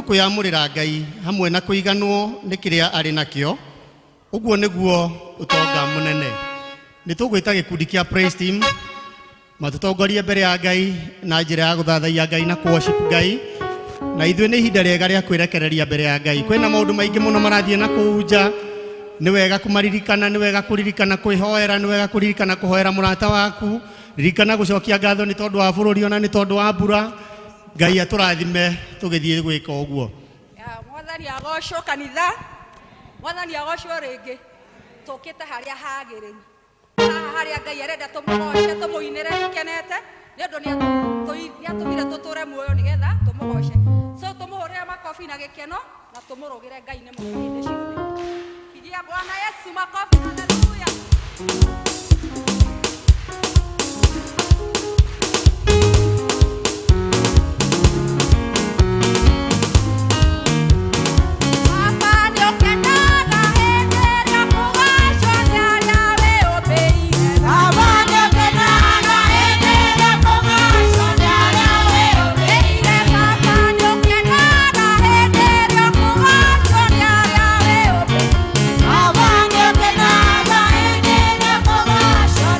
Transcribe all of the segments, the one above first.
no kuyamurira Ngai hamwe na kuiganwo ni kiria ari nakio uguo niguo utonga munene ni tugwita gikundi kia praise team matutongorie mbere ya Ngai na njira ya guthathaia Ngai na worship Ngai na ithuĩ nĩ ihinda rĩega rĩa kwĩrekereria mbere ya Ngai. Kwĩna maũndũ maingĩ mũno marathiĩ na kũnja, nĩ wega kũmaririkana, nĩ wega kũririkana kwĩhoera, nĩ wega kũririkana kũhoera mũrata waku, ririkana gũcokia ngatho nĩ tondũ wa bũrũri ona nĩ tondũ wa mbura. Ngai atũrathime tũgĩthiĩ gwĩka ũguo. Mwathani agocwo kanitha, Mwathani agocwo rĩngĩ, tũkĩte harĩa hagĩrĩru, harĩa Ngai arenda tũmũgoce, tũmũinĩre tũkenete nĩ ũndũ nĩatũmire tũtũre muoyo nĩgetha tũmũgoce. So tũmũhũrĩre makobi na gĩkeno na tũmũrũgĩre Ngai nĩ mwega hĩndĩ ciothe. Pigia Bwana Yesu makobi, haleluya. Show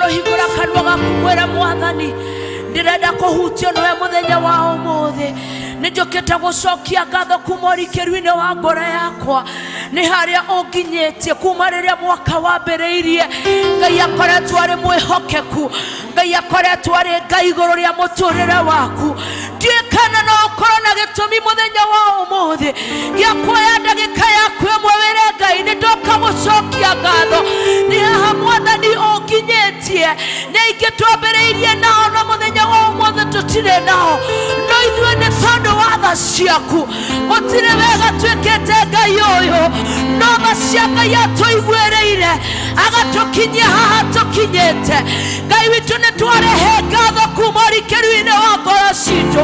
hingũra kanua gaku mwĩre Mwathani ndirenda kũhutio nĩwe mũthenya wa ũmũthĩ. Nĩnjũkĩte gũcokia ngatho kuma ũrikĩru-inĩ wa ngoro yakwa nĩ harĩa ũnginyĩtie kuma rĩrĩa mwaka wambĩrĩirie. Ngai akoretwo arĩ mwĩhokeku, Ngai akoretwo arĩ Ngai igũrũ rĩa mũtũrĩre waku. Ndiũĩ kana no ũkorwo na gĩtũmi mũthenya wa ũmũthĩ gĩa kuoya ndagĩka yaku ĩmwe wĩre Ngai nĩndoka gũcokia ngatho nĩ haha Mwathani ũnginyĩtie. Nĩ aingĩ twambĩrĩirie nao no mũthenya wa ũmũthĩ tũtirĩ nao, no ithuĩ nĩ tondũ wa tha ciaku gũtirĩ wega twĩkĩte Ngai ũyũ, no tha cia Ngai atũiguĩrĩire agatũkinyia haha tũkinyĩte. Ngai witũ nĩ twarehe ngatho kuma ũrikĩru-inĩ wa ngoro citũ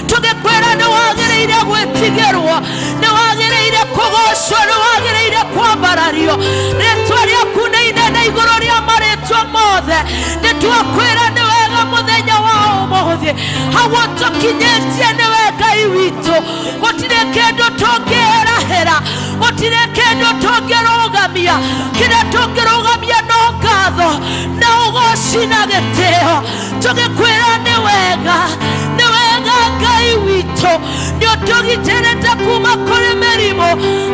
tũgĩkwĩra nĩ wagĩrĩire gwĩtigĩrwo, nĩ wagĩrĩire kũgocwo, nĩ wagĩrĩire kwambarario. Rĩtwa rĩaku nĩ inene igũrũ rĩa marĩtwa mothe. Nĩ twakwĩra nĩ wega mũthenya wa ũmũthĩ hau ũtũkinyĩtie nĩwe Ngai witũ. Gũtirĩ kĩndũ tũngĩherahera, gũtirĩ kĩndũ tũngĩrũgamia. Kĩrĩa tũngĩrũgamia no ngatho na ũgoci na gĩtĩo tũgĩkwĩra nĩ wega, nĩ wega Ngai witũ. Nĩ ũtũgitĩrĩte kuma kũrĩ mĩrimũ,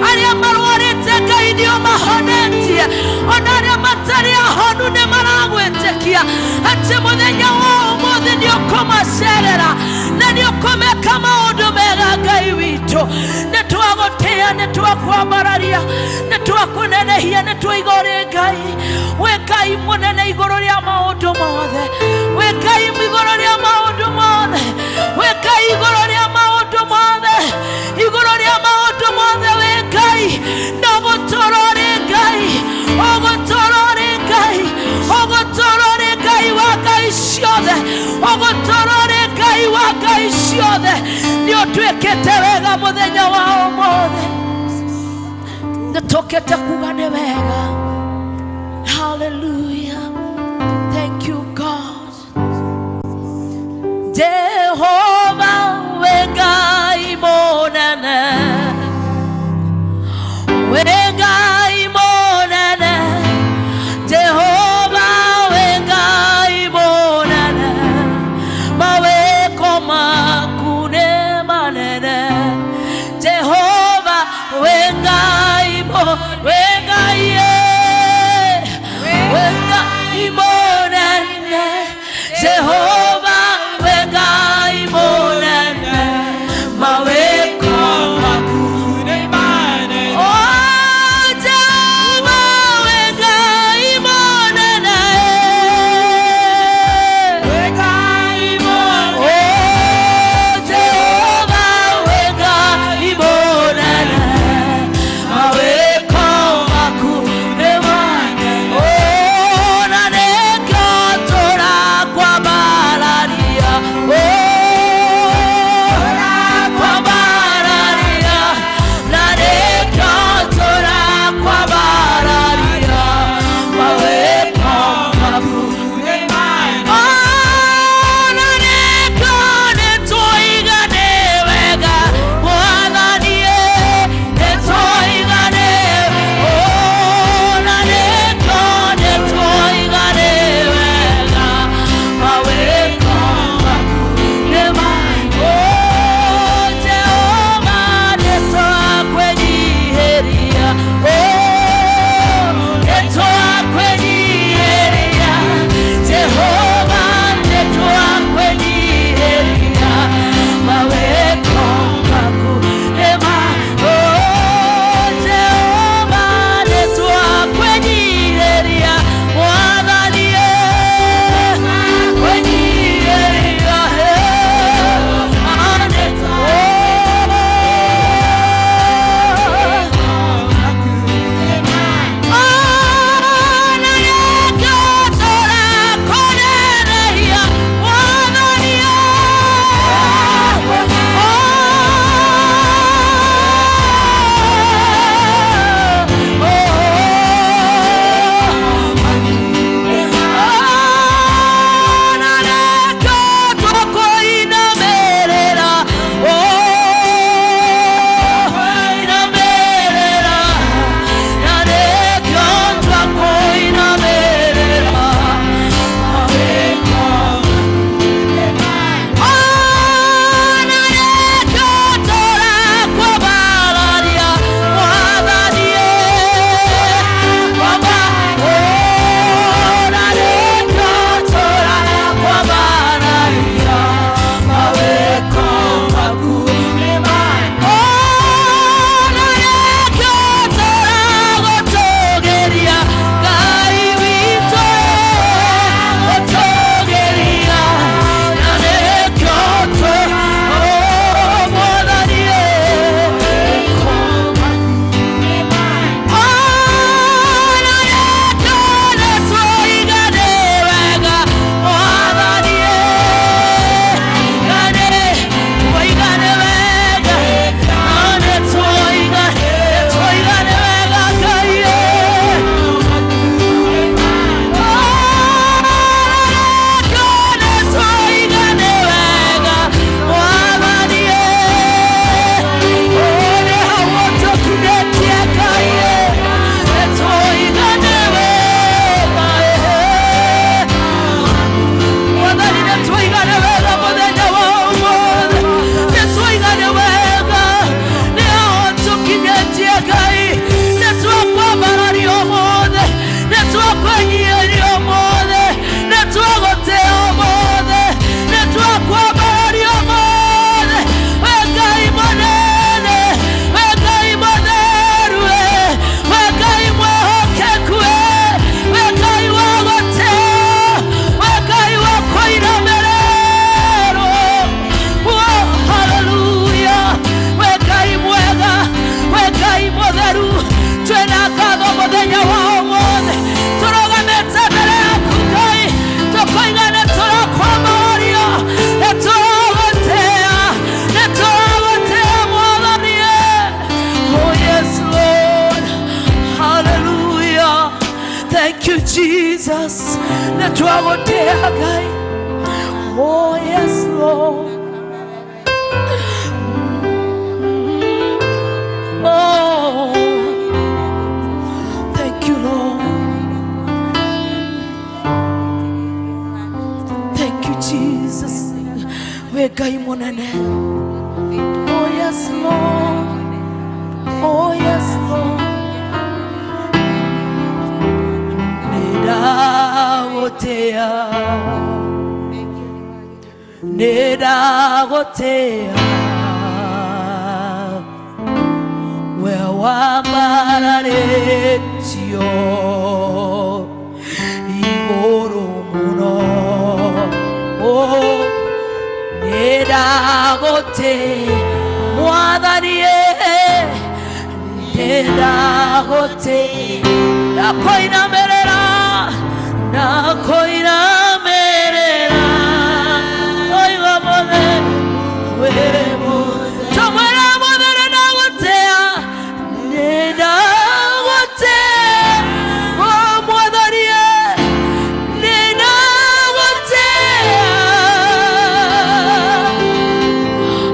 arĩa marwarĩte Ngai nĩ ũmahonetie, ona arĩa matarĩ ahonu nĩ maragwĩtĩkia atĩ mũthenya wa ũmũthĩ nĩ ũkũmacerera na nĩ ũkũmeka maũndũ mega. Ngai witũ nĩ twagũtĩa, nĩ twakwambararia, nĩ twakũnenehia, nĩ twaigũrĩ Ngai. Wĩ Ngai mũnene igũrũ rĩa maũndũ mothe, wĩ Ngai igũrũ rĩa maũndũ mothe, wĩ Ngai igũrũ rĩa maũndũ mothe, igũrũ rĩa maũndũ mothe wĩ Ngai. Na ũgũtũũra ũrĩ Ngai, ũgũtũũra ũrĩ Ngai, ũgũtũũra ũrĩ Ngai wa ngai ciothe, ũgũtũũra ũrĩ Ngai wa ngai ciothe. Nĩ ũtwĩkĩte wega mũthenya wa ũmũthĩ, nĩ tũkĩte kuga nĩ wega. Hallelujah. Thank you God. Jehovah we Ngai mũnene, we Ngai mũnene. Jehovah we Ngai mũnene, mawĩko maku nĩ manene. Jehovah we Ngai we Ngai Thank you, Jesus. Netwagotea gai. Oh yes, Lord. Oh, thank you, Lord. Thank you, Jesus. We gai monene. Oh yes, Lord. Oh yes, Lord. Nedagotea wewa mararetio igoro muno. Oh, nedagotea mwadanie nedagotea nakoina merera nakoina merera oiga mode wemo tomara mode nagotea nedagotea oh modarie nedagotea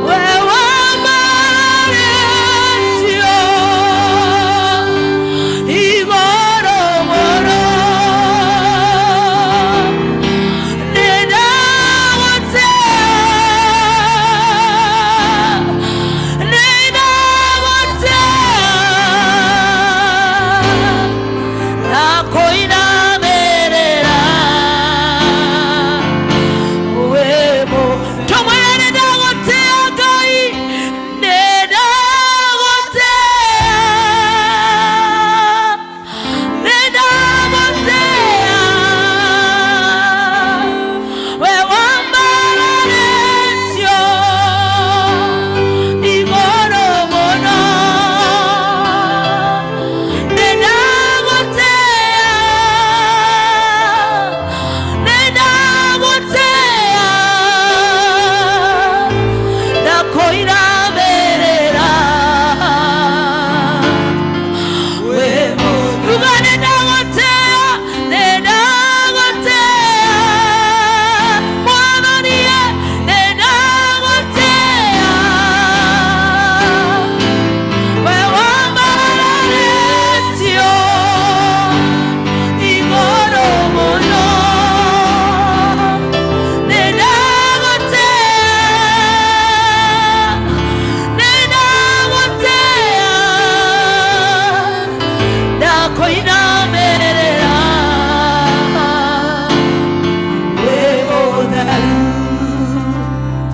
wewa maretio igoro moro.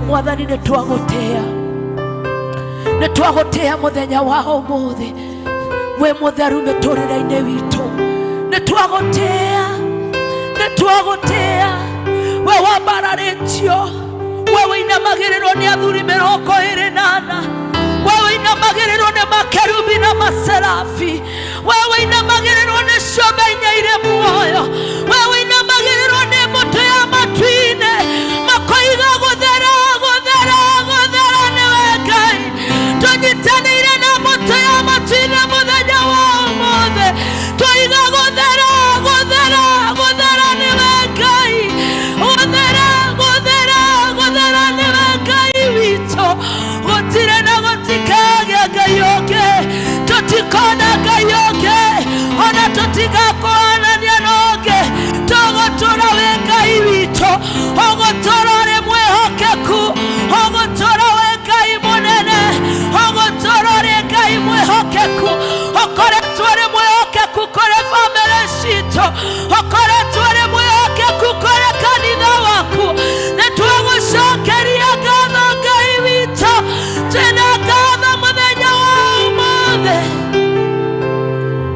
Mwathani nitwagotea muthenya wa umuthi we mutharu miturire-ini witu nitwagotea we wambararitio we wĩinamagĩrĩrwo ni athuri 24 we wĩinamagĩrĩrwo ni makerubi na maserafi we wĩinamagĩrĩrwo ni ciũmbe inya irĩ muoyo we wĩinamagĩrĩrwo ni mbũtũ ya matu-inĩ makoiga gũthera nĩwe Ngai tũnyitanĩire na mbũtũ ya matu-inĩ mũthenya wa ũmũthĩ tũiga gũthera nĩwe Ngai gũthera nĩwe Ngai witũ gũtirĩ na gũtikagĩa Ngai ũngĩ tũtikona Ngai ũngĩ ona tũtigakũhanania na ũngĩ tũgũtũra wĩ Ngai witũ ũgũtũra ũrĩ mwĩhokeku ũgũtũra wĩ Ngai mũnene ũgũtũra ũrĩ Ngai mwĩhokeku ũkoretwo ũrĩ mwĩhokeku kũrĩ bamĩrĩ citũ ũkoretwo ũrĩ mwĩhokeku kũrĩ kanitha waku nĩtwagũcokeria ngatho Ngai witũ twĩna ngatho mũthenya wa ũmũthĩ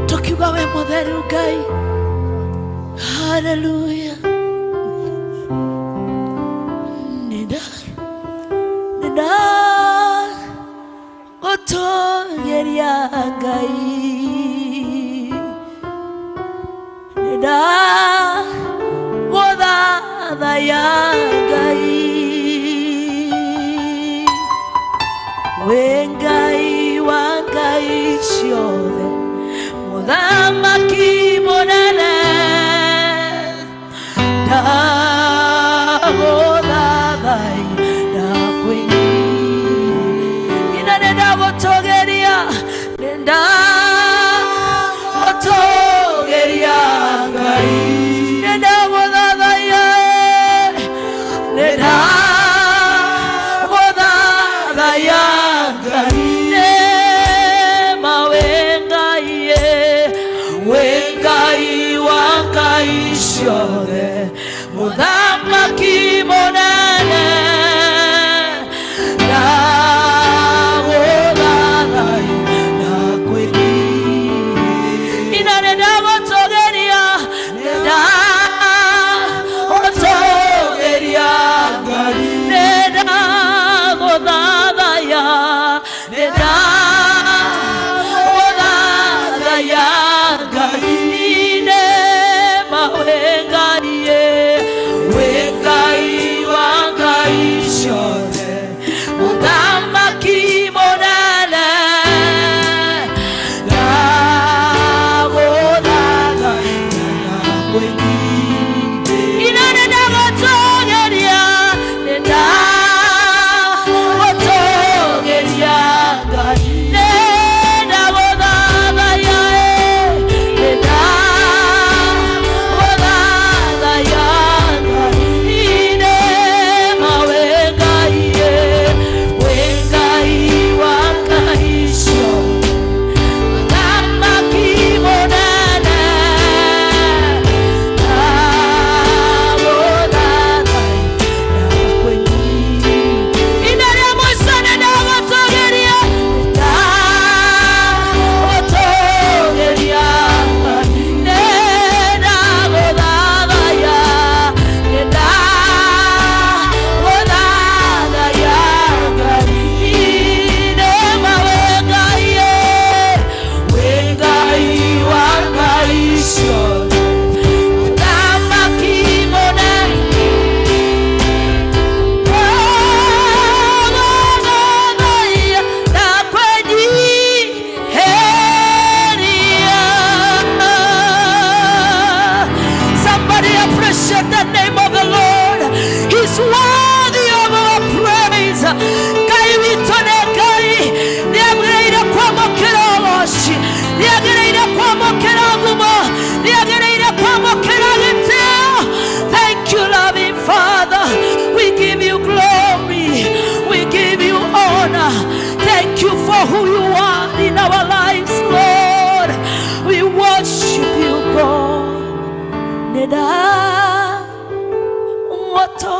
tũkiuga we mũtheru Ngai. Hallelujah. Nida gũtũũgĩria Ngai nida gũthathaya Ngai wĩ Ngai wa ngai ciothe mũthamaki mũnene ciothe Muthamaki munene who you are in our lives, Lord. We worship you, God. Neda moto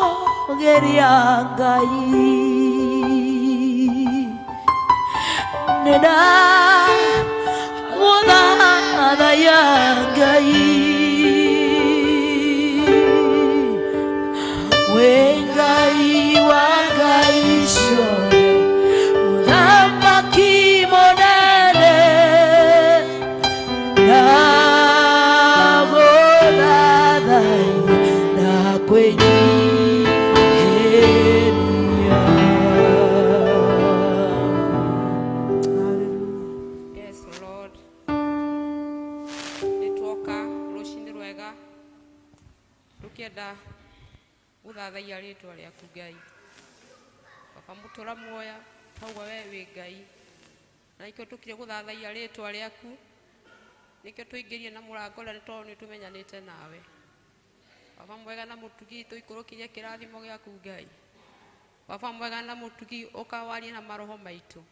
geriangai, neda moda dayangai, wengai wangai shore. Uthathaia ritwa riaku Ngai Baba mutura muoya tauga we Ngai na ikio tukire guthathaia ritwa riaku nikio tuingirie na murango na tondu tumenyanite nawe Baba mwega na mutugi tuikurukirie kirathimo giaku Ngai Baba mwega na mutugi ukawarie na maroho maitu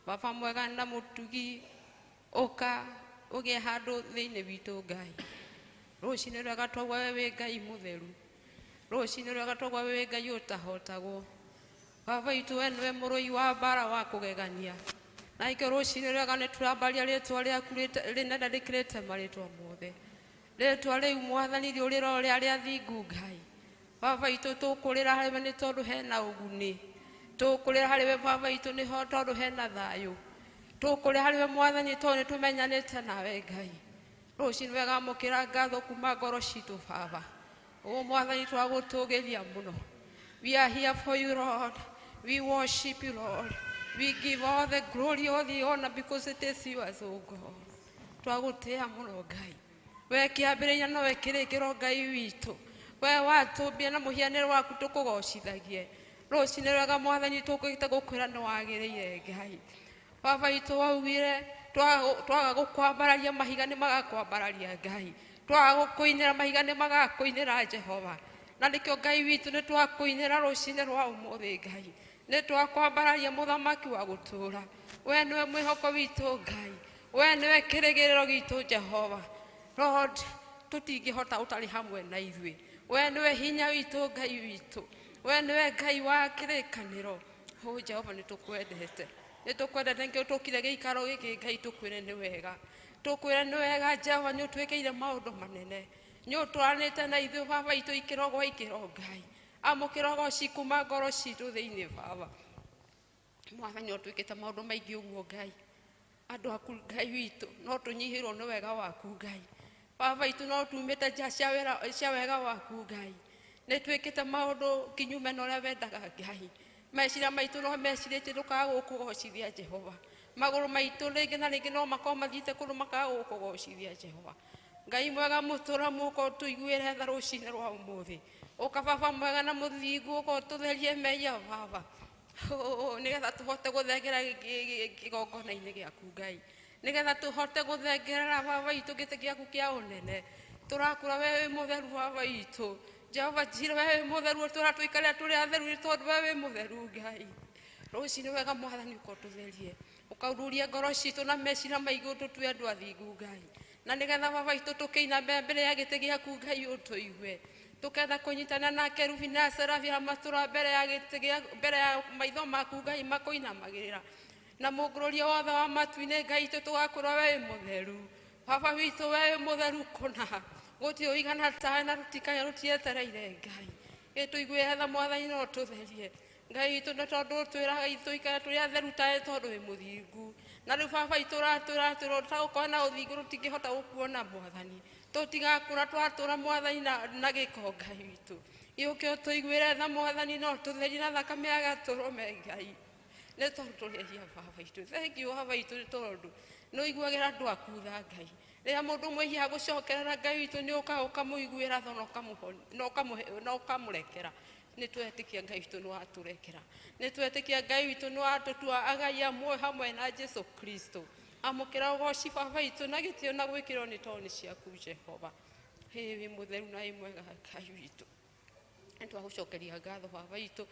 Baba mwega na mutugi ugie handu thiini witu Ngai rucini rwega tauga we Ngai mutheru Roshini rwega togwa wewe Ngai utahotagwo Baba itu we niwe murui wa bara wa kugegania na ikio roshini rwega ne turambaria ritwa riaku rinene rikirite maritwa mothe ritwa riu mwathani riuriro ria thingu Ngai Baba itu tukurira hariwe ni tondu hena uguni tukurira hariwe Baba itu ni ho tondu hena thayu tukurira hariwe mwathani tondu tumenyanite nawe Ngai roshini rwega mukira ngatho kuma ngoro citu Baba Oh, Mwathani twagutugiria muno. We are here for you, Lord. We worship you, Lord. We give all the glory, all the honor because it is you as oh God. Twagutia muno Ngai. We kiambiriria no we kirikiro Ngai witu. We watubia na muhianiro waku tukugocithagie. Rucini rwega Mwathani tukwita gukwira no wagiriire Ngai. Baba itu waugire twaga gukwambararia mahiga ni magakwambararia Ngai. Twagukuinira mahiga ni magakuinira Jehova na nikio Ngai witu ni twakuinira rucini rwa umuthi Ngai ni twakwambararia muthamaki wa gutura we niwe mwihoko witu Ngai we niwe kirigiriro gitu Jehova Lord tutingihota utari hamwe na ithuĩ. We nĩwe hinya witũ, Ngai witũ, we nĩwe Ngai wa kĩrĩkanĩro. Jehova nĩtũkwendete, nĩtũkwendete nĩkĩo tũkire gĩikaro gĩkĩ. Ngai tũkwĩre nĩ wega, tũkwĩre nĩ wega Jehova, nĩũtwĩkĩire maũndũ manene, nĩũtwaranĩte na ithuĩ Baba itũ ikĩro gwa ikĩro. Ngai amũkĩra goci kuma ngoro citũ thĩinĩ Baba. Mwathani ũtwĩkĩte maũndũ maingĩ ũguo Ngai, andũ aku Ngai witũ no tũnyihĩrwo nĩ wega waku Ngai. Baba itũ no tumĩte nja cia wega waku Ngai, nĩtwĩkĩte maũndũ kinyume na ũrĩa wendaga Ngai. Meciria maitũ no mecirĩtie ndũkaga gũkũgocithia Jehova, magũrũ maitũ rĩngĩ na rĩngĩ no makorwo mathiĩte kũndũ makaga gũkũgocithia Jehova. Ngai mwega mũtũra mũko tũiguĩre tha rũcinĩ rwa ũmũthĩ, ũka Baba mwega na mũthingu ũko tũtherie mehia Baba, nĩgetha tũhote gũthengera kĩgongona-inĩ gĩaku Ngai, nĩgetha tũhote gũthengerera Baba itũ gĩtĩ gĩaku kĩa ũnene. Tũrakũra we wĩ mũtheru Baba itũ, Jehova njira we wĩ mũtheru, tũratũikarĩra tũrĩ atheru nĩ tondũ we wĩ mũtheru Ngai. Rũcinĩ wega Mwathani ũko tũtherie, ũkaururia ngoro citũ na meciria maitũ tũtue andũ athingu Ngai, na nĩgetha Baba itũ tũkĩina mbere ya gĩtĩ gĩaku Ngai ũtũigue, tũkenda kũnyitana na kerubi na serafi matũra mbere ya gĩtĩ gĩaku, mbere ya maitho maku Ngai makũinamagĩrĩra, na mũngũrũria wothe wa matu-inĩ Ngai itũ tũgakũra we wĩ mũtheru. Baba witũ we wĩ mũtheru kũna, gũtirĩ ũigana tawe na rũtikae rũtietereire Ngai. Gĩtũiguĩre tha Mwathani no tũtherie Ngai itũ, nĩ tondũ twĩraga itũikare tũrĩ atheru tawe tondũ wĩ mũthingu. Na rĩu Baba itũ ũratwĩra tũgũkorwo na ũthingu tũtingĩhota gũkuona Mwathani, tũtigakũra twatũra Mwathani na gĩko Ngai witũ. Gĩũke ũtũiguĩre tha Mwathani no tũtherie na thakame ya gatũrũme Ngai, nĩ tondũ tũrehia Baba itũ. Thengiũ Baba itũ nĩ tondũ nĩũiguagĩra andũ aku tha Ngai. Rĩrĩa mũndũ mwĩhia gũcokerera Ngai witũ nĩũkaga ũkamũiguĩra tha na ũkamũrekera. Nĩtwetĩkia Ngai witũ nĩwatũrekera, nĩtwetĩkia Ngai witũ nĩwatũtua agai amwe hamwe na Jesu Kristo. Amũkĩra ũgoci Baba itũ na gĩtĩo na gwĩkĩrwo nĩ tondũ nĩ ciaku Jehova. Wĩ mũtheru na wĩ mwega Ngai witũ, nĩtwagũcokeria ngatho Baba itũ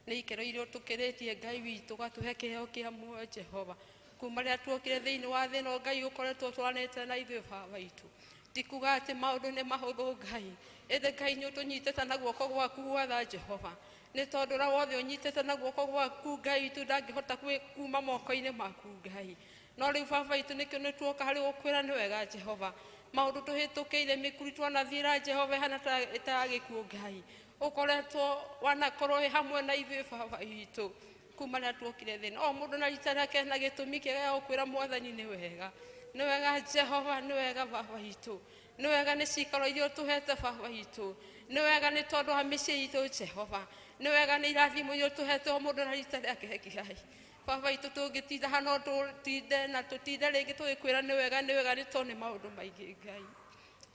nĩ ikĩro iria ũtũkĩrĩtie Ngai witũ, ũgatũhe kĩheo kĩa muoyo Jehova. Kuma rĩrĩa tuokire thĩinĩ wa thĩ ĩno Ngai ũkoretwo twaranĩte na ithuĩ Baba itũ, tikuga atĩ maũndũ nĩ mahũthũ Ngai, ĩndĩ Ngai nĩũtũnyitĩte na guoko gwaku gwatha Jehova, nĩ tondũ ũrĩa wothe ũnyitĩte na guoko gwaku Ngai witũ ndangĩhota kuma moko-inĩ maku Ngai. No rĩu Baba itũ nĩkĩo nĩtuoka harĩ gũkwĩra nĩ wega Jehova, maũndũ tũhĩtũkĩire mĩkuri twanathiĩra Jehova ĩhana ta gĩkuũ Ngai, ũkoretwo wanakorwo wĩ hamwe na ithuĩ Baba itũ kuma rĩrĩa tuokire thĩ. O mũndũ na rita rĩake na gĩtũmi kĩega gĩa gũkwĩra Mwathani nĩ wega, nĩ wega Jehova, nĩ wega Baba itũ, nĩ wega nĩ cikaro iria ũtũhete Baba itũ, nĩ wega nĩ tondũ wa mĩciĩ itũ Jehova, nĩ wega nĩ irathimo iria ũtũhete o mũndũ na rita rĩake Ngai. Baba itũ tũngĩtinda hano tũtinde na tũtinde rĩngĩ tũgĩkwĩra nĩ wega nĩ tondũ nĩ maũndũ maingĩ Ngai.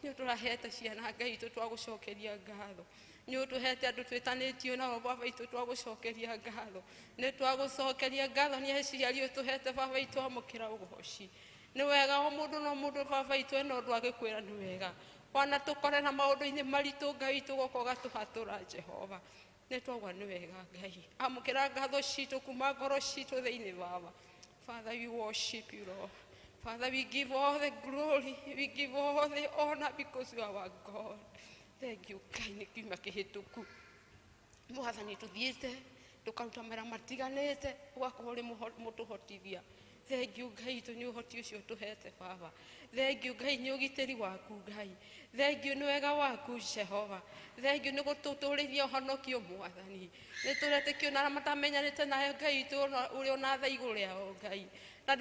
Nĩ ũtũrahete ciana Ngai itũ twagũcokeria ngatho, nĩ ũtũhete andũ twĩtanĩtio nao Baba itũ twagũcokeria ngatho, nĩ twagũcokeria ngatho nĩ aciari ũtũhete Baba itũ amũkĩra ũgoci. Nĩ wega o mũndũ na mũndũ Baba itũ ena ũndũ agĩkwĩra nĩ wega, wana tũkorera maũndũ-inĩ maritũ Ngai itũ ũgoka ũgatũhatũra Jehova. Nĩ twauga nĩ wega Ngai, amũkĩra ngatho citũ kuma ngoro citũ thĩinĩ Baba. Father, we worship you Lord. Father, we give all the glory, we give all the honor because you are our God. Thank you Ngai nĩ kiuma kĩhĩtũku Mwathani tũthiĩte tũkaruta mawĩra matiganĩte, ũgakorwo ũrĩ mũtũhotithia. Thank you Ngai itũ nĩ ũhoti ũcio ũtũhete Baba. Thank you Ngai nĩ ũgitĩri waku Ngai. Thank you nĩ wega waku Jehova. Thank you nĩ gũtũtũrĩria ũhonokio Mwathani. Nĩ tũretĩkio na matamenyanĩte nawe Ngai itũ ũrĩ ona tha igũrũ rĩao Ngai, na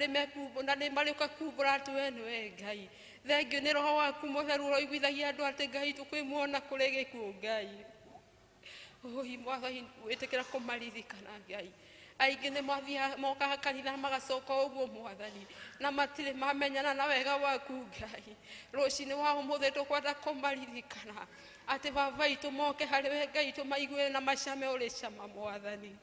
nĩ marĩũka kumbũra atĩ we nĩwe Ngai. Thank you nĩ roho waku mũtheru ũroiguithagia andũ atĩ Ngai tũkwĩmuona kũrĩ gĩkuũ Ngai. Mwathani wĩtĩkĩra kũmaririkana Ngai. Aingĩ nĩ mathiaga mokaga kanitha magacoka ũguo Mwathani, na matirĩ mamenyana na wega waku Ngai. Rũcinĩ wa ũmũthĩ tũkwenda kũmaririkana atĩ Baba itũ moke harĩ we Ngai tũmaigue na macame ũrĩ cama Mwathani.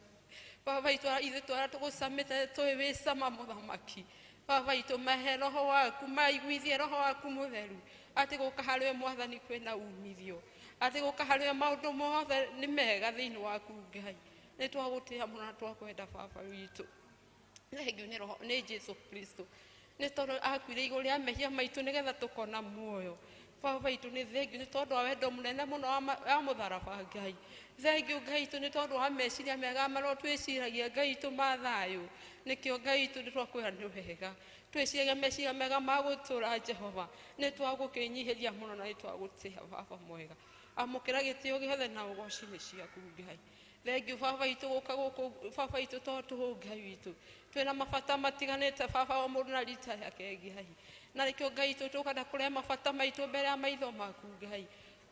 Baba itũ ithuĩ twara tũgũcamĩte tũĩ wĩ cama Mũthamaki. Baba itũ mahe roho waku, maiguithie roho waku mũtheru atĩ gũka harĩ we Mwathani kwĩna umithio, atĩ gũka harĩ we maũndũ mothe nĩ mega thĩinĩ waku Ngai. Nĩ twagũtĩĩa mũno na twakwenda Baba witũ. Thengiũ nĩ Jesu Kristo, nĩ tondũ akuire igũrũ rĩa mehia maitũ nĩgetha tũkona muoyo. baba itu nĩ thengiũ nĩ tondũ wa wendo mũnene mũno wa mũtharaba Ngai. Thengiũ Ngai itu nĩ tondũ wa meciria mega marĩa twĩciragia Ngai itu ma thayũ. Nĩkĩo Ngai itu nĩ twakwĩra nĩ wega twĩciragia meciria mega ma gũtũũra Jehova, nĩ twagũkĩnyihĩria mũno na nĩ twagũtĩĩa baba mwega. Amũkĩra gĩtĩo gĩothe na ũgooci nĩ ciaku Ngai. Thengiũ baba itu gũka gũkũ baba itu tondũ Ngai witũ twĩna mabata matiganĩte baba o mũndũ na rita yake Ngai. Na nĩkĩo Ngai itu tũkanda kũrĩa mabata maitũ mbere ya maitho maku Ngai.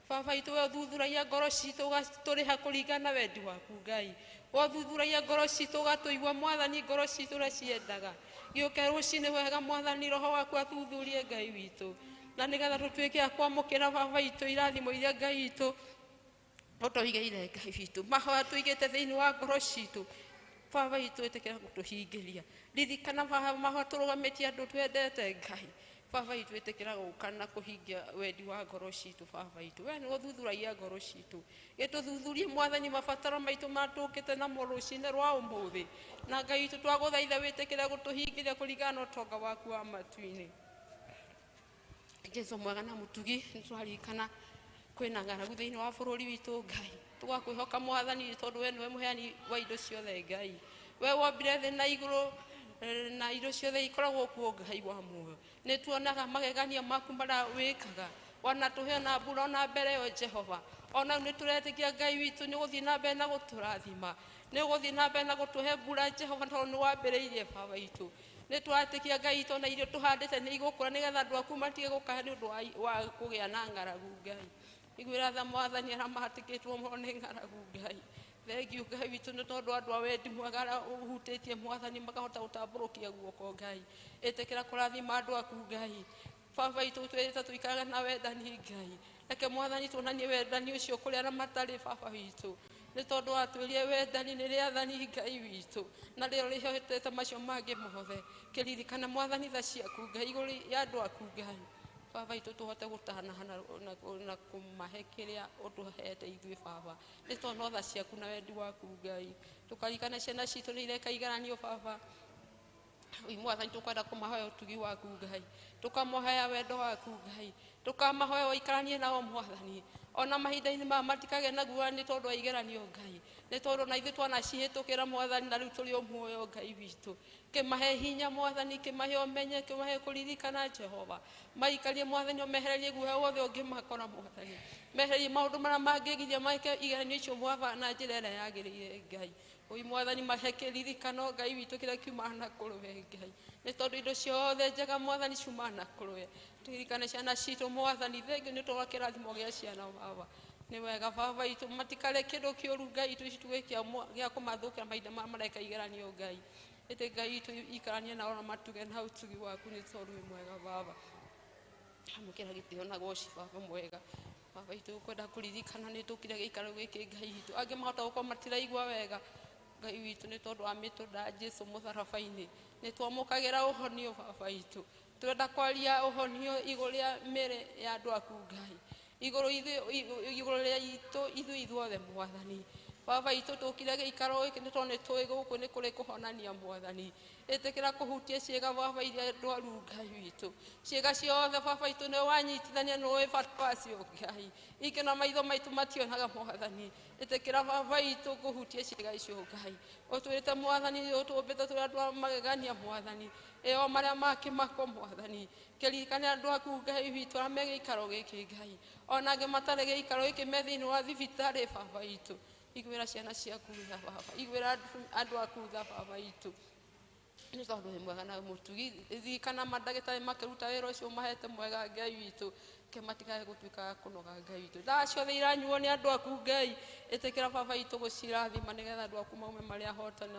Baba itu we thuthuragia ngoro citũ ũgatũrĩha kũringana wendi waku Ngai. Wathuthuragia ngoro citũ ũgatũigua Mwathani ngoro citũ ũrĩa ciendaga. Gĩũke rũcinĩ wega Mwathani Roho waku athuthurie Ngai witũ, na nĩgetha tũtuĩke a kwamũkĩra baba itũ irathimo iria Ngai itũ ũtũigĩire Ngai witũ. Mahoya tũigĩte thĩinĩ wa ngoro citũ baba itũ ĩtĩkĩra gũtũhingĩria. Ririkana baba mahoya tũrũgamĩtie andũ twendete Ngai. Baba itũ ĩtĩkĩra gũka na kũhingia wendi wa ngoro citũ baba itũ. We nĩ ũthuthuragia ngoro citũ. Gĩtũthuthurie Mwathani mabataro maitũ matũkĩte namo rũcinĩ rwa ũmũthĩ. Na Ngai itũ twagũthaitha wĩtĩkĩre gũtũhingĩria kũringana na ũtonga waku wa matu-inĩ. Jesũ mwega na mũtugi nĩ twaririkana kwĩna ng'aragu thĩinĩ wa bũrũri witũ Ngai. Tũgakwĩhoka Mwathani tondũ we nĩwe mũheani wa indo ciothe Ngai. We wombire thĩ na igũrũ na indo ciothe ikoragwo kuo Ngai wa muoyo. Nĩ tuonaga magegania maku marĩa wĩkaga. Wanatũhe na mbura na mbere yo Jehova. Ona nĩ tũretĩkia Ngai witũ nĩ gũthiĩ na mbere na gũtũrathima. Nĩ gũthiĩ na mbere na gũtũhe mbura Jehova tondũ nĩ wambĩrĩirie baba itũ. Nĩ twatĩkia Ngai itũ na irio tũhandĩte nĩ igũkũra nĩgetha andũ aku matige gũkaha nĩ ũndũ wa kũgĩa na ng'aragu Ngai. Iguĩra tha Mwathani arĩa mahatĩkĩtwo mũno nĩ ng'aragu Ngai. Thengiũ Ngai witũ nĩ tondũ andũ a wendi mwega arĩa ũhutĩtie Mwathani makahota gũtambũrũkia guoko Ngai. Ĩtĩkĩra kũrathima andũ aku Ngai. Baba itũ twĩrĩte tũikaraga na wendani Ngai. Reke Mwathani tuonanie wendani ũcio kũrĩ arĩa matarĩ baba witũ. Nĩ tondũ watwĩrire wendani nĩ rĩathani Ngai witũ, na rĩo rĩhotete macio mangĩ mothe. Kĩririkana Mwathani tha ciaku Ngai igũrũ ya andũ aku Ngai. Baba itũ tũhote gũtanahana na kũmahe kĩrĩa ũtũhete ithuĩ baba. Nĩ tondũ tha ciaku na wendi waku Ngai. Tũkaririkana ciana citũ nĩ ireka igeranio baba. Mwathani tũkwenda kũmahoya ũtugi waku Ngai. Tũkamahoya wendo waku Ngai. Tũkamahoya ũikaranie nao Mwathani. Ona mahinda-inĩ maya matikagĩa na guoya nĩ tondũ wa igeranio Ngai. Nĩ tondũ na ithuĩ twanacihĩtũkĩra Mwathani na rĩu tũrĩ o muoyo Ngai witũ. Kĩmahe hinya Mwathani, kĩmahe ũmenye, kĩmahe kũririkana Jehova. Maikarie Mwathani ũmehererie guoya wothe ũngĩmakora Mwathani. Mehererie maũndũ marĩa mangĩgiria meke igeranio icio Mwathani na njĩra ĩrĩa yagĩrĩire Ngai. Ũi Mwathani mahe kĩririkano Ngai witũ kĩrĩa kiumaga na kũrũwe Ngai. Nĩ tondũ indo ciothe njega Mwathani ciumaga na kũrũwe. Turirikane ciana citũ Mwathani, thengiũ nĩ tondũ wa kĩrathimo gĩa ciana baba. Nĩ wega baba itũ matikare kĩndũ kĩũru Ngai itũ cituĩke gĩa kũmathũkĩra mahinda marĩa mareka igeranio Ngai. Ĩtĩ Ngai itũ ikaranie nao na matuge na ũtugi waku nĩ tondũ wĩ mwega baba. Amũkĩra gĩtĩo na goci baba mwega. Baba itũ kwenda kũririkana nĩ tũkire gĩikaro gĩkĩ Ngai itũ. Angĩ mahota gũkorwo matiraigua wega Ngai witũ nĩ tondũ wa mĩtũnda Jesũ mũtharaba-inĩ. Nĩ twamũkagĩra ũhonio baba itũ. Twenda kwaria ũhonio igũrũ rĩa mĩĩrĩ ya andũ aku Ngai. Igũrũ rĩa itũ ithuothe Mwathani. Baba itũ tũkire gĩikaro gĩkĩ nĩ tondũ nĩ tũĩ gũkũ nĩ kũrĩ kũhonania Mwathani. Ĩtĩkĩra kũhutia ciĩga baba iria ndwaru Ngai witũ. Ciĩga ciothe baba itũ nĩ wanyitithania nĩ ũĩ bata wacio Ngai. Ikĩna maitho maitũ mationaga Mwathani. Ĩtĩkĩra baba itũ kũhutia ciĩga icio Ngai. Ũtwĩrĩte Mwathani ũtũmbĩte tũrĩ andũ a magegania Mwathani. Ĩo marĩa makĩmako Mwathani. Kĩririkane andũ aku Ngai witũ arĩa me gĩikaro gĩkĩ Ngai. Ona angĩ matarĩ gĩikaro gĩkĩ me thĩinĩ wa thibitarĩ baba itũ. Iguĩra ciana ciaku tha baba. Iguĩra andũ aku tha baba itũ. Nĩ tondũ wĩ mwega na mũtugi. Ririkana mandagĩtarĩ makĩruta wĩra ũcio mahete mwega Ngai witũ. Ke matikage gũtuĩka kũnoga Ngai witũ. Ndawa ciothe iranyuo nĩ andũ aku Ngai. Ĩtĩkĩra baba itũ gũcirathima nĩgetha andũ aku maume marĩ ahotani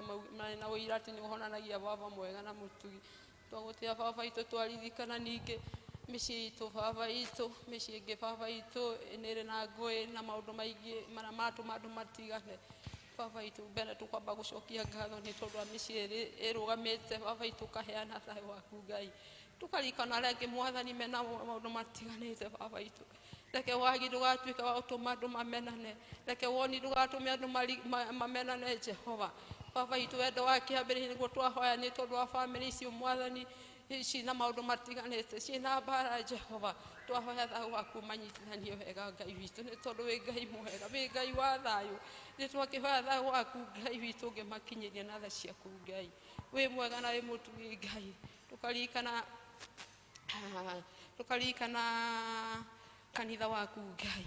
na ũira atĩ nĩ ũhonanagia baba mwega na mũtugi. Twagũtĩa baba itũ twaririkana ningĩ mĩciĩ itũ baba itũ, mĩciĩ ĩngĩ baba itũ nĩrĩ na ngũĩ na maũndũ maingĩ marĩa maratũma andũ matigane. Baba itũ mbere tũkwamba gũcokia ngatho nĩ tondũ wa mĩciĩ ĩrũgamĩte baba itũ ũkaheana thayũ waku Ngai. Tũkaririkana arĩa angĩ Mwathani mena maũndũ matiganĩte baba itũ. Reke wagi ndũgatuĩke wa gũtũma andũ mamenane. Reke woni ndũgatũme andũ mamenane Jehova. Baba itũ wendo wa kĩambĩrĩria nĩguo twahoya nĩ tondũ wa bamĩrĩ icio Mwathani. ciina maundu matiganite ciina mbara Jehova twahoya thayu waku manyitithanio wega Ngai witũ nĩ tondũ wĩ Ngai mwega wĩ Ngai wa thayũ nĩ twakĩhoya thayũ waku Ngai witũ ũngĩmakinyĩria na tha ciaku Ngai wĩ mwega na wĩ mũtugi Ngai tukaririkana kanitha waku Ngai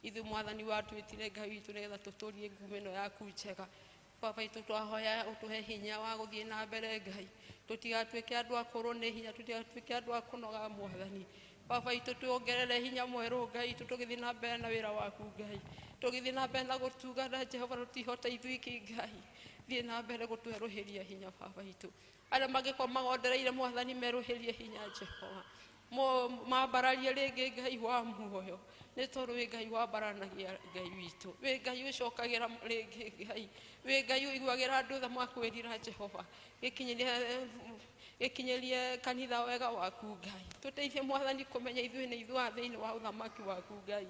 ithu mwathani watwĩtire Ngai witũ nĩgetha tũtũrie ngumo ĩno yaku njega Baba itũ twahoya ũtũhe hinya wa gũthiĩ na mbere Ngai tũtigatuĩke andũ akũrũ nĩ hinya tũtigatuĩke andũ a kũnoga mwathani Baba itũ tuongerere hinya mwerũ Ngai tũgĩthiĩ na mbere na wĩra waku Ngai tũgĩthiĩ na mbere na gũtugana Jehova tũtihota ithuiki Ngai thiĩ na mbere gũtwerũhĩria hinya Baba itũ arĩa mangĩkorwo magondereire mwathani merũhĩrie hinya Jehova mambararie rĩngĩ Ngai wa muoyo nĩ tondũ wĩ Ngai wambaranagia Ngai witũ wĩ Ngai ũcokagĩra rĩngĩ Ngai wĩ Ngai ũiguagĩra andũ tha makwĩrira Jehova gĩkinyĩrie kanitha wega waku Ngai tũteithie mwathani kũmenya ithuĩ nĩ ithuĩ thĩinĩ wa ũthamaki waku Ngai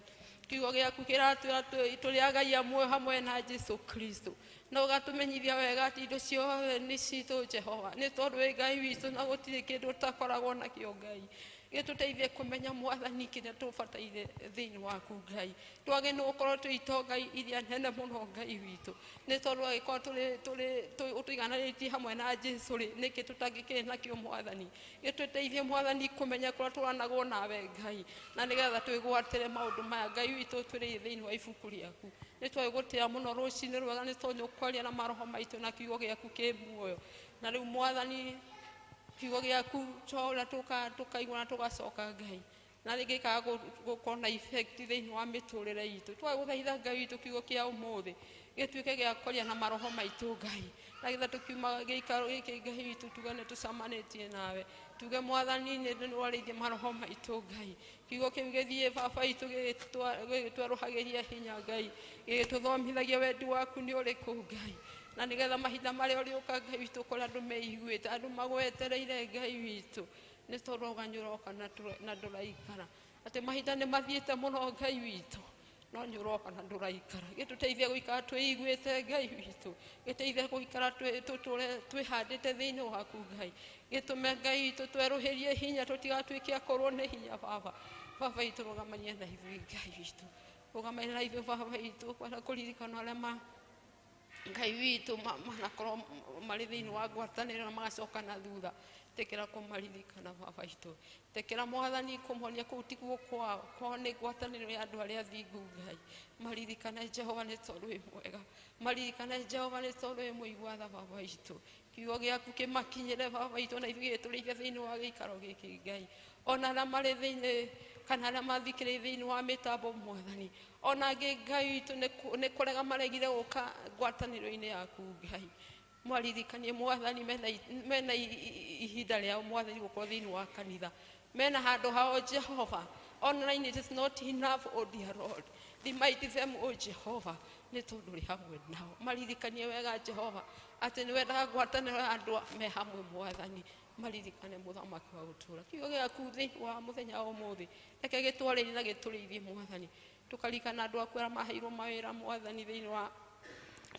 kiugo gĩaku kĩratwĩra tũrĩ agai amwe hamwe na Jesũ Kristo na ũgatũmenyithia wega atĩ indo ciothe nĩ citũ Jehova nĩ tondũ wĩ Ngai witũ na gũtirĩ kĩndũ ũtakoragwo nakĩo Ngai gĩtũteithie kũmenya mwathani kĩrĩa tũbataire thĩinĩ waku Ngai twage nĩ gũkorwo twĩ itonga iria nene mũno Ngai witũ nĩ tondũ agĩkorwo tũigananĩtie hamwe na Jesũ rĩ nĩkĩ tũtangĩkĩrĩ nakĩo mwathani gĩtũteithie mwathani kũmenya kũrĩa tũranagwo nawe Ngai na nĩgetha twĩgwatĩre maũndũ maya Ngai witũ twĩrĩ thĩinĩ wa ibuku rĩaku nĩ twĩgũtĩra mũno rũcinĩ rwega nĩ tondũ ũkwaria na maroho maitũ na kiugo gĩaku kĩ muoyo na rĩu mwathani kiugo gĩaku ũrĩa tũkaigua na tũgacoka Ngai na rĩngĩ gĩkaga gũkorwo na effect thĩinĩ wa mĩtũrĩre itũ twagũthaitha Ngai witũ kiugo kĩa ũmũthĩ gĩtuĩke gĩa kwaria na maroho maitũ Ngai na getha tũkiuma gĩikaro gĩkĩ Ngai witũ tugane tũcamanĩtie nawe tuge mwathani nĩ nĩwarĩithia maroho maitũ Ngai kiugo kĩu gĩthiĩ Baba itũ gĩtwerũhagĩria hinya Ngai gĩtũthomithagia wendi waku nĩ ũrĩkũ Ngai na nĩgetha mahinda marĩa ũrĩũka Ngai witũ kũrĩa andũ meiguĩte andũ magwetereire Ngai witũ nĩ tondũ ũganyũroka na ndũraikara atĩ mahinda nĩ mathiĩte mũno Ngai witũ no nyũroka na ndũraikara gĩtũteithie gũikara twĩiguĩte Ngai witũ gĩteithie gũikara twĩhandĩte thĩinĩ waku Ngai gĩtũme Ngai witũ twerũhĩrie hinya tũtigatuĩke akũrwo nĩ hinya Baba itũ rũgamania na ithuĩ Ngai witũ rũgamania na ithuĩ Baba itũ kũririkana arĩa Ngai witũ manakorwo marĩ thĩinĩ wa ngwatanĩro na magacoka na thutha tekera kũmaririkana Baba itũ tekera mwathani kũmonia kũu ti guo kwao nĩ ngwatanĩro ya andũ arĩa athingu Ngai maririkane Jehova nĩ tondũ wĩ mwega maririkane Jehova nĩ tondũ wĩ mũigua tha Baba itũ kiugo gĩaku kĩmakinyĩre Baba itũ na ithuĩ gĩtũrĩithie thĩinĩ wa gĩikaro gĩkĩ Ngai ona arĩa marĩ thĩinĩ kana arĩa mathikĩrĩirie thĩinĩ wa mĩtambo mwathani ona angĩ Ngai witũ nĩ kũrega maregire gũka ngwatanĩro-inĩ yaku Ngai mwaririkanie mwathani mena ihinda rĩao mwathani gũkorwo thĩinĩ wa kanitha mena handũ hao Jehova online it is not enough oh dear Lord remind them oh Jehova nĩ tondũ ũrĩ hamwe nao maririkanie wega Jehova atĩ nĩ wendaga ngwatanĩro ya andũ me hamwe mwathani maririkane mũthamaki wa gũtũũra kiugo gĩaku thĩinĩ wa mũthenya wa ũmũthĩ reke gĩtwarĩrie na gĩtũrĩithie mwathani tukaririkana andũ aku arĩa maheirwo mawĩra mwathani thĩinĩ wa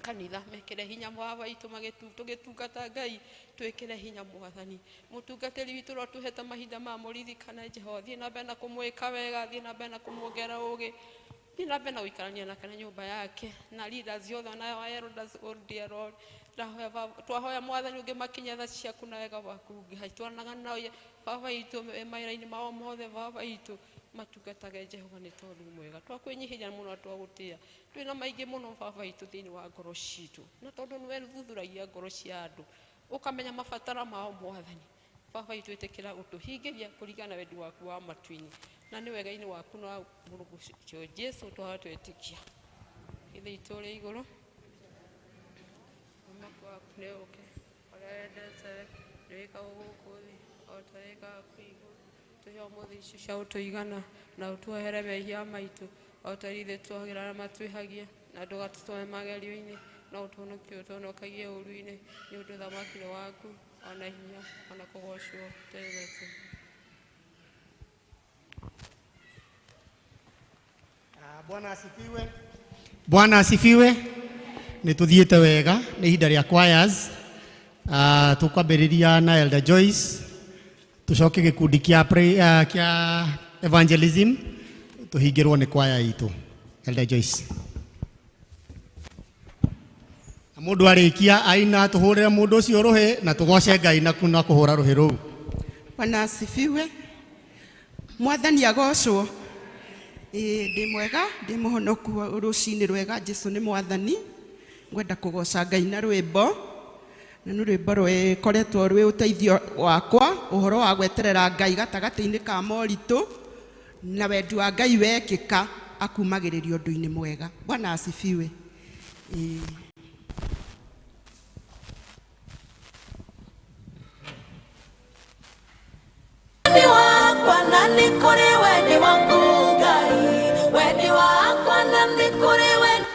kanitha mekĩre hinya Baba itũ tũgĩtungata Ngai twĩkĩre hinya mwathani mũtungatĩri witũ ũrĩa ũtũhete mahinda ma mũririkane Jehova thiĩ na mbere na kũmwĩka wega thiĩ na mbere na kũmuongerera ũgĩ thiĩ na mbere na gũikarania nake na nyũmba yake na leaders yothe na elders oh dear Lord twahoya mwathani ũngĩmakinya tha ciaku na wega waku Ngai twaranaga nao Baba itũ mawĩra-inĩ mao mothe Baba itũ matungatage Jehova nĩ tondũ mwega twakwĩnyihĩria mũno twagũtĩa twĩna maingĩ mũno Baba itũ thĩinĩ wa ngoro citũ na tondũ nĩwe ũthuthuragia ngoro cia andũ ũkamenya mabatara mao mwathani Baba itũ ĩtĩkĩra gũtũhingĩria kũringana wendi waku wa matu-inĩ na nĩ wega-inĩ waku na mũrũgũ cio Jesũ twatwĩtĩkia ithe itũ rĩ igũrũ ũthamaki waku nĩ ũke ũrĩa wendete nĩ wĩkagwo gũkũ thĩ o ta wĩkaga kũu igũrũ tũhe ũmũthĩ icio cia gũtũigana na ũtuohere mehia maitũ o ta ithuĩ tuohagĩra arĩa matwĩhagia na ndũgatũtware magerio-inĩ no ũtũhonokie ũtũhonokagie ũũru-inĩ nĩ ũndũ ũthamaki nĩ waku ona hinya ona kũgocwo tene tu. Bwana asifiwe. Bwana asifiwe. Nituthiĩte wega nĩ ihinda rĩa choirs tukwambĩrĩria na Elder Joyce tucoke gikundi kia evangelism tuhingirwo ni kwaya itu. Elder Joyce. Mundu arikia aina tuhurira mundu ucio ruhi na tugoce Ngai na kuna kuhura ruhi ruu. Bwana asifiwe. Mwathani agocwo. Ndi mwega, ndi muhonoku rucini rwega, Jesu ni mwathani. Ngwenda kugoca Ngai na rwimbo. Na nä rwimbo rwikoretwo rwä uteithio wakwa uhoro wa gweterera Ngai gatagati-ini ka moritũ na wendi wa Ngai wekĩka akumagĩrĩrio ũndũ-inĩ mwega. Bwana asifiwe. Wendi wakwa na nĩ kũrĩ wendi waku Ngai, wendi wakwa na nĩ kũrĩ wendi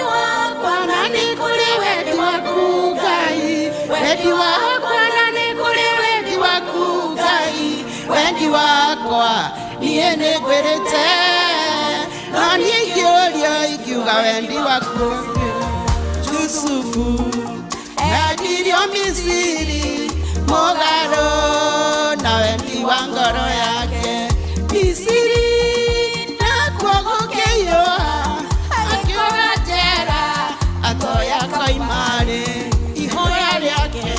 wakwa na nĩ kũrĩ wendi waku Ngai, wendi wakwa na nĩ kũrĩ wendi waku Ngai, wendi wakwa niĩ nĩ ngwĩrĩte no niĩ ingĩũrio ingiuga wendi waku. Yusufu endirio Misiri mũgarũ na wendi wa ngoro yake. Misiri nakuo gũkĩiyũa akĩũra njera atoya koimarĩ ihoya rĩake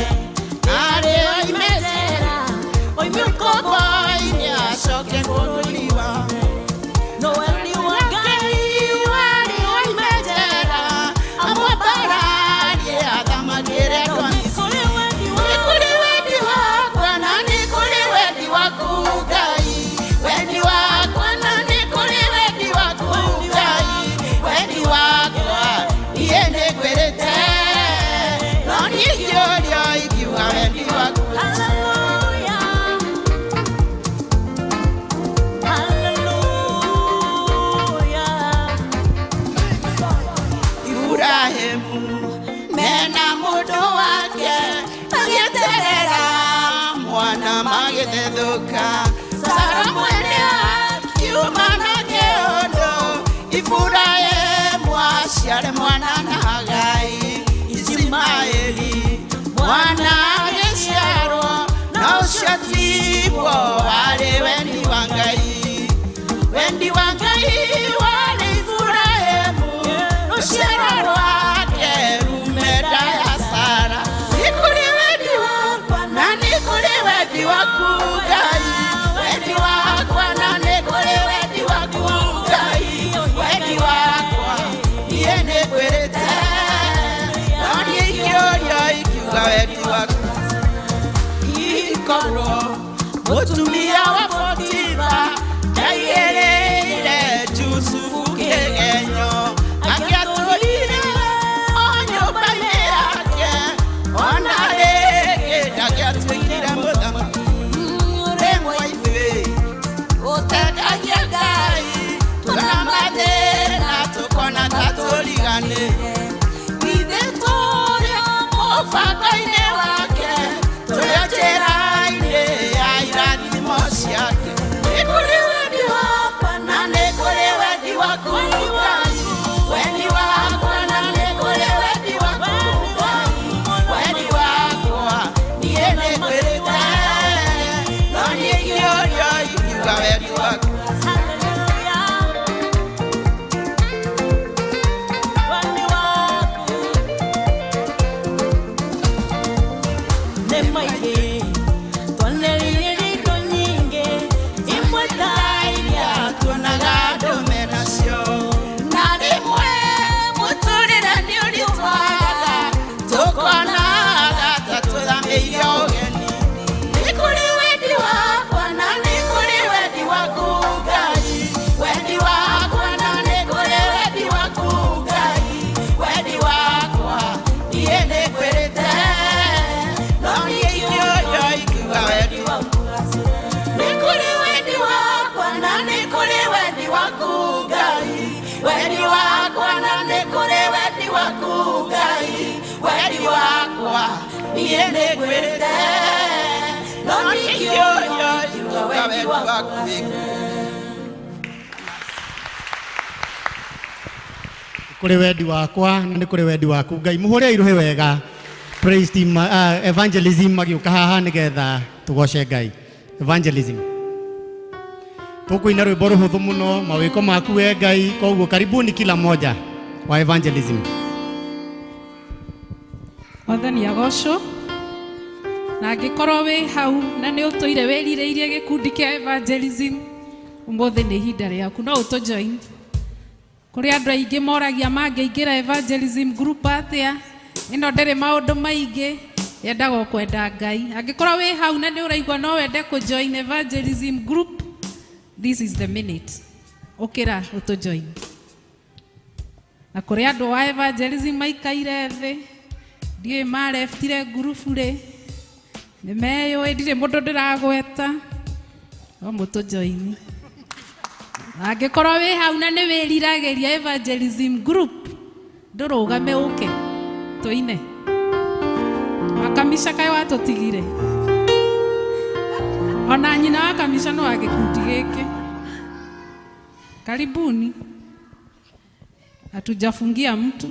arĩ oime njera oime ũkombo-inĩ acoke bũrũri wa no wendi wa Ngai warĩ oime njera amwambararie athamakĩre andũ a Misiri. Nĩ kũrĩ wendi wakwa na nĩ kũrĩ wendi waku Ngai, wendi wakwa na nĩ kũrĩ wendi waku Ngai, wendi wakwa niĩ nĩ ngwĩrĩte no niĩ ingĩũrio ingiuga wendi waku. Ibrahimu mena mũndũ wake agĩeterera mwana magĩthethũka. Sara mwene akiuma na kĩondo, Ibrahimu aciare mwana na Hagai. Ismaeli mwana agĩciarwo na ũcio tiguo warĩ wendi wa Ngai. Wendi wa Ngai warĩ Ibrahimu rũciaro rwake rume nda ya Sara. Nĩ kũrĩ wendi wakwa na nĩ kũrĩ wendi waku Ngai, wendi wakwa na nĩ kũrĩ wendi waku Ngai, wendi wakwa niĩ nĩ ngwĩrĩte no niĩ ingĩũrio ingiuga wendi waku. Ikorwo mũtumia wa Potifa ndaigĩrĩire Jusufu kĩgenyo akĩatũrire o nyũmba-inĩ yake ona rĩngĩ ndangĩatuĩkire mũthamaki. Rĩmwe ithuĩ gũtegagia Ngai tũramathĩna tũkona ta tũriganĩire, githĩ tũrĩ mũbango-inĩ wake tũrĩ njĩra-inĩ ya irathimo ciake. Nĩ kũrĩ wendi wakwa na nĩ kũrĩ wendi waku Ngai, wendi wakwa na nĩ kũrĩ wendi waku Ngai, wendi wakwa niĩ nĩ ngwĩrĩte no niĩ ingĩũrio ingiuga wendi waku. Tuonaga andũ menacio na rĩmwe mũtũrĩre nĩ ũritũhaga tũkonaga ta tũthamĩire ũgeni. Nĩ kũrĩ wendi wakwa na nĩ kũrĩ wendi waku Ngai, wendi wakwa na nĩ kũrĩ wendi waku Ngai, wendi wakwa niĩ nĩ ngwĩrĩte no niĩ ingĩũrio ingiuga wendi waku. Nĩ kũrĩ wendi wakwa na nĩ kũrĩ wendi waku Ngai, wendi wakwa na nĩ kũrĩ wendi waku Ngai, wendi wakwa niĩ nĩ ngwĩrĩte no niĩ ingĩũrio ingiuga wendi waku. Kũrĩ wendi wakwa na nĩ kũrĩ wendi waku Ngai. Mũhũre iruhĩ wega praise team evangelism magiuka haha nigetha tugoce Ngai. Evangelism tukuina rwimbo ruhuthu muno mawiko maku we Ngai, koguo karibuni kila moja wa evangelism. Mwathani agocwo na angikorwo wi hau na ni utoire wirireirie gikundi kia evangelism umuthi ni ihinda riaku no uto join. Kuri andu aingi moragia mangiingira evangelism group atia ino ndere maundu maingi yendaga kwenda Ngai. Angikorwo wi hau na ni uraigwa no wende ku join evangelism group, this is the minute. Ukira uto join. Na kuri andu wa evangelism maikaire thi ndiye mareftire gurubu ri nimeyo ndire mundu ndiragweta o muto join. Angikorwo wi hau na ni wiriragiria evangelism group ndurugame uke tuine akamisha kai watutigire ona nyina akamisha no agikundi giki. Karibuni, hatujafungia mtu.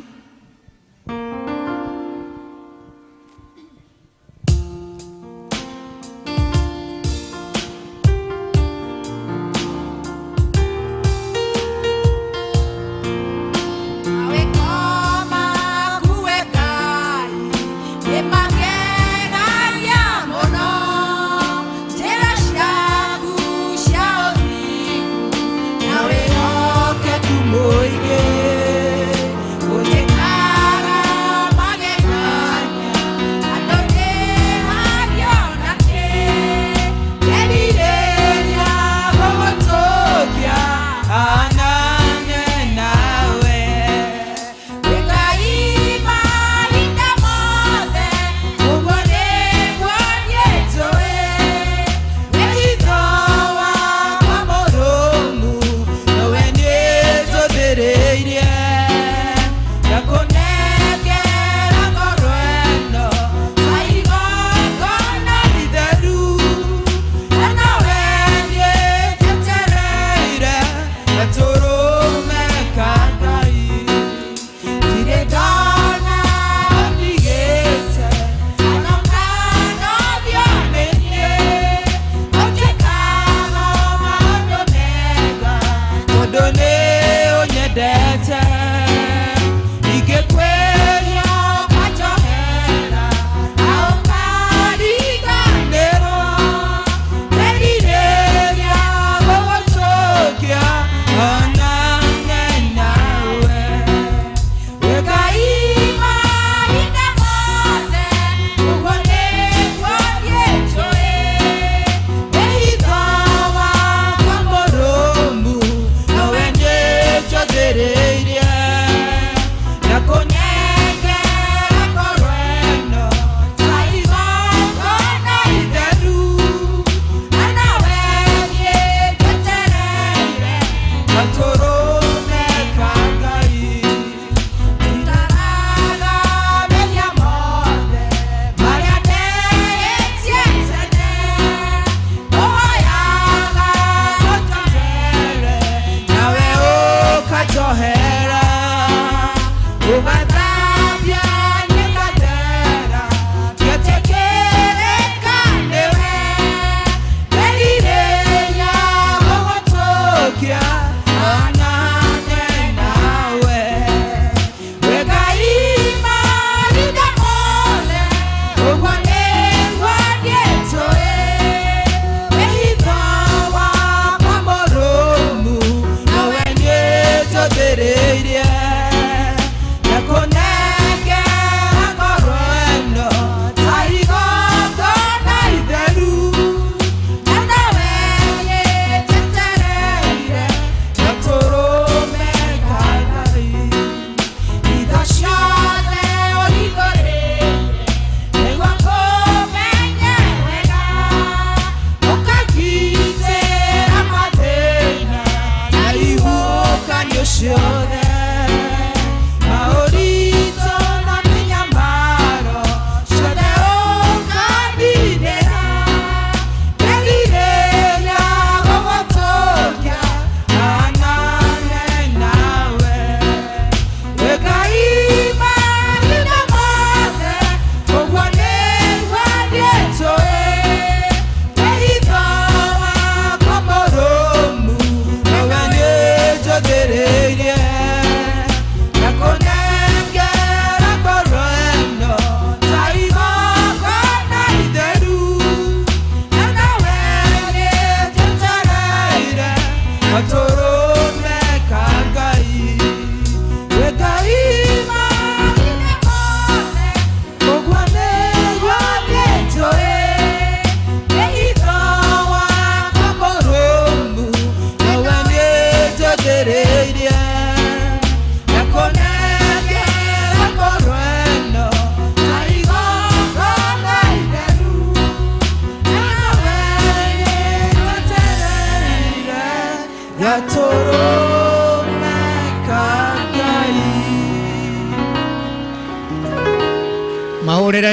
Mahorera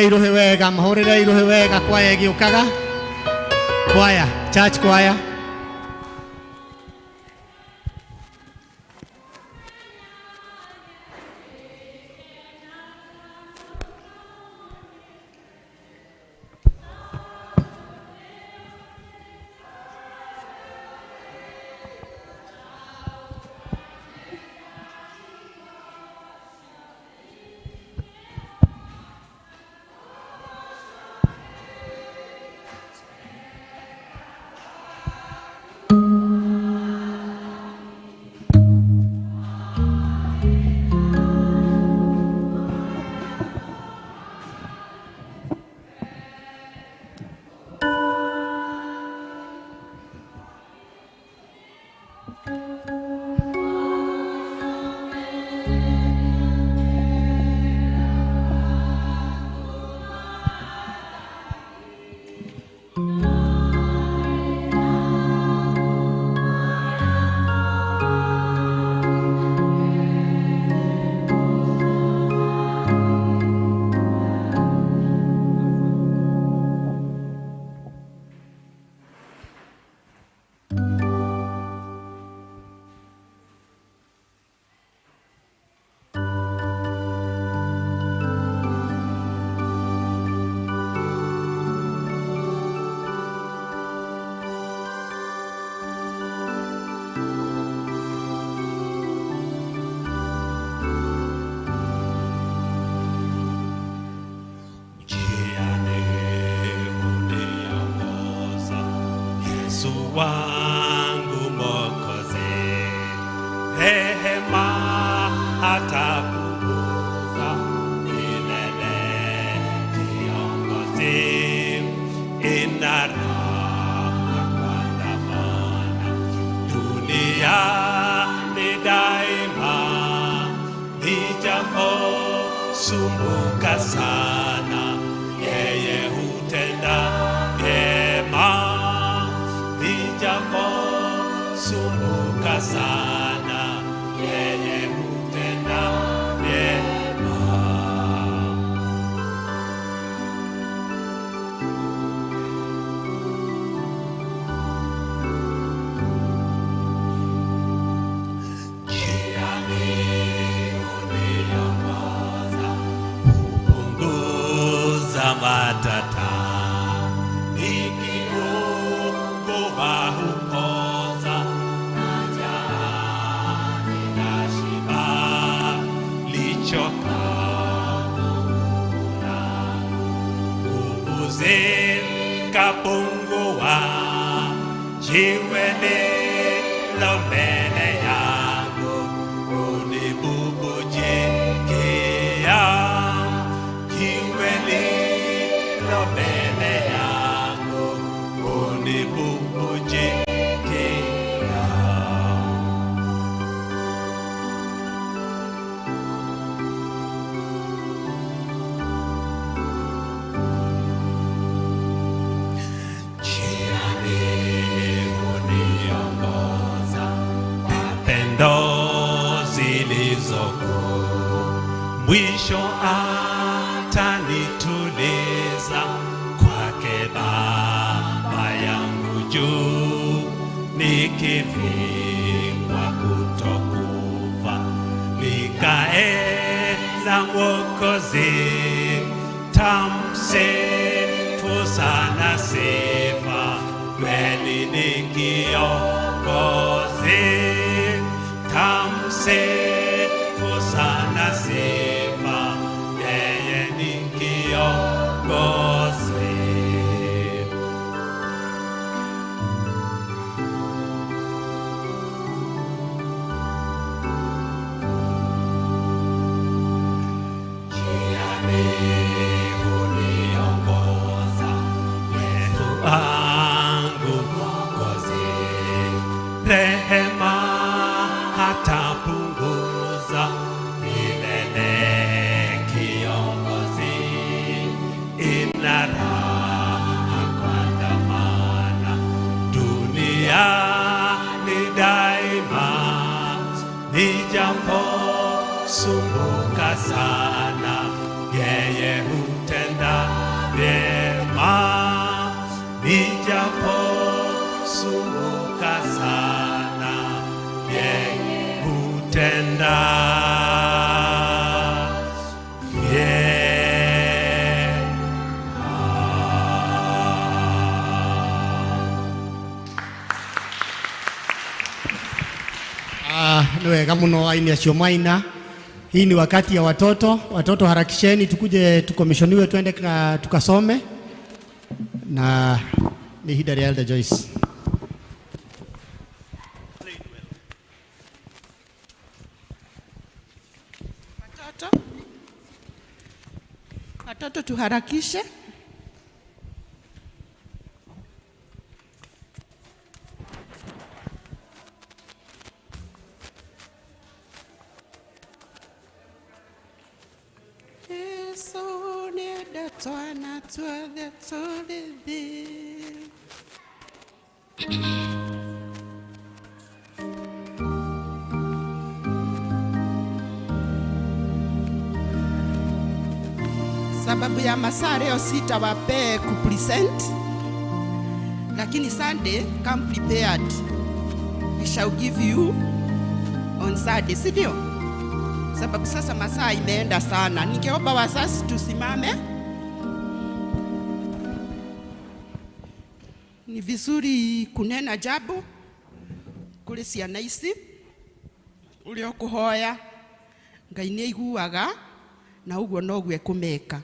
iruhe wega kwaya giukaga. Kwaya, church kwaya. wangu Mwokozi, rehema hatapunguza milele, kiongozi ina raha kuandamana duniani daima, nijaposumbuka sana, yeye hutenda vyema. Nijaposumbuka sana, yeye hutenda vyema. Njiani huniongoza, hupunguza matata, hupoza na njaa ninashiba, lichoka na nguvu zikapungua, jiwe lilo mbele yangu hunibubujikia, jiwe lilo mbele yangu hunibubujikia. Njiani huniongoza kwa pendo zilizokuu, mwisho atanituliza kwake Baba yangu juu, nikivikwa kutokufa, nikae na Mwokozi, tamsifu sana sifa, kweli ni kiongozi, tamsifu sana sifa, yeye ni kiongozi. Njiani huniongoza, Yesu wangu Mwokozi, rehema hatapunguza nijaposumbuka sana, yeye hutenda vyema. Nijaposumbuka sana, yeye hutenda Ni wega muno aini acio maina. Hii ni wakati ya watoto. Watoto harakisheni tukuje tukomishoniwe twende tukasome. Na ni hida ya Elder Joyce. Watoto tuharakishe. Twana twathe tulithi sababu ya masaa leo sitawape kupresent, lakini Sunday come prepared. We shall give you on Sunday, si ndio? Sababu sasa masaa imeenda sana. Ningeomba wazazi tusimame. Ni vizuri kunena jambo kuri ciana ici uri okuhoya Ngai ni aiguaga na uguo noguo ekumeka.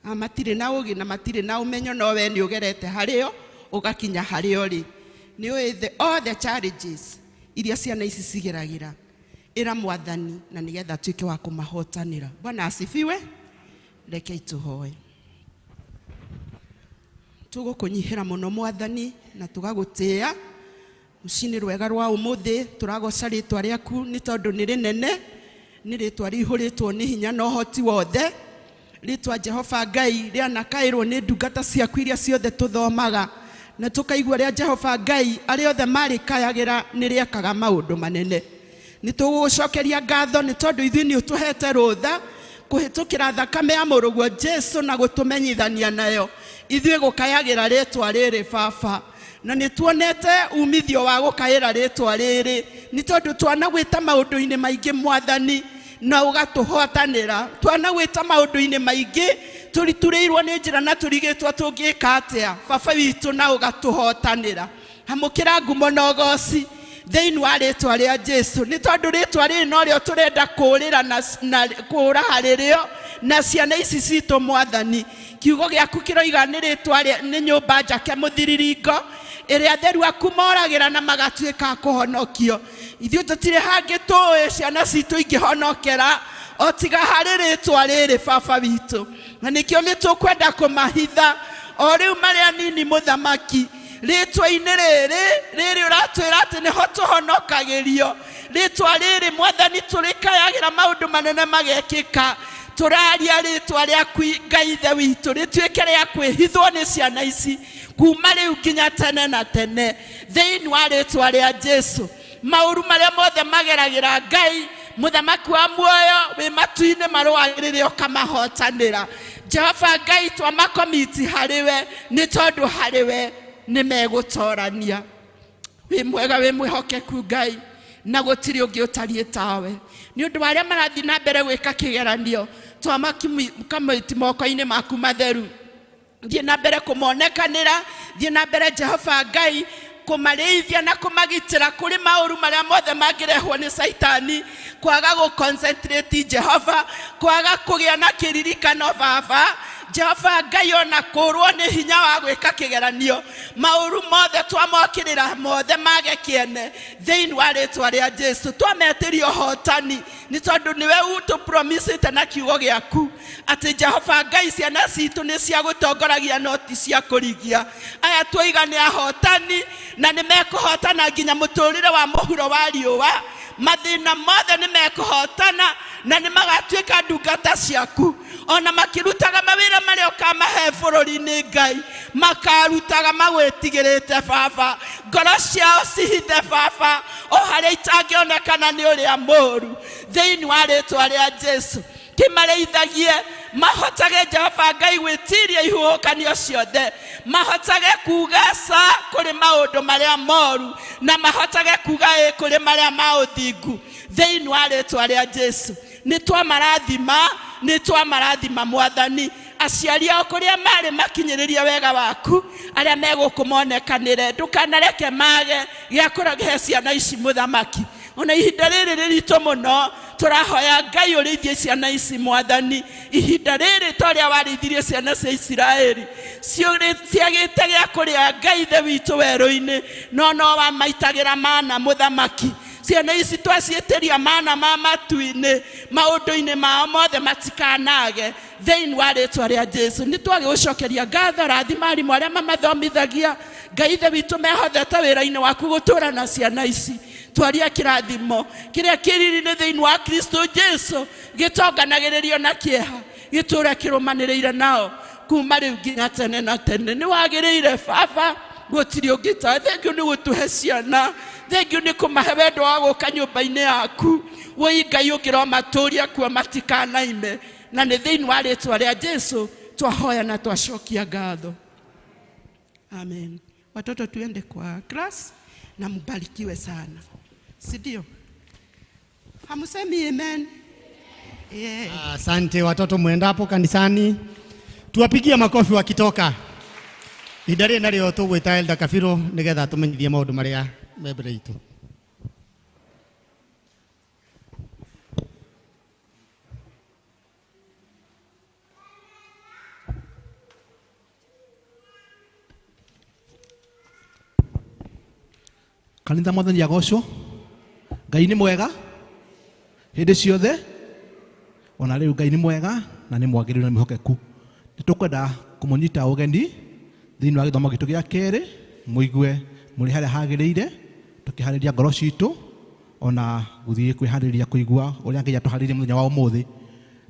Amatire na ugi na matire na umenyo no we ni ugerete hario ugakinya hario ri ni all the challenges iria ciana ici cigeragira ira mwathani na nigetha tuike wa kumahotanira. Bwana asifiwe. Reke ituhoe. Tugukunyihira muno mwathani na tugagutia mucini rwega rwa umuthi turagoca ritwa riaku ni tondu ni rinene, ni ritwa rihuritwo ni hinya na uhoti wothe, ritwa Jehova Ngai rianakairwo ni ndungata ciaku iria ciothe tuthomaga na tukaigua ria Jehova Ngai ari othe marikayagira ni riekaga maundu manene. Ni tugucokeria ngatho ni tondu ithui ni utuhete rutha kuhitukira thakame ya muruguo Jesu na gutumenyithania nayo ithui gukayagira ritwa riri Baba, na ni tuonete umithio wa gukaira ritwa riri ni tondu twanagwita maundu-ini maingi mwathani na ugatuhotanira. Twanagwita maundu-ini maingi turiturirwo ni njira na turigitwa tungika atia Baba witu na ugatuhotanira. Hamukira ngumo na ugoci thiini wa ritwa ria Jesu ni tondu ritwa riri no rio turenda kurira na kura haririo na ciana ici citu mwathani. Kiugo giaku kiroiga ni ritwa ni nyumba njake muthiriringo iria theru aku moragira na magatuika kuhonokio. Ithuĩ tutire hangi tuĩ ciana citu ingihonokera o tiga harĩ ritwa riri Baba witu, na nikio ni tukwenda kumahitha o riu mari anini muthamaki ritwa-ini riri uratwira ati niho tuhonokagirio. Ritwa riri mwathani turikayagira maundu manene magekika. Turaria ritwa riaku Ngai ithe witu rituike ria kwihithwo ni ciana ici kuma riu nginya tene na tene thiini wa ritwa ria Jesu. Mauru maria mothe mageragira Ngai muthamaki wa muoyo wi matu-ini marũagĩrĩre ukamahotanĩra. Jehova Ngai twamakomiti hariwe ni tondu hariwe ni megutorania. Wi mwega wi mwihokeku Ngai na gutiri ungi utariĩ tawe. Ni undu waria marathi na mbere gwika kigeranio twamakomiti moko-ini maku matheru. Thiĩ na mbere kumonekanĩra, thiĩ na mbere Jehova Ngai kumarĩithia na kumagitĩra kuri maũru maria mothe mangĩrehwo ni Saitani, kwaga guconcentrate Jehova, kwaga kũgĩa na kĩririkano Baba. Jehova Ngai ona kũrwo ni hinya wa gwĩka kĩgeranio, maũru mothe twamokĩrĩra mothe mage kĩene thĩinĩ wa rĩtwa rĩa Jesu. Twametĩria ũhotani ni tondu niwe ũtũpromisĩte na kiugo gĩaku atĩ Jehova Ngai ciana citũ nĩ cia gũtongoragia no ti cia kũrigia. Aya twoiga nĩ ahotani na nĩ mekũhotana nginya mũtũrĩre wa mũhuro wa riũa. Mathĩna mothe nĩ mekũhotana na nĩ magatuĩka ndungata ciaku, ona makĩrutaga mawĩra marĩa ũkamahe bũrũri-inĩ Ngai, makarutaga magwĩtigĩrĩte Baba, ngoro ciao cihithe Baba o harĩa itangĩonekana nĩ ũrĩa mũũru, thĩinĩ wa rĩĩtwa rĩa Jesũ. Kĩmareithagie mahotage Jehova Ngai gwĩtiria ihuhũkanio ciothe, mahotage kuga ca kũrĩ maũndũ marĩa moru, na mahotage kuga ĩ kũrĩ marĩa ma ũthingu, thĩinĩ wa rĩĩtwa rĩa Jesũ. Nĩ twamarathima Mwathani, aciari ao kũrĩa marĩ makinyĩrĩrie wega waku, arĩa megũkũmonekanĩre, ndũkanareke mage gĩa kũrahe ciana ici Mũthamaki. Ona ihinda rĩrĩ rĩritũ mũno tũrahoya Ngai ũrĩithie ciana ici Mwathani, ihinda rĩrĩ ta ũrĩa warĩithirie ciana cia Isiraeli ciagĩte gĩa kũrĩa Ngai ithe witũ werũ-inĩ, no wamaitagĩra mana Mũthamaki. Ciana ici twaciĩtĩria mana ma matu-inĩ, maũndũ-inĩ mao mothe matikanage, thĩinĩ wa rĩĩtwa rĩa Jesũ. Nĩ twagĩgũcokeria ngatho, rathima arimũ arĩa mamathomithagia, Ngai ithe witũ mehothete wĩra-inĩ waku gũtũũra na ciana ici. Twaria kĩrathimo kĩrĩa kĩriri-inĩ thĩinĩ wa Kristo Jesũ, gĩtonganagĩrĩrio na kĩeha, gĩtũũre kĩrũmanĩrĩire nao kuma rĩu nginya tene na tene. Nĩ wagĩrĩire Baba, gũtirĩ ũngĩ tawe. Thengio nĩ gũtũhe ciana, thengio nĩ kũmahe wendo wa gũka nyũmba-inĩ yaku, woi Ngai ũngĩromatũũria kuo matikanaime, na nĩ thĩinĩ wa rĩĩtwa rĩa Jesũ twahoya na twacokia ngatho. Amen. Watoto tuende kwa class na mbarikiwe sana. Sidio? Hamusemi amen? Yeah. Asante watoto mwendapo kanisani. Tuwapigie makofi wakitoka. Idare narĩo tũgwĩta Elder Kafiro nĩgetha tũmenyithie maũndũ marĩa me mbere itũ. Kanitha Mwathani agocwo. Ngai nĩ mwega hĩndĩ ciothe, ona rĩu Ngai nĩ mwega na nĩ mwagĩrĩru na mĩhokeku. Nĩtũkwenda kũmũnyita ũgeni thĩinĩ wa gĩthomo gitũ gĩa kerĩ, mũigue mũrĩ harĩa hagĩrĩire, tũkĩharĩria ngoro citũ ona gũthiĩ kwĩharĩria kũigua ũrĩa Ngai atũharĩirie mũthenya wa ũmũthĩ.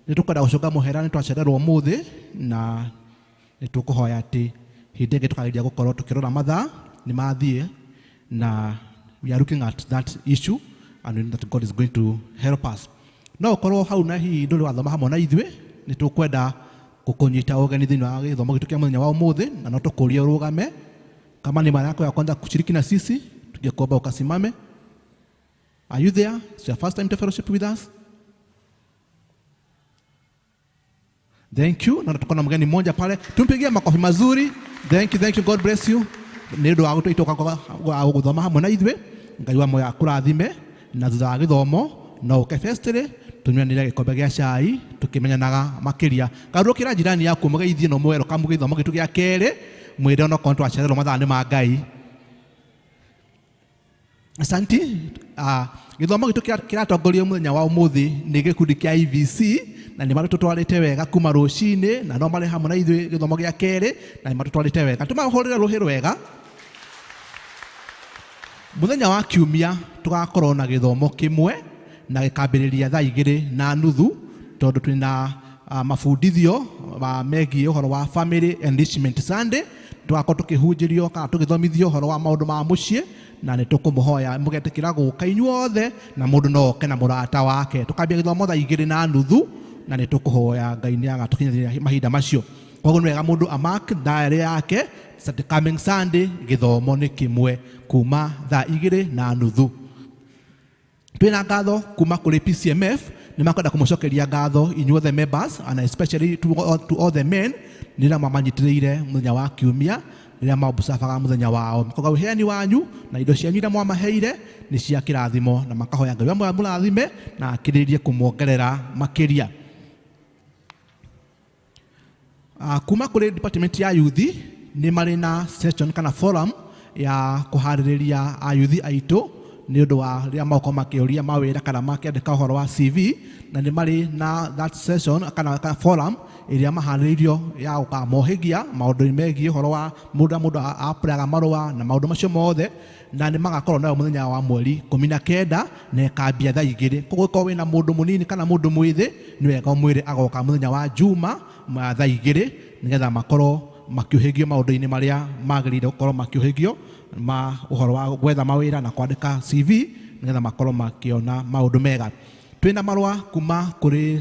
Nĩtũkwenda gũcoka mũhera, nĩtwacererwo ũmũthĩ, na nĩtũkũhoya atĩ hĩndĩ ĩngĩ tũkarĩria gũkorwo tũkĩrora mathaa nĩ mathiĩ, na we are looking at that issue and we know that God is going to help us. No ũkorwo hau na hihi ndũrĩ wathoma hamwe na ithuĩ, nĩtũkwenda gũkũnyita ũgeni thĩinĩ wa gĩthomo gitũ kĩa mũthenya wa ũmũthĩ, na no tũkũrie ũrũgame. Kama ni mara yako ya kwanza kushiriki na sisi, tungekuomba ukasimame. Are you there? It's your first time to fellowship with us? Thank you. Na tuko na mgeni mmoja pale, tumpigie makofi mazuri. Thank you, God bless you. Nĩ ũndũ wa gũtũitoka kwa gũthoma hamwe na ithuĩ. Ngai wa moya akũrathime, na thutha wa gĩthomo no ũke festĩrĩ tũnyuanĩre gĩkombe gĩa cai tũkĩmenyanaga makĩria. Garũrũkĩra jirani yaku mũgeithie na ũmwĩre welcome gĩthomo gitũ gĩa kerĩ, mwĩre ona korwo twacererwo mathaa nĩ ma Ngai. Asanti. Gĩthomo gitũ kĩratongoria mũthenya wa ũmũthĩ nĩ gĩkundi kĩa IVC, na nĩ matũtwarĩte wega kuma rũcinĩ, na no marĩ hamwe na ithuĩ gĩthomo gĩa kerĩ, na nĩ matũtwarĩte wega. Tũmahũrĩre rũhĩ rwega. Mũthenya wa Kiumia tũgakorwo na gĩthomo kĩmwe na gĩkambĩrĩria thaa 2:30, tondũ twĩna mabundithio megiĩ ũhoro wa Family Enrichment Sunday. Tũgakorwo tũkĩhunjĩrio kana tũgĩthomithio ũhoro wa maũndũ ma mũciĩ, na nĩ tũkũmũhoya mũgetĩkĩra gũka inyuothe, na mũndũ no oke na mũrata wake. Tũkambia gĩthomo thaa 2:30, na nĩ tũkũhoya Ngai nĩ agatũkinyĩria mahinda macio. Koguo nĩ wega mũndũ amark diary yake, coming Sunday gĩthomo nĩ kĩmwe kuma thaa 2:30. Twĩna ngatho kuma kũrĩ PCMF, nĩ makwenda kũmũcokeria ngatho inyuothe members, and especially to all the men nĩrĩa mamanyitĩrĩire mũthenya wa Kiumia, rĩrĩa maũmbucabaga mũthenya wao. Koguo ũheani wanyu na indo cianyu iria mwamaheire nĩ cia kĩrathimo, na makahoya Ngai wa mũrathime na akĩrĩrie kũmuongerera makĩria. Kuma kũrĩ department ya youth nĩ marĩ na session kana forum ya kũharĩrĩria ayuthi aitũ nĩ ũndũ wa rĩrĩa maũkorwo makĩũria mawĩra kana makĩandĩka ũhoro wa CV, na nĩ marĩ na that session kana forum ĩrĩa maharĩrĩirio ya gũkamohĩgia maũndũ megiĩ ũhoro wa mũndũ apũraga marũa na maũndũ macio mothe, na nĩ magakorwo nayo mũthenya wa mweri 19 na ĩkambia thaa 2. Koguo korwo wĩna mũndũ mũnini kana mũndũ mwĩthĩ, nĩ wega ũmwĩre agoka mũthenya wa Juma thaa 2 nĩgetha makorwo makĩũhĩgio maũndũ-inĩ marĩa magĩrĩire gũkorwo makĩũhĩgio ma ũhoro wa gwetha mawĩra na kwandĩka CV nĩgetha makorwo makĩona maũndũ mega. Twĩna marũa kuma kũrĩ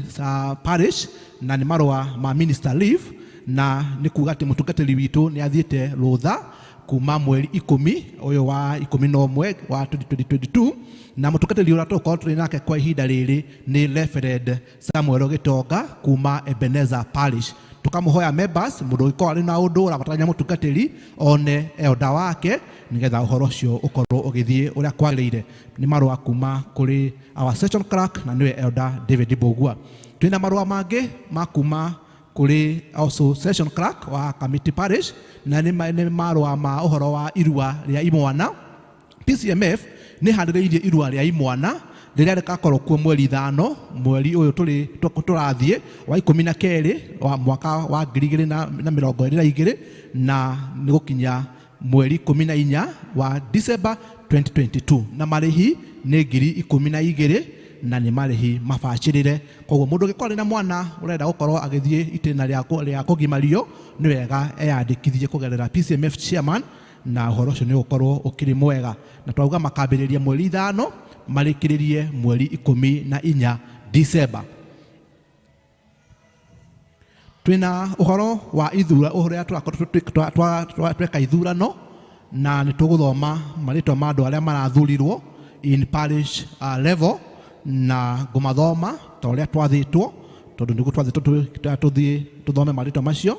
parish na nĩ marũa ma minister leave, na nĩ kuga atĩ mũtungatĩri witũ nĩ athiĩte rũtha kuma mweri 10 ũyũ wa 11 wa 2022, na mũtungatĩri ũrĩa tũkorwo tũrĩ nake kwa ihinda rĩrĩ nĩ Reverend Samuel Gitonga kuma Ebenezer Parish. Tukamũhoya members mũndũ ũngĩkorwo arĩ na ũndũ ũrabatara mũtungatĩri one elder wake nĩgetha ũhoro ũcio ũkorwo ũgĩthiĩ ũrĩa kwagĩrĩire. Nĩ marũa kuma kũrĩ our session clerk na nĩwe Elder David Bogua. Twĩna marũa mangĩ ma kuma kũrĩ also session clerk wa Kamiti Parish, na nĩ marũa ma ũhoro wa irua rĩa imwana. PCMF nĩ handĩrĩirie irua rĩa imwana rĩrĩa rĩgakorwo kuo mweri 5 mweri ũyũ tũrathiĩ wa 12 wa mwaka wa 2022 na nĩ gũkinya mweri 14 wa December 2022, na marĩhi nĩ 12,000 na nĩ marĩhi mabacĩrĩre. Koguo mũndũ ũngĩkorwo na mwana ũrenda gũkorwo agĩthiĩ itĩna rĩa kũgimario nĩ wega eyandĩkithie kũgerera PCMF chairman, na ũhoro ũcio nĩ ũkorwo ũkĩrĩ mwega, na twauga makambĩrĩria mweri 5 marĩkĩrĩrie mweri 14 December. Twĩna ũhoro wa ithura ũrĩa tweka ithurano, na nĩ tũgũthoma marĩtwa ma andũ arĩa marathurirwo in parish level, na ngũmathoma ta ũrĩa twathĩtwo tondũ nĩguo twathĩtwo tũthiĩ tũthome marĩtwa macio,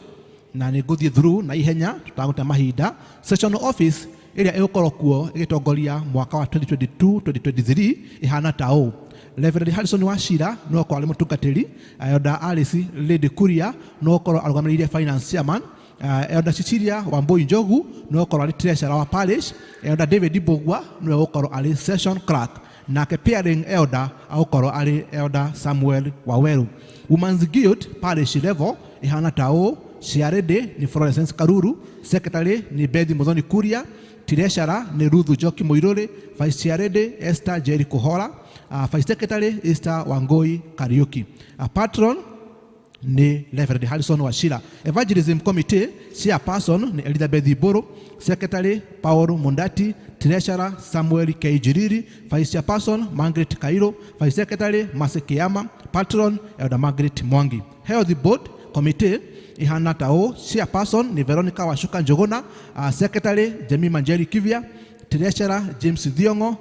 na nĩ ngũthiĩ through na ihenya tũtagũte mahinda. Sessional office ĩrĩa ĩgũkorwo kuo ĩgĩtongoria mwaka wa 2022-2023 ihana ta ũũ: Reverend Harrison Wachira no kwa mũtungatĩri, Elder Alice Lady Kuria no kwa arũgamĩrĩire finance chairman, Elder Cecilia Wambui Njogu no kwa arĩ treasurer wa parish, Elder David Bogua no kwa arĩ session clerk, na preparing elder agũkorwo arĩ Elder Samuel Waweru. Women's Guild parish level ihana ta ũũ: Ciarede ni Florence Karuru, secretary ni Bedi Muthoni Kuria, treasurer ni Ruth Njoki Muiruri, vice chairede Esther Jerry Kuhora, vice secretary Esther Wangoi Kariuki, patron ni Reverend Harrison Wachira. Evangelism committee chairperson ni Elizabeth Iboro, secretary Paul Mundati, treasurer Samuel Keijiriri, vice chairperson Margaret Kairo, vice secretary Masekiyama, patron Elder Margaret Mwangi. Health board committee ihana ta ũũ: chairperson ni Veronica Washuka Njogona, secretary Jemima Njeri Kivia, treasurer James Thiongo,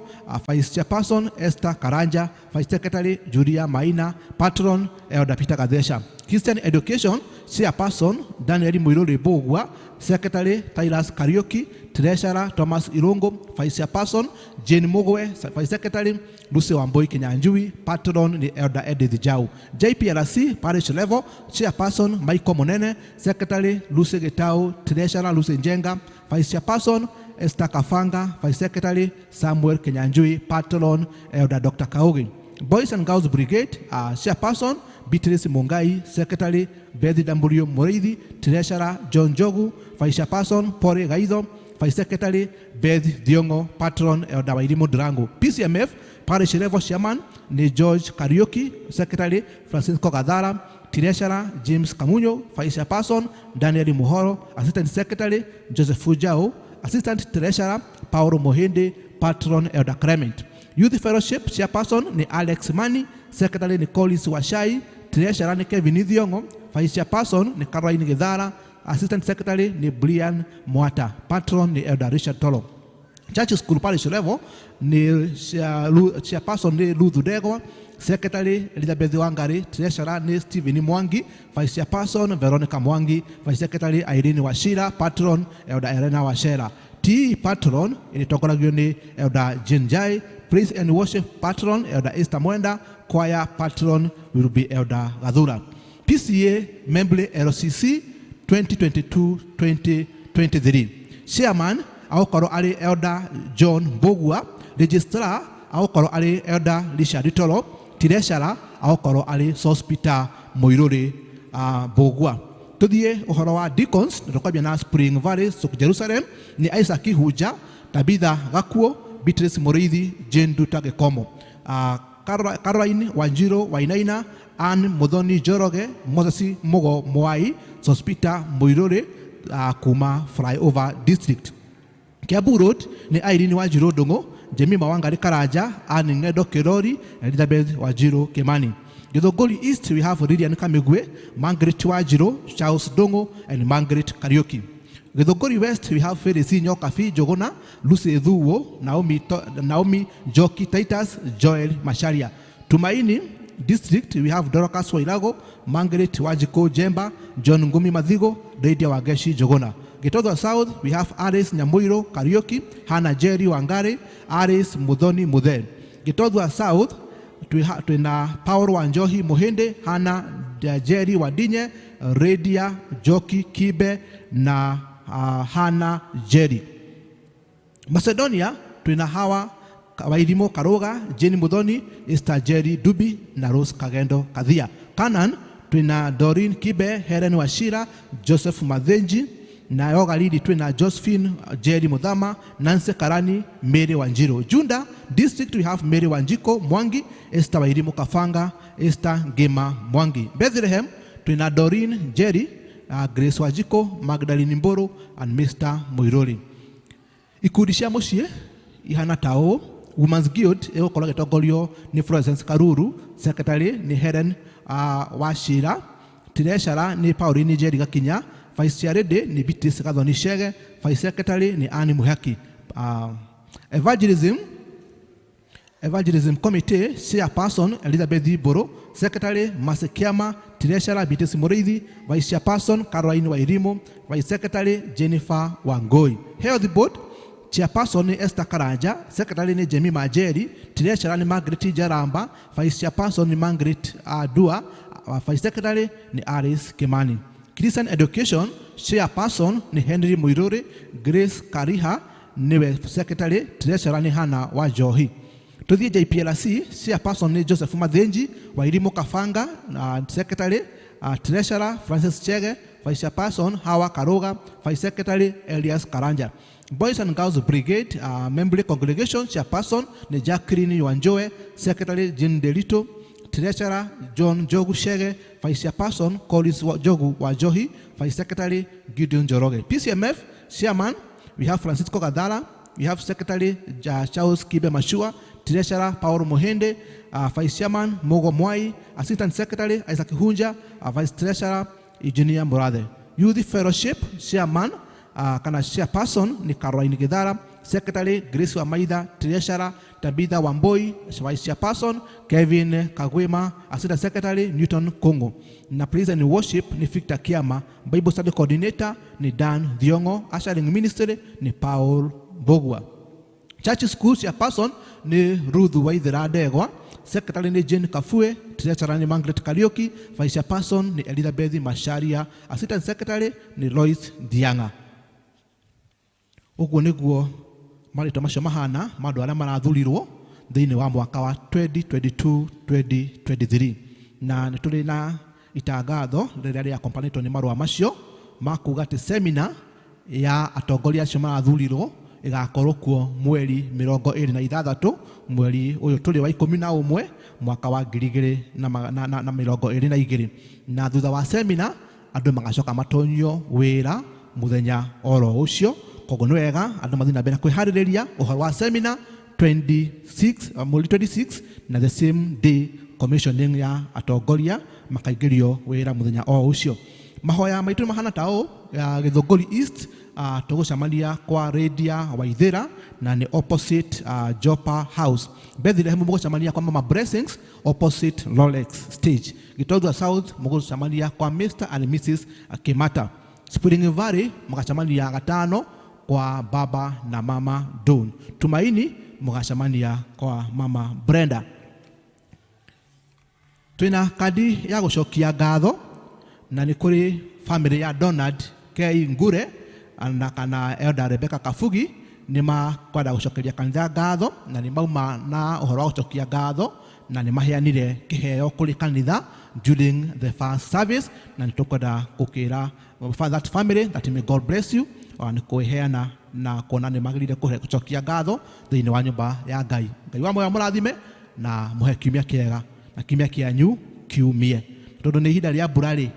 vice chairperson Esther Karanja, vice secretary Julia Maina, patron Elder Peter Gadesha. Christian education chairperson Daniel Muiruri Bogua, secretary Tylas Kariuki, treasurer Thomas Irongo, vice chairperson Jane Mogwe, vice secretary Lucy Wamboi Kinyanjui, patron ni Elder Edith Jau. JPLC parish level chairperson Michael Monene, secretary Lucy Getau, treasurer Lucy Njenga, vice chairperson Esther Kafanga, vice secretary Samuel Kinyanjui, patron Elder Dr. Kaugi. Boys and Girls Brigade chairperson Beatrice Mungai, secretary Bethy Damburio Moreidi, treasurer John Jogu, vice chairperson Pore Gaido, vice secretary Beth Diongo, patron Elder Wairimu Durango. PCMF parish level chairman ni George Kariuki, secretary Francisco Gadara, treasurer James Kamunyo, vice chairperson Daniel Muhoro, assistant secretary Joseph Fujao, assistant treasurer Paulo Mohende, patron Elder Clement. Youth fellowship chairperson ni Alex Mani, secretary ni Collins Washai, treasurer ni Kevin Idhiongo, vice chairperson ni Caroline Githara, assistant secretary ni Brian Mwata, patron ni Elder Richard Tolo. Church school parish level ni chairperson ni Ruth Degwa, secretary Elizabeth Wangari, treasurer ni Stephen Mwangi, vice chairperson Veronica Mwangi, vice secretary Irene Wachira, patron Elder Elena Wachera. TE patron inatokana ni Elder Jinjai, praise and worship patron Elder Esther Mwenda, choir patron will be Elder Gadura. PCA Memble LCC 2022-2023. Chairman aukaro ali Elder John Bogua, registrar agũkorwo arĩ Elder Richard Toro, treasurer agũkorwo arĩ Sospita Muiruri Mbũgua. Tuthie ũhoro wa deacons, tũkwambia na Spring Valley Suk Jerusalem ni Isaac Hunja, Tabitha Gakuo, Beatrice Muriithi, Jane Nduta Gĩkomo. Caroline Wanjiru Wainaina, Anne Muthoni Njoroge, Moses Mugo Mwai, Sospita Muiruri kuma Flyover District. Kiambu Road ni Irene Wanjiru Ndung'u, Jemima Wangari Karanja, Anne Ng'endo Kirori, Elizabeth Wanjiru Kimani. Githunguri East, we have Lilian Kamigwe, Margaret Wanjiru, Charles Ndung'u, and Margaret Kariuki. Githunguri West, we have Felisi Nyokafi Jogona, Lucy Thuo, Naomi Joki Titus, Joel Masharia. Tumaini District, we have Dorcas Wairago, Margaret Wajiko Jemba, John Ngumi Madhigo, Lydia Wageshi Jogona. Gitodwa South, we have Aris Nyamuiro Kariuki, Hannah Jerry Wangari, Aris Muthoni Muthe. Gitodwa South, tuna Paul Wanjohi Muhende, Hannah Jerry Wadinye, Lydia Joki Kibe na Hannah Jerry. Macedonia, tuna Hawa Wairimo Karoga, Jenny Muthoni, Esther Jerry Dubi na Rose Kagendo Kadhia. Canaan, tuna Doreen Kibe, Helen Washira, Joseph Mathenji, na yoga lidi tuna Josephine Jerry Mudhama, Nancy Karani, Mary Wanjiru. Junda District, we have Mary Wanjiko Mwangi, Esther Wairimo Kafanga, Esther Gema Mwangi. Bethlehem, tuna Doreen Jerry, Grace Wajiko, Magdalene Mboro, and Mr. Muiruri. Ikundi cia mucie ihana tao. Women's Guild egũkorwo gĩtongorio ni Florence Karuru, secretary ni Helen Washira, treasurer ni Pauline Jerry Gakinya, vice chair ni Beatrice Gathoni Shege, vice secretary ni Anne Muhaki. Evangelism committee chairperson Elizabeth Boro, secretary Masekiama, treasurer Beatrice Muriithi, vice chairperson Caroline Wairimo, vice secretary Jennifer Wangoi. Health board chairperson ni Esther Karanja, secretary ni Jemima Jerry, treasurer ni Margaret Jaramba, vice chairperson ni Margaret Dua, vice secretary ni Aris Kimani. Christian education chairperson ni Henry Muiruri, Grace Kariha niwe secretary, treasurer ni Hannah Wajohi. Tuthie JPLC chairperson ni Joseph Mathenji, Wairimo Kafanga, secretary, treasurer Francis Chege, vice chairperson Hawa Karoga, vice secretary Elias Karanja. Boys and Girls Brigade, Members Congregation chairperson ni Jacqueline Wanjoe, secretary Jean Delito, treasurer John Jogu Shege, vice chairperson Collins Jogu Wajohi, vice secretary Gideon Joroge. PCMF chairman, we have Francisco Gadala, we have secretary Charles Kibe Mashua, treasurer Paul Mohende, vice chairman Mogo Mwai, assistant secretary Isaac Hunja, vice treasurer Eugenia Murade. Youth Fellowship chairman kana chairperson ni Caroline Gidara, secretary Grace Wamaida, treasurer Tabitha Wamboi, vice chairperson Kevin Kagwema, assistant secretary Newton Kongo. Na praise and worship ni Victor Kiama, Bible study coordinator ni Dan Thiongo, ushering ministry ni Paul Bogwa. Church school chairperson ni Ruth Waithera Ndegwa, secretary ni Jane Kafue, treasurer ni Margaret Kariuki, vice chairperson ni Elizabeth Masharia, assistant secretary ni Lois Dianga. Uguo niguo marĩtwa macio mahana maũndũ arĩa marathurirwo thĩinĩ wa mwaka wa 2022-2023, na nĩ tũrĩ na itangatho rĩrĩa rĩakompanĩtwo nĩ marũa macio ma kuuga atĩ seminar ya atongoria acio marathurirwo ĩgakorwo kuo mweri 26 mweri ũyũ tũrĩ wa 11 mwaka wa 2022, na thutha wa seminar andũ magacoka matonyo wĩra muthenya oro ũcio. Koguo nĩ wega andũ mathiĩ na mbere kwĩharĩrĩria ũhoro wa seminar 26 na the same day commissioning ya atongoria makaingĩrio wĩra muthenya o ũcio. Mahoya maitũ mahana ta ũũ ya Githunguri East, tũgũcemania kwa Lydia Waithera na nĩ opposite Jopa House. Bethlehem mũgũcemania kwa Mama Blessings opposite Rolex Stage. Gitodwa South mũgũcemania kwa Mr. and Mrs. Kimata. Spring Valley mũgacemania gatano kwa Baba na Mama Don. Tumaini mũgacemania kwa Mama Brenda. Twina kadi ya gũcokia ngatho na nĩ kũrĩ family ya Donald K. Ngure na kana Elder Rebecca Kafugi nĩ makwenda gũcokeria kanitha ngatho na nĩ mauma na ũhoro wa gũcokia ngatho na nĩ maheanire kĩheo kũrĩ kanitha during the first service, na nĩ tũkwenda gũkĩra that family that may God bless you, nĩ kũheana na kuona nĩ magĩrĩire gũcokia ngatho thĩinĩ wa nyũmba ya Ngai. Ngai wa mwega mũrathime na mũhe kiumia kĩega na kiumia kĩanyu kiumie, tondũ nĩ ihinda rĩa mbura rĩ,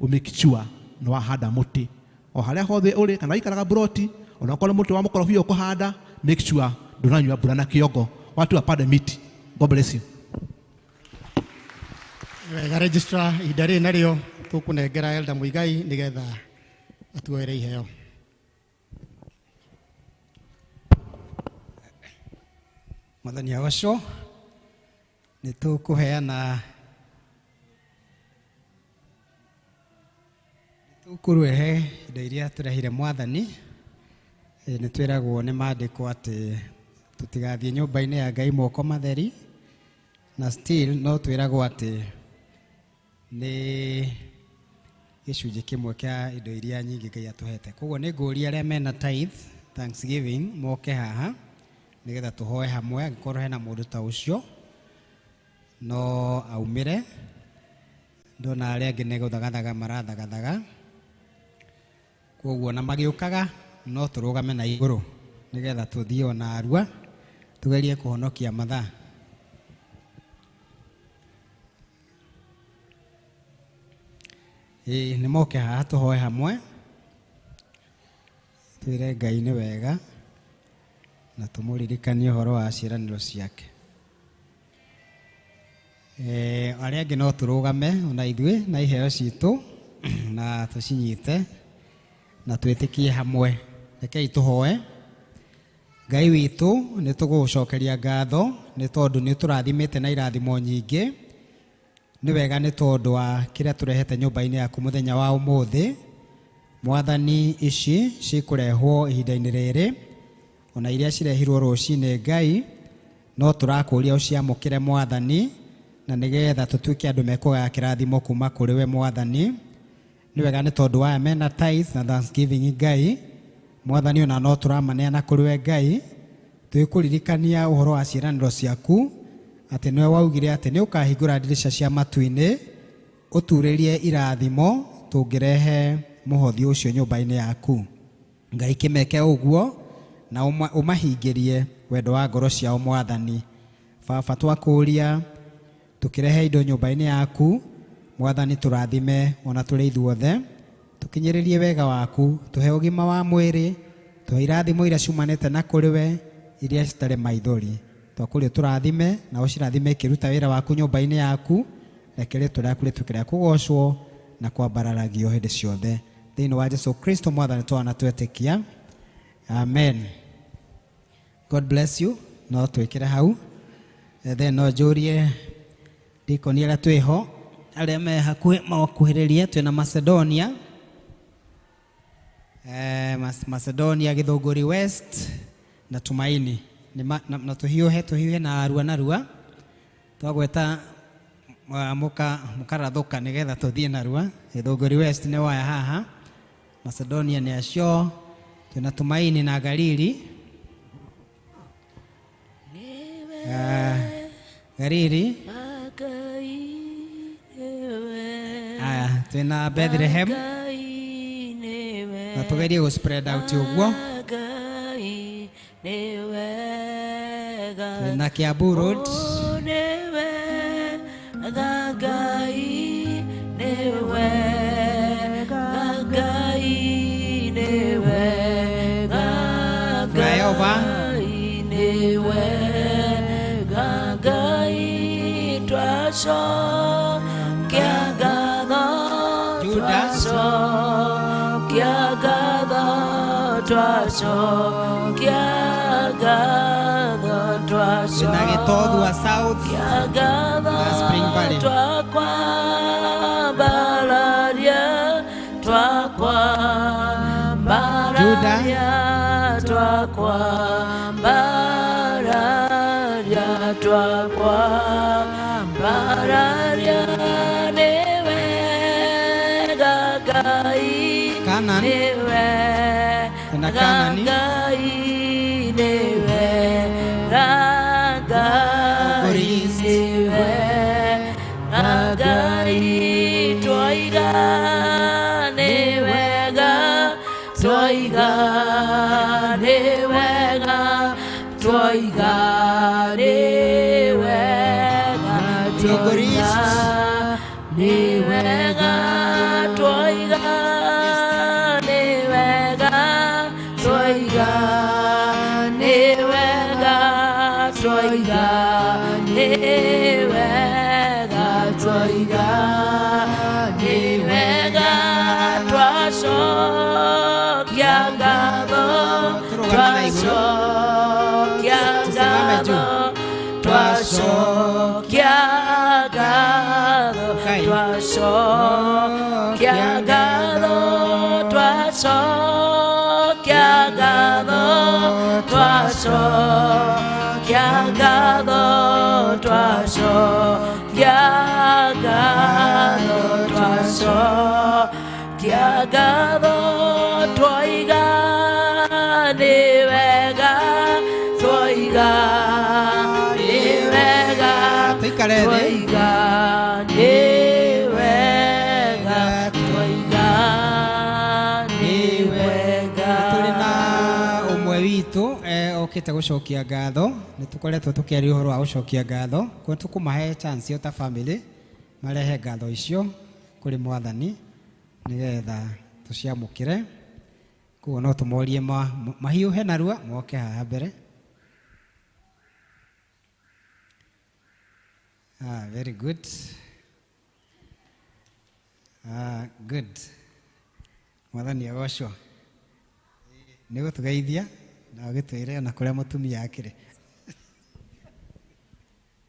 make sure nĩ wahanda mũtĩ o harĩa hothe ũrĩ, kana ikaraga buroti ona okorwo mũtĩ wa mũkorobia ũkũhanda, make sure ndũnanyua mbura na kĩongo. Watu wapande miti. God bless you. Wega registrar, ihinda rĩrĩ narĩo tũkũnengera Elder Muigai nĩgetha atuoere iheo. Mwathani agocwo, nĩ tũkũheana tũkũrehe indo iria tũrehire Mwathani. Nĩ twĩragwo nĩ maandĩko atĩ tũtigathiĩ nyũmba-inĩ ya Ngai moko matheri, na still no twĩragwo atĩ nĩ gĩcunjĩ kĩmwe kĩa indo iria nyingĩ Ngai atũhete. Koguo nĩ ngũria arĩa mena tithe Thanksgiving moke haha nĩgetha tũhoe hamwe, angĩkorwo hena mũndũ ta ũcio no aumĩre. Ndona arĩa angĩ nĩ gũthagathaga marathagathaga, koguo na magĩũkaga no tũrũgame na igũrũ nĩgetha tũthiĩ ona Arua tugerie kũhonokia mathaa. Nĩ moke haha tũhoe hamwe, twĩre Ngai nĩ wega na tũmũririkanie ũhoro wa ciĩranĩro ciake. Arĩa angĩ no tũrũgame ona ithuĩ na iheo citũ na tũcinyite na twĩtĩkie hamwe. Rekei tũhoe. Ngai witũ, nĩ tũgũgũcokeria ngatho nĩ tondũ nĩ tũrathimĩte na irathimo nyingĩ. Nĩ wega nĩ tondũ wa kĩrĩa tũrehete nyũmba-inĩ yaku mũthenya wa ũmũthĩ. Mwathani, ici cikũrehwo ihinda-inĩ rĩrĩ ona iria cirehirwo rũcinĩ Ngai, no tũrakũria ũciamũkĩre Mwathani, na nĩgetha tũtuĩke andũ mekũgaya kĩrathimo kuma kũrĩ we Mwathani. Nĩ wega nĩ tondũ wa mena tithe na Thanksgiving Ngai, Mwathani ona no tũramaneana kũrĩ we Ngai, twĩkũririkania ũhoro wa ciĩranĩro ciaku atĩ nĩwe waugire atĩ nĩ ũkahingũra ndirica cia matu-inĩ ũturĩrie irathimo tũngĩrehe mũhothi ũcio nyũmba-inĩ yaku. Ngai kĩmeke ũguo na ũmahingĩrie wendo wa ngoro ciao Mwathani. Baba, twakũria tũkĩrehe indo nyũmba-inĩ yaku Mwathani, tũrathime ona tũrĩ ithuothe, tũkinyĩrĩrie wega waku, tũhe ũgima wa mwĩrĩ, tũhe irathimo iria ciumanĩte na kũrĩ we iria citarĩ maithori. Twakũria tũrathime na ũcirathime ikĩruta wĩra waku nyũmba-inĩ yaku, reke rĩtwa rĩaku rĩtuĩke rĩa kũgocwo na kwambararagio hĩndĩ ciothe. Thĩinĩ wa Jesũ Kristo Mwathani twana twetĩkia, amen. God bless you. No twĩkĩre hau. Then no njũrie ndikoni arĩa twĩho, arĩa me hakuhĩ makuhĩrĩrie. Twĩna Macedonia, Macedonia Gĩthũngũri West na Tumaini. Na tũhiũhe na Arua twagweta mũkarathuka nĩgetha tũthiĩ Narua. Gĩthũngũri West nĩ waya haha, Macedonia nĩ acio. Twĩna Tumaini na Galili. Galili. Twĩna Bethlehem. Na tũgerie gũ-spread out ũguo. Twĩna Kiambu Road. Flyover. Twĩna Gĩtothua South na Spring Valley. Kanan. Twĩna Kanani. Eucharist. Ni wega twoiga, ni wega twoiga, ni wega twoiga, ni wega twoiga, ni wega twacokia ngatho, twacokia ngatho, twacokia ngatho, twacokia ngatho, twacokia ngatho, twacokia ngatho, twacokia ngatho, twacokia ngatho, twoiga nĩ wega, twoiga nĩ wega, twoiga nĩ wega, twoiga nĩ wega. Tũrĩ na ũmwe witũ okĩte gũcokia ngatho, nĩ tũkoretwo tũkĩaria ũhoro wa gũcokia ngatho, kwa tũkũmahe chance ta family marehe ngatho icio kũrĩ Mwathani nĩgetha tũciamũkĩre. Koguo no tũmorie mahiũhe narua moke haha mbere. Very good. Good. Mwathani agocwo. Nĩ gũtũgeithia na gũtwĩre na kũrĩa mũtumia akĩrĩ.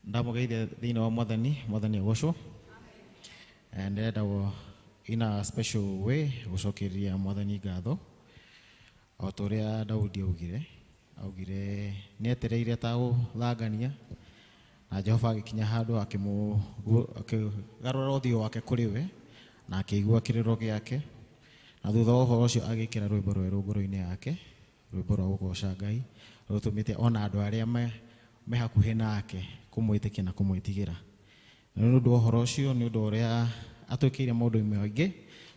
Ndamũgeithia thĩinĩ wa Mwathani agocwo. And ndĩrenda in a special way gũcokeria Mwathani ngatho. O ta ũrĩa Daudi augire nĩ etereire ta gũthangania na Jehova agĩkinya handũ akĩgarũra ũthiũ wake kũrĩ we na akĩigua kĩrĩro gĩake, na thutha wa ũhoro ũcio agĩkĩra rwĩmbo rwerũ ngoro-inĩ yake, rwĩmbo rwa gũgoca Ngai rũtũmĩte ona andũ arĩa me hakuhĩ nake kũmwĩtĩkia na kũmwĩtigĩra. Na nĩ ũndũ wa ũhoro ũcio, nĩ ũndũ ũrĩa atwĩkĩire maũndũ maingĩ,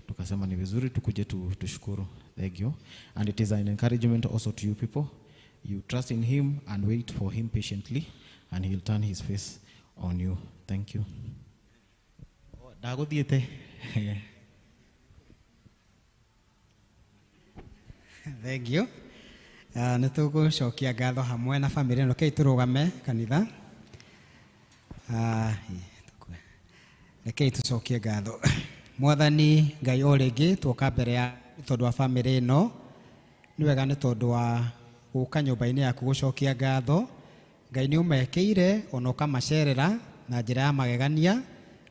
tukasema ni vizuri tukuje tushukuru. Thank you. And it is an encouragement also to you people. You trust in him and wait for him patiently, and he'll turn his face on you. Thank you. Dagothiete. Thank you. Nĩ tũgũcokia ngatho hamwe na family ĩno. Rekei tũrũgame kanitha. Rekei tũcokie ngatho. Mwathani Ngai o rĩngĩ twoka mbere ya tondũ wa family ĩno. Nĩ wega nĩ tondũ wa gũka nyũmba-inĩ yaku gũcokia ngatho. Ngai nĩ ũmekĩire ona ũkamacerera na njĩra ya magegania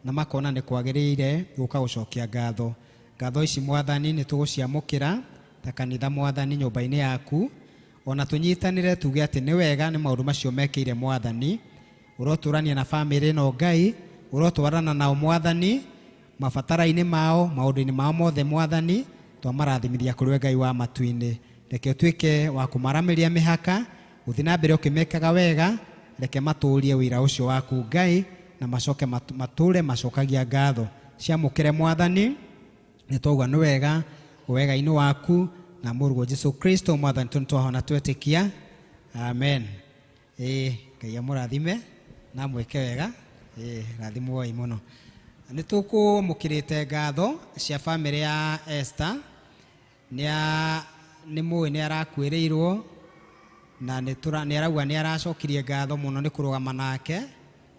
na makona nĩ kwagĩrĩire gũka gũcokia ngatho. Ngatho ici Mwathani nĩ tũgũciamũkĩra ta kanitha Mwathani nyũmba-inĩ yaku, ona tũnyitanĩre tuge atĩ nĩ wega nĩ maũndũ macio mekĩire Mwathani. Ũrotũrania na family ĩno Ngai, ũrotwarana nao Mwathani, mabatara-inĩ mao, maũndũ-inĩ mao mothe Mwathani, twamarathimithia kũrĩ we Ngai wa matu-inĩ. Reke ũtuĩke wa kũmaramĩria mĩhaka, gũthiĩ na mbere ũkĩmekaga wega, reke matũũrie wĩra ũcio waku Ngai, na macoke matũũre macokagia ngatho. Ciamũkĩre Mwathani, nĩ twaigua nĩ wega, wega-inĩ waku na mũrũgwo Jesũ Kristo Mwathani twahona twetĩkia. Amen. Ngai amũrathime na mwĩke wega. Rathimwoi mũno. Nĩ tũkũmũkĩrĩte ngatho cia family ya Esther. Nĩ mũĩ nĩ arakuĩrĩirwo na nĩ arauga nĩ aracokirie ngatho mũno nĩ kũrũgama nake,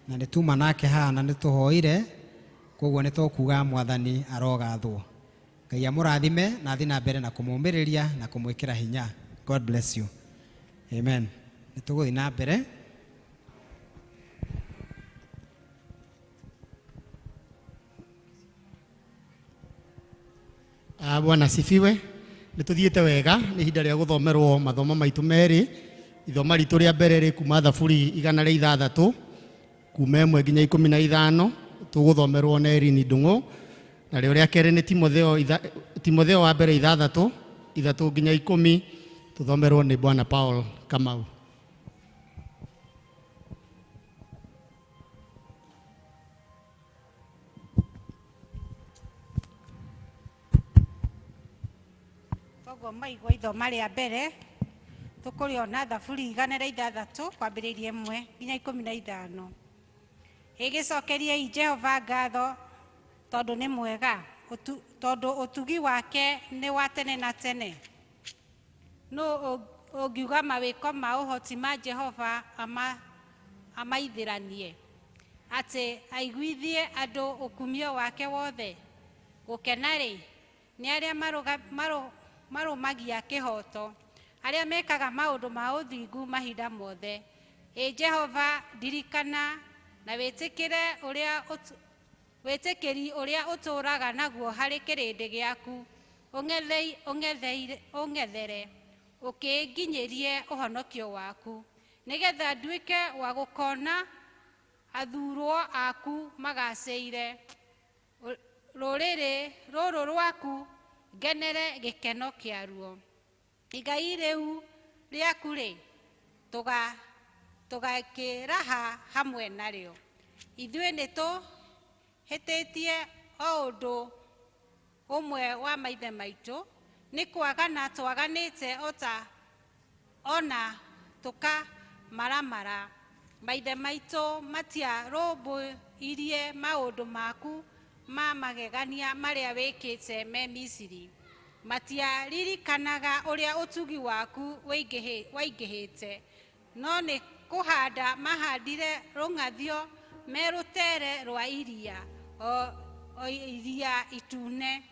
na nĩ tuma nake haha na nĩ tũhoire, koguo nĩ tũkuga Mwathani arogathwo. Ngai amũrathime na thiĩ na mbere na kũmũmĩrĩria na kũmwĩkĩra hinya. God bless you. Amen. Nĩ tũgũthiĩ na mbere. Bwana sifiwe. Nĩ tũthiĩte wega, nĩ ihinda rĩa gũthomerwo mathomo maitũ merĩ. Ithoma ritũ rĩa mbere rĩ kuma Thaburi 106 kuma 1 nginya 15. Tũgũthomerwo nĩ Erin Ndung'u. Na rĩo rĩa kerĩ nĩ Timotheo wa mbere 3 nginya 10. Tũthomerwo nĩ Bwana Paul Kamau. Maigua ithoma rĩa mbere tũkũrĩona Thaburi 106 kwambĩrĩria 1 nginya 15. ĩgĩcokeriei Jehova ngatho tondũ nĩ mwega, tondũ ũtugi wake nĩ wa tene na tene. No ũngiuga mawĩko ma ũhoti ma Jehova amaithĩranie, atĩ aiguithie andũ ũkumio wake wothe. Gũkena-rĩ, nĩ arĩa marũmagia kĩhoto, arĩa mekaga maũndũ ma ũthingu mahinda mothe. Jehova, ndirikana na wĩtĩkĩri ũrĩa ũtũũraga naguo harĩ kĩrĩndĩ gĩaku, ũng'ethere, ũkĩnginyĩrie ũhonokio waku, nĩgetha nduĩke wa gũkona athuurwo aku magacĩire. Rũrĩrĩ rũrũ rwaku ngenere gĩkeno kĩaruo. Igai rĩu rĩaku-rĩ, tũgakĩraha hamwe narĩo. Ithuĩ nĩtũhĩtĩtie o ũndũ ũmwe wa maithe maitũ, nĩ kwagana twaganĩte ona tũkamaramara. Maithe maitũ matiarũmbũirie maũndũ maku ma magegania marĩa wĩkĩte me Misiri. Matiaririkanaga ũrĩa ũtugi waku waingĩhĩte, no nĩ kũhanda mahandire rũng'athio me rũtere rwa iria, o iria itune.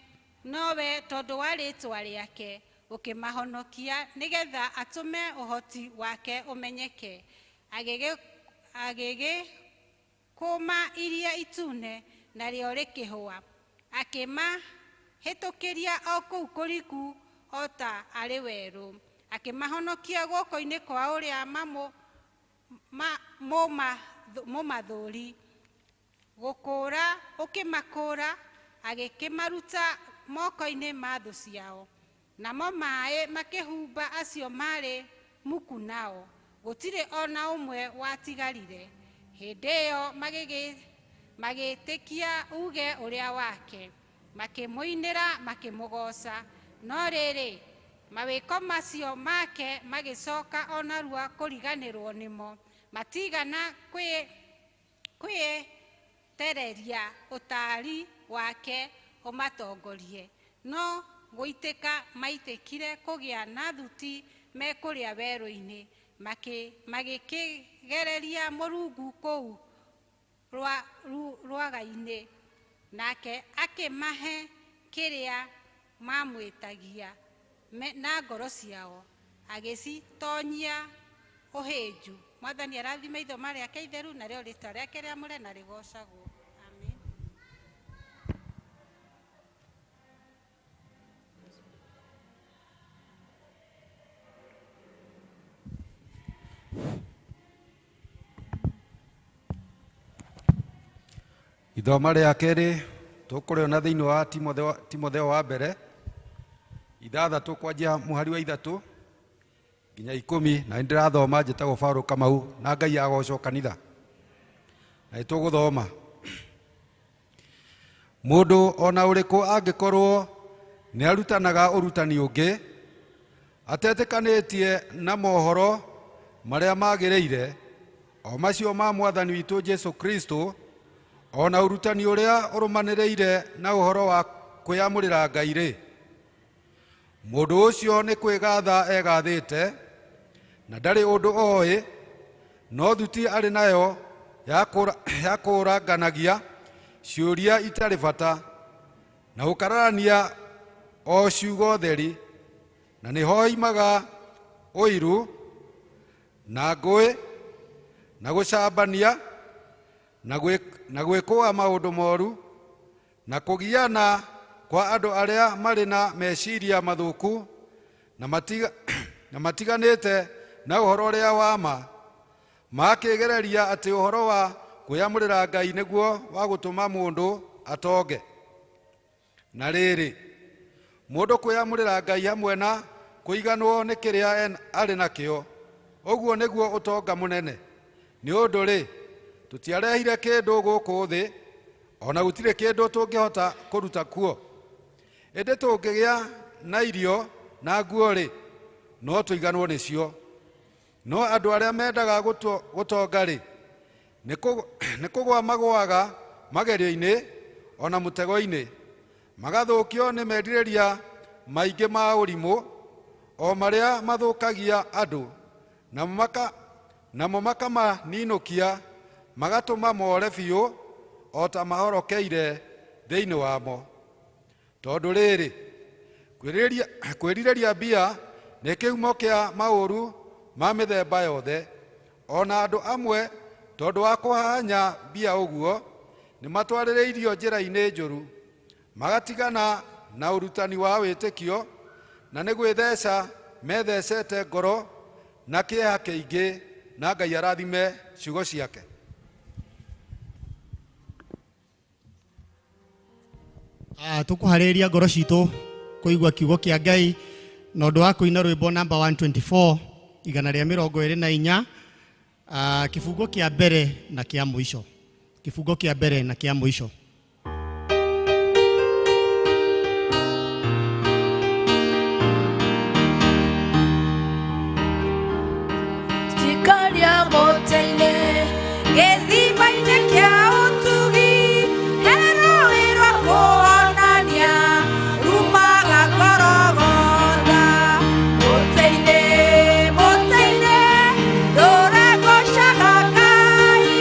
Nowe tondũ wa rĩĩtwa rĩake ũkĩmahonokia, nĩgetha atũme ũhoti wake ũmenyeke. Agĩgĩkũma iria itune narĩo rĩkĩhũa, akĩmahĩtũkĩria o kũu kũriku o ta arĩ werũ, akĩmahonokia guoko-inĩ kwa ũrĩa mũmathũri. Gũkũũra ũkĩmakũũra, agĩkĩmaruta moko-inĩ ma thũ ciao, namo maaĩ makĩhumba acio marĩ muku nao, gũtirĩ ona ũmwe watigarire. Hĩndĩ ĩyo magĩtĩkia uge ũrĩa wake, makĩmũinĩra makĩmũgoca. No rĩrĩ, mawĩko macio make magĩcoka onarua kũriganĩrwo nĩmo, matigana kwĩyetereria ũtaari wake ũmatongorie, no gũitĩka maitĩkire kũgĩa na thuti me kũrĩa werũ-inĩ, magĩkĩgereria Mũrungu kũu rwaga-inĩ, nake akĩmahe kĩrĩa mamwĩtagia na ngoro ciao, agĩcitonyia ũhĩnju. Mwathani arathime ithoma rĩake itheru, narĩo rĩĩtwa rĩake rĩamũre na rĩgocagwo. Amen. Ithoma rĩa kerĩ tũkũrĩona thĩinĩ wa Timotheo wa mbere 6 kwanjia mũhari wa 3 nginya 10, na ndĩrathoma njĩtagwo Paul Kamau, na Ngai agocwo kanitha. Na nĩtũgũthoma: mũndũ ona ũrĩkũ angĩkorwo nĩ arutanaga ũrutani ũngĩ atetĩkanĩtie na mohoro marĩa magĩrĩire, o macio ma Mwathani witũ Jesũ Kristo, ona ũrutani ũrĩa ũrũmanĩrĩire na ũhoro wa kwĩyamũrĩra Ngai-rĩ, mũndũ ũcio nĩ kwĩgatha egathĩte, na ndarĩ ũndũ oĩ, no thuti arĩ nayo ya kũranganagia ciũria itarĩ bata, na gũkararania o ciugo theri, na nĩho imaga ũiru na ngũĩ na gũcambania na gwĩkũa maũndũ moru na kũgiana kwa andũ arĩa marĩ na meciria mathũku na matiganĩte na ũhoro ũrĩa wa ma, makĩgereria atĩ ũhoro wa kwĩyamũrĩra Ngai nĩguo wa gũtũma mũndũ atonge. Na rĩrĩ, mũndũ kwĩyamũrĩra Ngai hamwe na kũiganwo nĩ kĩrĩa arĩ nakĩo, ũguo nĩguo ũtonga mũnene. Nĩ ũndũ-rĩ, tũtiarehire kĩndũ gũkũ thĩ, ona gũtirĩ kĩndũ tũngĩhota kũruta kuo. Ĩndĩ tũngĩgĩa na irio na nguo-rĩ, no tũiganwo nĩcio. No andũ arĩa mendaga gũtonga-rĩ, nĩ kũgwa magwaga magerio-inĩ ona mũtego-inĩ, magathũkio nĩ merirĩria maingĩ ma ũrimũ o marĩa mathũkagia andũ, namo makamaninũkia, magatũma more biũ o ta mahorokeire thĩinĩ wamo. Tondũ rĩrĩ, kwĩrirĩria mbia nĩ kĩhumo kĩa maũru ma mĩthemba yothe. Ona andũ amwe tondũ wa kũhanya mbia ũguo nĩ matwarĩrĩirio njĩra-inĩ njũru, magatigana na ũrutani wa wĩtĩkio, na nĩ gwĩtheca methecete ngoro na kĩeha kĩingĩ. Na Ngai arathime ciugo ciake. Tukuharĩria ngoro citũ kũigua kiugo kĩa Ngai na ũndũ wa kũina rwĩmbo namba 124 124 kifungo kĩa mbere na kĩa mũico. Kifungo kĩa mbere na kĩa mũico. Tikaria moteine gĩthima-inĩ kĩa ũtugi, heroĩrwo kuonania rumaga Golgotha. Mũtĩ-inĩ ndũragocaga Ngai,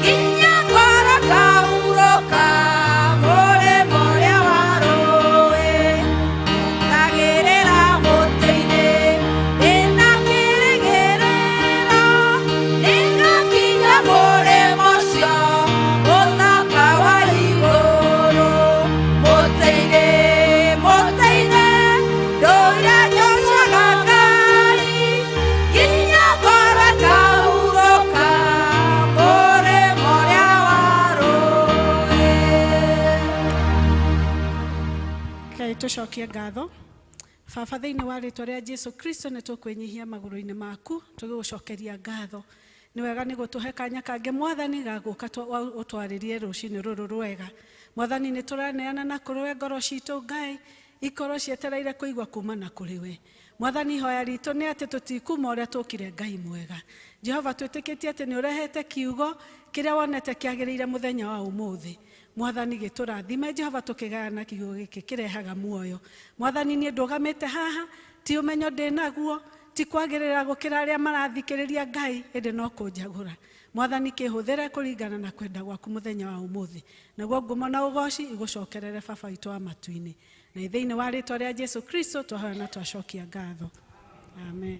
nginya ngoro kaurũka mũrĩmo ũrĩa wa rũĩ. Ngagĩrĩra mũtĩ-inĩ ndĩna kĩrĩgĩrĩro, nĩngakinya mũrĩmo ũcio mũthaka wa igũrũ. Mũtĩ-inĩ ndũragocaga Ngai, nginya ngoro kaurũka mũrĩmo ũrĩa wa rũĩ. Ngai tũcokie ngatho. Baba, thĩinĩ wa rĩtwa rĩa Jesu Kristo nĩ tũkwĩnyihia magũrũ-inĩ maku tũgĩgũcokeria ngatho. Nĩ wega nĩ gũtũhe kanya kangĩ Mwathani ga gũka ũtwarĩrie rũciinĩ rũrũ rwega. Mwathani, nĩ tũraneana na kũrĩ ngoro citũ Ngai ikorwo cietereire kũigua kuma na kũrĩ we. Mwathani, ihoya ritũ nĩ atĩ tũtikuma ũrĩa tũkire Ngai mwega. Jehova, twĩtĩkĩtie atĩ nĩ ũrehete kiugo kĩrĩa wonete kĩagĩrĩire mũthenya wa ũmũthĩ. Mwathani, gĩtũrathime Jehova, tũkĩgayana kiugo gĩkĩ kĩrehaga muoyo. Mwathani, niĩ ndũgamĩte haha ti ũmenyo ndĩ naguo, ti kwagĩrĩra gũkĩra arĩa marathikĩrĩria Ngai, ĩndĩ no kũnjagũra. Mwathani, kĩhũthĩre kũringana na kwenda gwaku mũthenya wa ũmũthĩ, naguo ngumo na ũgooci igũcokerere Baba witũ wa matu-inĩ. Na thĩinĩ wa rĩtwa rĩa Jesu Kristo twahoya na twacokia ngatho. Amen.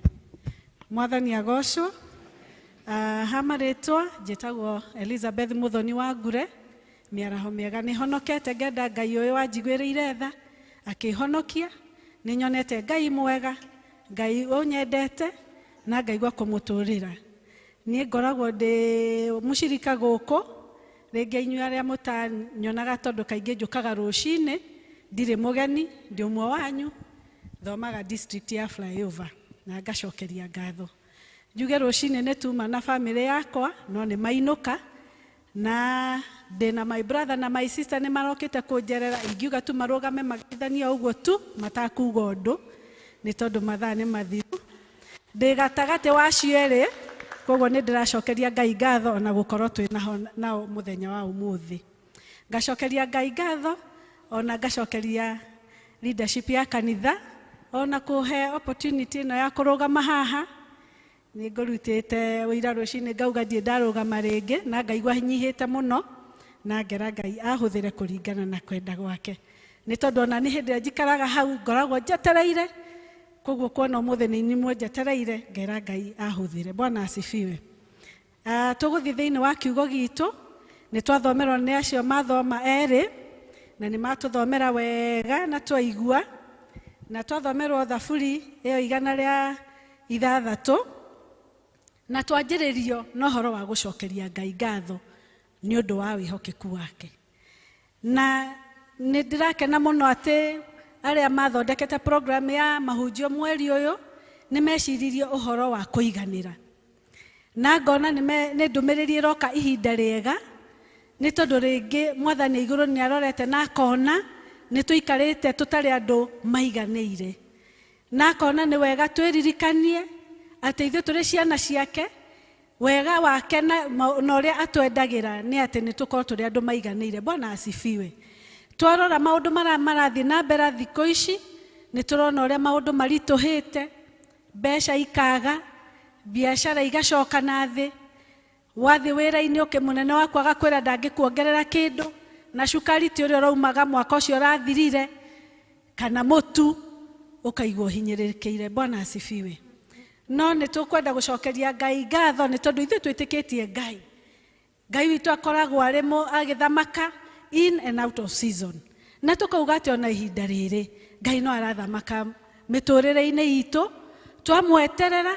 Mwathani agocwo. Ha marĩtwa njĩtagwo Elizabeth Muthoni wa Ngure. Mĩaraho mĩega nĩ honokete ngenda Ngai ũyũ wanjiguĩrĩire tha akĩhonokia. Nĩ nyonete Ngai mwega, Ngai ũnyendete na ngaigua kũmũtũrĩra. Niĩ ngoragwo ndĩ mũcirika gũkũ, rĩngĩ inyuĩ arĩa mũtanyonaga tondũ kaingĩ njũkaga rũcinĩ, ndirĩ mũgeni, ndĩ ũmwe wanyu, thomaga district ya Flyover na ngacokeria ngatho. Njuge rũcinĩ nĩ tuma na family yakwa, no nĩ mainũka na ndĩna my brother na my sister nĩ marokĩte kũnjerera, ingiuga tu marũgame magĩthania ũguo tu matakuga ũndũ, nĩ tondũ mathaa nĩ mathiru. Ndĩ gatagatĩ wa cierĩ, koguo nĩ ndĩracokeria Ngai ngatho ona gũkorwo twĩ nao mũthenya wa ũmũthĩ. Ngacokeria Ngai ngatho ona ngacokeria leadership ya kanitha ona kũhe opportunity ĩno ya kũrũgama haha. Nĩ ngũrutĩte ũira rũcinĩ ngauga ndiĩ ndarũgama rĩngĩ na ngaigua nyihĩte mũno, na ngera Ngai ahũthĩre kũringana na kwenda gwake. Nĩ tondũ ona nĩ hĩndĩ njikaraga hau ngoragwo njetereire, koguo kuona ũmũthĩ nĩ inyuĩ njetereire, ngera Ngai ahũthĩre. Bwana asifiwe. Tũgũthiĩ thĩinĩ wa kiugo gitũ, nĩ twathomerwo nĩ acio mathoma erĩ na nĩ matũthomera wega na twaigua, na twathomerwo Thaburi ĩyo 106 na twanjĩrĩrio na ũhoro wa gũcokeria Ngai ngatho nĩ ũndũ wa wĩhokeku wake. Na nĩ ndĩrakena mũno atĩ arĩa mathondekete program ya mahunjio mweri ũyũ nĩ meciririe ũhoro wa kũiganĩra, na ngona nĩ ndũmĩrĩri ĩroka ihinda rĩega, nĩ tondũ rĩngĩ Mwathani igũrũ nĩ arorete na akona nĩ tũikarĩte tũtarĩ andũ maiganĩire, na akona nĩ wega twĩririkanie atĩ ithuĩ tũrĩ ciana ciake, wega wake na ũrĩa atwendagira nĩ atĩ nĩ tũkorwo tũrĩ andũ maiganĩire. Bwana asifiwe. Twarora maũndũ marĩa marathiĩ na mbere thikũ ici, nĩ tũrona ũrĩa maũndũ maritũhĩte, mbeca ikaga, biacara igacoka na thĩ, wathi wĩra-inĩ mũnene waku agakwĩra ndangĩkuongerera kĩndũ, na cukari ti ũrĩa ũraumaga mwaka ũcio ũrathirire, kana mũtu, ũkaigua ũhinyĩrĩrĩkĩire. Bwana asifiwe. No nĩ tũkwenda gũcokeria Ngai ngatho nĩ tondũ ithuĩ twĩtĩkĩtie Ngai. Ngai witũ akoragwo arĩ agĩthamaka in and out of season. Na tũkauga atĩ ona ihinda rĩrĩ Ngai no arathamaka mĩtũrĩre-inĩ itũ, twamweterera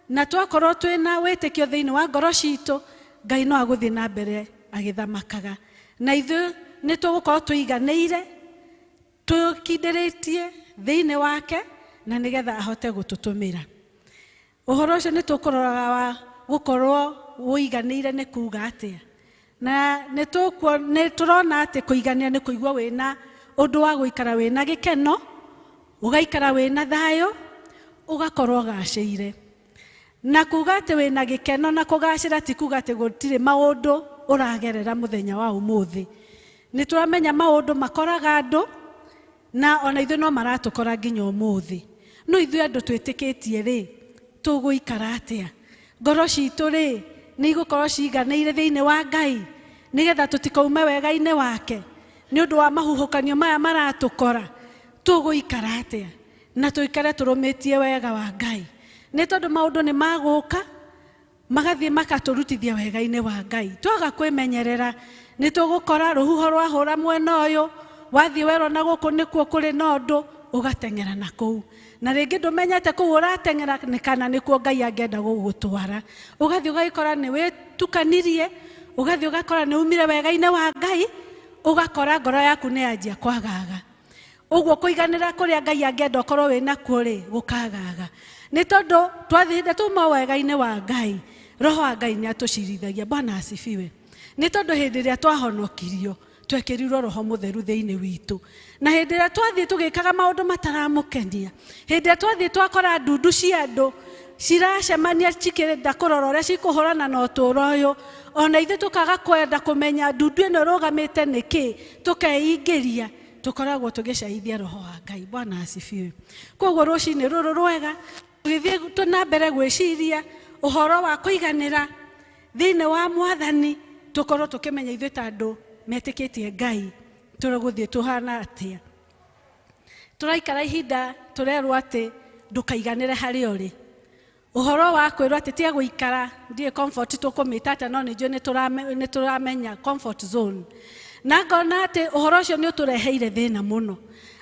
na twakorwo twĩna wĩtĩkio thĩinĩ wa ngoro citũ, Ngai no agũthiĩ na mbere agĩthamakaga. Na ithuĩ nĩ tũgũkorwo tũiganĩire, twĩkindĩrĩtie thĩinĩ wake, na nĩgetha ahote gũtũtũmĩra. Ũhoro ũcio nĩ tũkũroraga wa gũkorwo ũiganĩire nĩ kuuga atĩa. Na nĩ tũrona atĩ kũigania nĩ kũigua wĩna ũndũ wa gũikara wĩna gĩkeno, ũgaikara wĩna thayũ, ũgakorwo ũgacĩire. Na kuuga atĩ wĩna gĩkeno na kũgacĩra ti kuuga atĩ gũtirĩ maũndũ ũragerera mũthenya wa ũmũthĩ. Nĩ tũramenya maũndũ makoraga andũ, na ona ithuĩ no maratũkora nginya ũmũthĩ. No ithuĩ andũ twĩtĩkĩtie rĩ, tũgũikara atĩa? Ngoro citũ rĩ, nĩ igũkorwo ciiganĩire thĩinĩ wa Ngai, nĩgetha tũtikaume wega-inĩ wake nĩ ũndũ wa mahuhũkanio maya maratũkora. Tũgũikara atĩa? Na tũikare tũrũmĩtie wega wa Ngai, nĩ tondũ maũndũ nĩ magũka magathiĩ makatũrutithia wega-inĩ wa Ngai. Twaga kwĩmenyerera nĩ tũgũkora rũhuho rwahũra mwena ũyũ, wathiĩ werwo na gũkũ nĩkuo kũrĩ na ũndũ, ũgateng'era na kũu. Na rĩngĩ ndũmenyete kũu ũrateng'era kana nĩkuo Ngai angĩenda gũgũtwara. Ũgathiĩ ũgakora nĩ wĩtukanirie, ũgathiĩ ũgakora nĩ umire wega-inĩ wa Ngai, ũgakora ngoro yaku nĩ yanjia kwagaga. Ũguo kũiganĩra kũrĩa Ngai angĩenda ũkorwo wĩnakuo rĩ, gũkagaga. Nĩ tondũ twathiĩ tuma wega-inĩ wa Ngai, Roho wa Ngai nĩ atũcirithagia. Bwana asifiwe. Nĩ tondũ hĩndĩ ĩrĩa twahonokirio, twekĩrirwo Roho Mũtheru thĩinĩ witũ. Na hĩndĩ ĩrĩa twathiĩ tũgĩkaga maũndũ mataramũkenia, hĩndĩ ĩrĩa twathiĩ twakora ndundu cia andũ ciracemania cikĩrenda kũrora ũrĩa cikũhũrana na ũtũũro ũyũ, ona ithuĩ tũkaga kwenda kũmenya ndundu ĩno ĩrũgamĩte nĩkĩ, tũkeingĩria, tũkoragwo tũgĩcaithia Roho wa Ngai. Bwana asifiwe. Koguo rũcinĩ rũrũ rwega, tũgĩthiĩ na mbere gwĩciria ũhoro wa kũiganĩra thĩinĩ wa Mwathani, tũkorwo tũkĩmenya ithuĩ ta andũ metĩkĩtie Ngai tũragũthiĩ tũhana atĩa. Tũraikara ihinda tũrerwo atĩ ndũkaiganĩre harĩa ũrĩ. Ũhoro wa kwĩrwo atĩ tiga gũikara, ndiĩ comfort tũkũmĩta atĩa, no nĩnjũĩ nĩ tũramenya comfort zone. Na ngona atĩ ũhoro ũcio nĩ ũtũreheire thĩna mũno,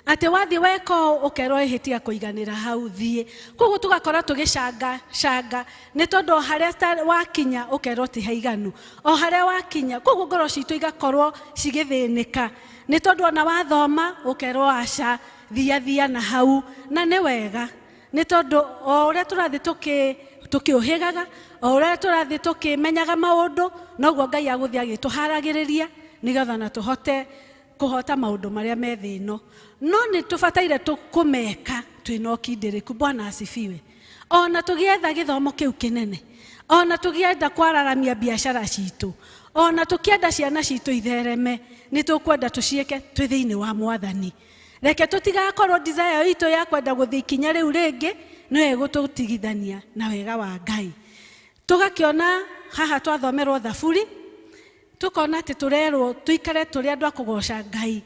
atĩ wathiĩ weka ũkerwo ihĩtia kũiganĩra hau thiĩ. Koguo tũgakora tũgĩcanga nĩ tondũ o harĩa wakinya ũkerwo ti haiganu, o harĩa wakinya. Koguo ngoro citũ igakorwo cigĩthĩnĩka nĩ tondũ ona wathoma ũkerwo aca thia na hau. Na nĩ wega nĩ tondũ o ũrĩa tũrathiĩ tũkĩũhĩgaga, o ũrĩa tũrathiĩ tũkĩmenyaga maũndũ, noguo Ngai agũthiĩ agĩtũharagĩrĩria nĩgetha na tũhote kũhota maũndũ marĩa me thĩ ĩno. No nĩ tũbataire kũmeka twĩna ũkindĩrĩku. Bwana asifiwe. Ona tũgĩetha gĩthomo kĩu kĩnene, ona tũgĩenda kwararamia biacara citũ, ona tũkĩenda ciana citũ ithereme, nĩ tũkwenda tũciĩke twĩ thĩinĩ wa Mwathani. Reke tũtigakorwo desire itũ ya kwenda gũthiĩ ikinya rĩu rĩngĩ nĩyo ĩgũtũtigithania na wega wa Ngai. Tũgakĩona haha twathomerwo Thaburi, tukona atĩ tũrerwo tuikare tũrĩ andũ a kũgoca Ngai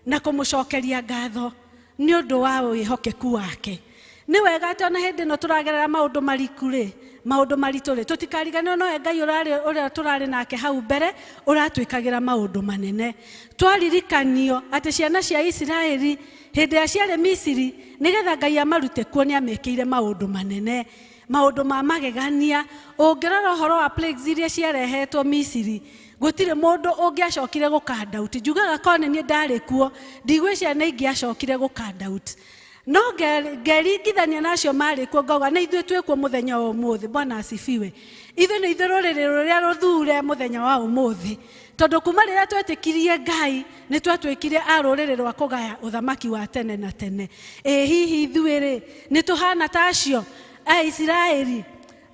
na kũmũcokeria ngatho nĩ ũndũ wa wĩhokeku wake. Nĩ wega atĩ ona hĩndĩ ĩno tũragerera maũndũ mariku rĩ, maũndũ maritũ rĩ, tũtikariganĩrwo no Ngai ũrĩa tũrarĩ nake hau mbere ũratwĩkagĩra maũndũ manene. Twaririkanio atĩ ciana cia Isiraeli hĩndĩ ya ciarĩ Misiri, nĩgetha Ngai amarute kuo nĩ amekĩire maũndũ manene, maũndũ ma magegania. Ũngĩrora ũhoro wa plagues iria ciarehetwo Misiri, gũtirĩ mũndũ ũngĩacokire gũkandauti. Njugaga korwo nĩ niĩ ndarĩ kuo, ndigwĩciria nĩ ingĩacokire gũkandauti. No ngeringithania nacio marĩ kuo ngauga nĩ ithuĩ twĩ kuo mũthenya wa ũmũthĩ. Bwana asifiwe. Ithuĩ nĩ ithuĩ rũrĩrĩ rũrĩa rũthure mũthenya wa ũmũthĩ, tondũ kuma rĩrĩa twetĩkirie Ngai nĩ twatwĩkire a rũrĩrĩ rwa kũgaya ũthamaki wa tene na tene. Hihi ithuĩ rĩ nĩ tũhana ta acio a Isiraeli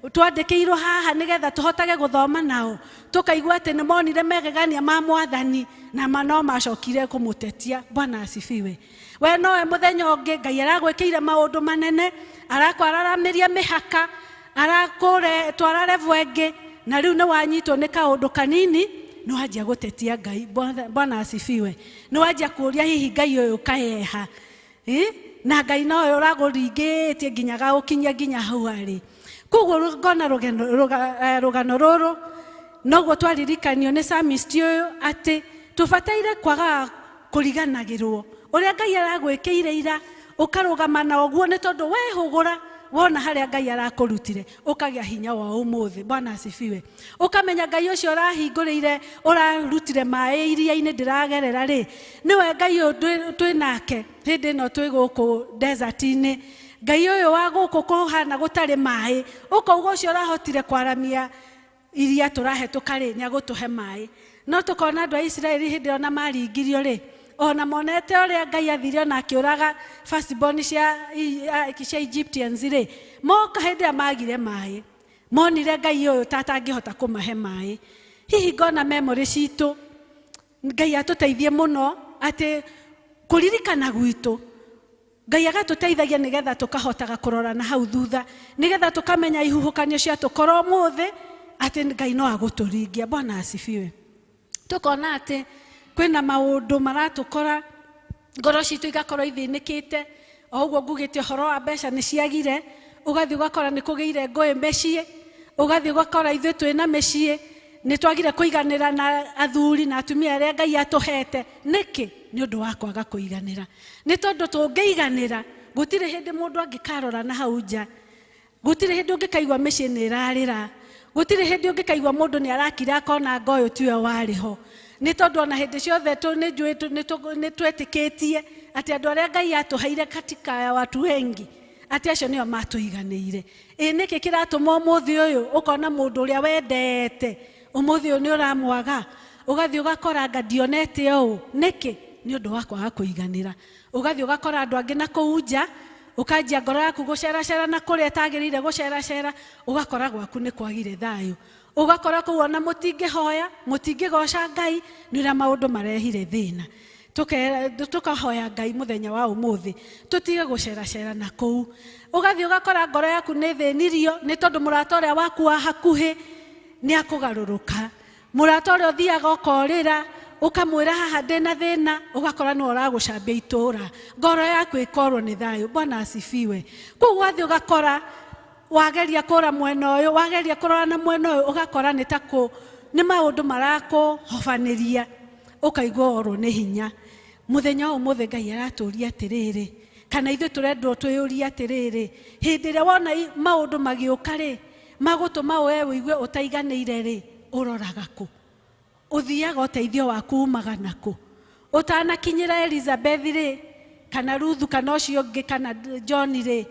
twandĩkĩirwo haha nĩgetha tũhotage gũthoma nao tũkaigua atĩ nĩ monire megegania ma Mwathani na no macokire kũmũtetia. Bwana asifiwe. We nowe mũthenya ũngĩ Ngai aragwĩkĩire maũndũ manene, arakwararamĩria mĩhaka, arakũre twara level ĩngĩ, na rĩu nĩ wanyitwo nĩ kaũndũ kanini nĩ wanjia gũtetia Ngai. Bwana asifiwe. Nĩ wanjia kũũria hihi Ngai ũyũ kaeha, na Ngai nowe ũragũringĩtie nginya gagũkinyia nginya hau arĩ. Koguo ngona rũgano rũrũ noguo twaririkanio nĩ psalmist ũyũ atĩ tũbataire kwaga kũriganagĩrwo ũrĩa Ngai aragwĩkĩire ira, ũkarũgama na ũguo nĩ tondũ wehũgũra wona harĩa Ngai arakũrutire ũkagĩa hinya wa ũmũthĩ. Bwana asifiwe. Ũkamenya Ngai ũcio ũrahingũrĩire ũrarutire maĩ iria-inĩ ndĩragerera rĩ, nĩwe Ngai ũyũ twĩ nake hĩndĩ ĩno twĩ gũkũ desert-inĩ. Ngai ũyũ wa gũkũ kũhana gũtarĩ maĩ, ũkauga ũcio ũrahotire kwaramia iria tũrahetũka rĩ nĩ agũtũhe maĩ. No tũkona andũ a Isiraeli hĩndĩ ona maringirio rĩ, ona monete ũrĩa Ngai athire na akĩũraga firstborn cia Egyptians rĩ, moka hĩndĩ ĩrĩa magire maĩ, monire Ngai ũyũ tatangĩhota kũmahe maĩ. Hihi ngona memory citũ Ngai atũteithie mũno atĩ kũririkana gwitũ Ngai agatũteithagia nĩgetha tũkahotaga kũrora na hau thutha, nĩgetha tũkamenya ihuhũkanio cia tũkorwo mũthĩ atĩ Ngai no agũtũringia. Bwana asifiwe. Tũkona atĩ kwĩna maũndũ maratũkora, ngoro citũ igakorwo ithĩnĩkĩte, o ũguo ngugĩte ũhoro wa mbeca nĩ ciagire, ũgathiĩ ũgakora nĩ kũgĩire ngũĩ mĩciĩ, ũgathiĩ ũgakora ithuĩ twĩna mĩciĩ nĩ twagire kũiganĩra na athuri na atumia arĩa Ngai atũhete. Nĩkĩ? Nĩ ũndũ wa kwaga kũiganĩra. Nĩ tondũ tũngĩiganĩra gũtirĩ hĩndĩ mũndũ angĩkarora na hau nja, gũtirĩ hĩndĩ ũngĩkaigua mĩciĩ nĩ ĩrarĩra, gũtirĩ hĩndĩ ũngĩkaigua mũndũ nĩ arakira akona ngo ũyũ tiwe warĩ ho. Nĩ tondũ ona hĩndĩ ciothe nĩ twetĩkĩtie atĩ andũ arĩa Ngai atũheire katika ya watu wengi atĩ acio nĩo matũiganĩire. Nĩkĩ kĩratũma ũmũthĩ ũyũ ũkona mũndũ ũrĩa wendete ũmũthĩ ũyũ nĩ ũramwaga, ũgathiĩ ũgakora anga ndionete ũũ? Nĩkĩ? Nĩ ũndũ wa kwaga kũiganĩra. Ũgathiĩ ũgakora andũ angĩ na kũu nja, ũkanjia ngoro yaku gũceracera na kũrĩa ĩtagĩrĩire gũceracera, ũgakora gwaku nĩ kwagire thayũ. Ũgakora kũu ona mũtingĩhoya, mũtingĩgoca Ngai, nĩ ũrĩa maũndũ marehire thĩna. Tũkahoya Ngai mũthenya wa ũmũthĩ tũtige gũceracera na kũu. Ũgathiĩ ũgakora ngoro yaku nĩ thĩnirio nĩ tondũ mũrata ũrĩa waku wa hakuhĩ nĩ akũgarũrũka. Mũrata ũrĩa ũthiaga ũkorĩra ũkamwĩra haha ndĩna thĩna, ũgakora nĩ ũragũcambia itũũra, ngoro yaku ĩkorwo nĩ thayũ. Bwana asifiwe. Kũu ũgathiĩ ũgakora wageria kũra mwena ũyũ, wageria kũrora na mwena ũyũ, ũgakora nĩ maũndũ marakũhobanĩria, ũkaigua orwo nĩ hinya. Mũthenya ũmũthĩ Ngai aratũria atĩrĩrĩ, kana ithuĩ tũrendwo twĩyũrie atĩrĩrĩ, hĩndĩ ĩrĩa wona maũndũ magĩũka rĩ, magũtũma we wĩigue ũtaiganĩire rĩ, ũroraga kũ? Ũthiaga ũteithio waku umaga nakũ? Ũtanakinyĩra Elizabeth rĩ, kana Ruthu kana ũcio ũngĩ kana John rĩ,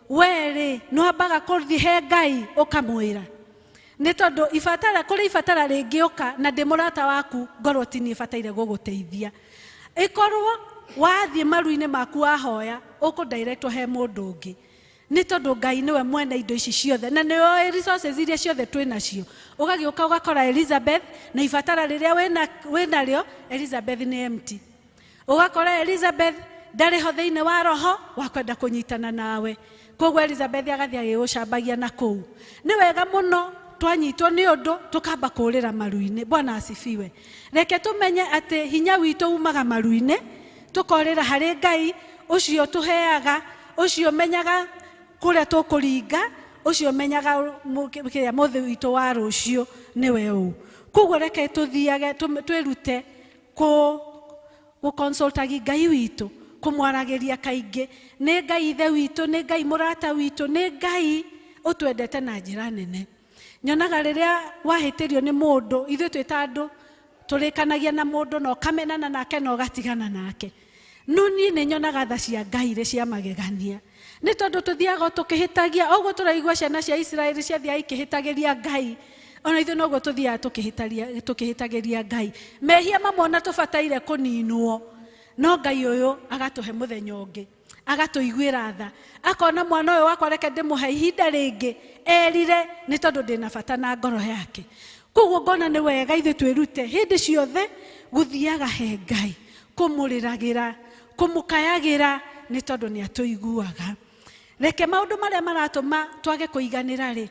we rĩ nĩwambaga kũthiĩ he Ngai ũkamwĩra. Nĩ tondũ kũrĩ ibatara rĩngĩũka na ndĩ mũrata waku, ngorwo ti niĩ bataire gũgũteithia. Ĩkorwo wathiĩ maru-inĩ maku wahoya ũkũdirectwo he mũndũ ũngĩ, nĩ tondũ Ngai nĩwe mwene indo ici ciothe na nĩwe resources iria ciothe twĩ nacio. Ũgagĩũka ũgakora Elizabeth na ibatara rĩrĩa wĩnarĩo, Elizabeth nĩ empty. Ũgakora Elizabeth ndarĩ ho thĩinĩ wa roho wa kwenda kũnyitana nawe. Koguo Elizabeth agathiĩ agĩgũcambagia na kũu. Nĩ wega mũno twanyitwo nĩ ũndũ tũkamba kũũrĩra maru-inĩ. Bwana asifiwe. Reke tũmenye atĩ hinya witũ umaga maru-inĩ, tũkorĩra harĩ Ngai ũcio tũheaga, ũcio menyaga kũrĩa tũkũringa, ũcio menyaga kĩrĩa mũthĩ witũ wa rũciũ nĩwe ũũ. Koguo reke tũthiage twĩrute gũconsultagi Ngai witũ, kũmwaragĩria kaingĩ. Nĩ Ngai ithe witũ, nĩ Ngai mũrata witũ, nĩ Ngai ũtwendete na njĩra nene. Nyonaga rĩrĩa wahĩtĩrio nĩ mũndũ, ithuĩ twĩ ta andũ tũrĩkanagia na mũndũ na ũkamenana nake na ũgatigana nake. No niĩ nĩ nyonaga tha cia Ngai rĩ cia magegania. Nĩ tondũ tũthiaga tũkĩhĩtagia, ũguo tũraigua ciana cia Isiraeli ciathiaga ikĩhĩtagĩria Ngai, ona ithuĩ noguo tũthiaga tũkĩhĩtagĩria Ngai. Mehia mamwe na tũbataire kũninwo, no Ngai ũyũ agatũhe mũthenya ũngĩ. agatuiguira tha akona mwana uyu wakwa reke ndimuhe ihinda ringi erire ni tondu ndina bata na ngoro yake. Koguo ngona ni wega ithuĩ twĩrute hĩndĩ ciothe gũthiaga he Ngai, kũmũrĩragĩra, kũmũkayagira ni tondu ni atuiguaga. Reke maundu maria maratuma twage kuiganira ri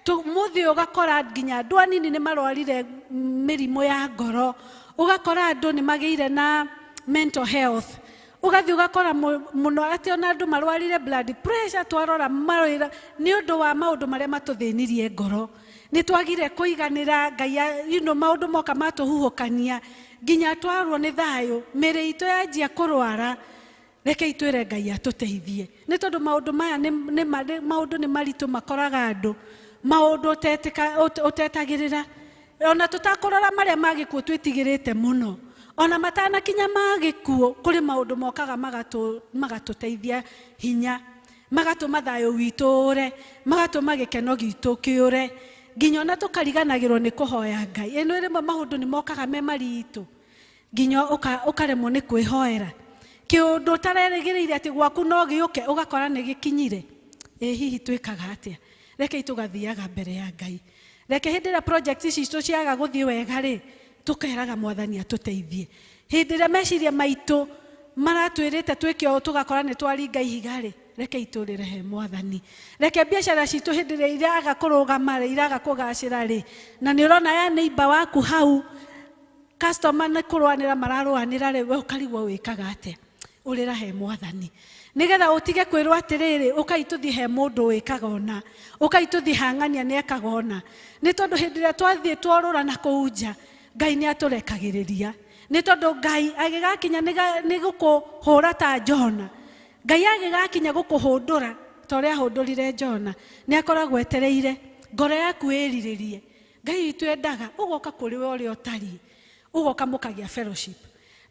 muthi ugakora nginya andu anini ni marwarire mirimu ya ngoro, ugakora andu ni magiire na mental health, ugathi ugakora muno ati ona andu marwarire blood pressure, twarora marwira ni undu wa maundu maria matuthinirie ngoro. Ni twagire kuiganira Ngai, maundu moka matuhuhukania nginya twarwo ni thayo, mĩrĩ itũ yanjia kurwara. Reke itwire Ngai atuteithie ni tondu maundu maya ni maundu ni maritu makoraga andu, maundu utetagirira, ona tutakorora maria magikuo twitigirite muno, ona matana kinya magikuo kuri maundu mokaga magatuteithia hinya, magatuma thayo witure, magatuma gikeno gitu kiure, nginya ona tukariganagirwo ni kuhoya Ngai. Eno rimwe maundu ni mokaga me maritu nginya ukaremwo ni kwihoera kiundu tarerigiriire ati gwaku no giuke, ugakora ni gikinyire. Hihi twikaga atia? Reke itugathiaga mbere ya Ngai. Reke hindira project ici ciaga guthii wega ri tukeraga Mwathani atuteithie. Hindira meciria maitu maratwirite twikio tugakora ni twaringa ihiga ri, reke iturire he Mwathani. Reke biacara citu hindira iraga kurugama ri, iraga kugacira ri, na ni urona ya neighbor waku hau customer ni kurwanira mararwanira ri, we ukarigwo wikaga atia? Urira he Mwathani nigetha utige kwirwo atiriri ukaituthi he mundu wikaga ona, ukaituthi hangania ni ekaga ona, ni tondu hindira twathie tworura na kuunja Ngai ni aturekagiriria, ni tondu Ngai agigakinya ni gukuhura ta Jona. Ngai agigakinya gukuhundura ta uria ahundurire Jona, ni akoragwo etereire ngoro yaku iriririe. Ngai itwendaga ugoka kuri we uria utari, ugoka mukagia fellowship,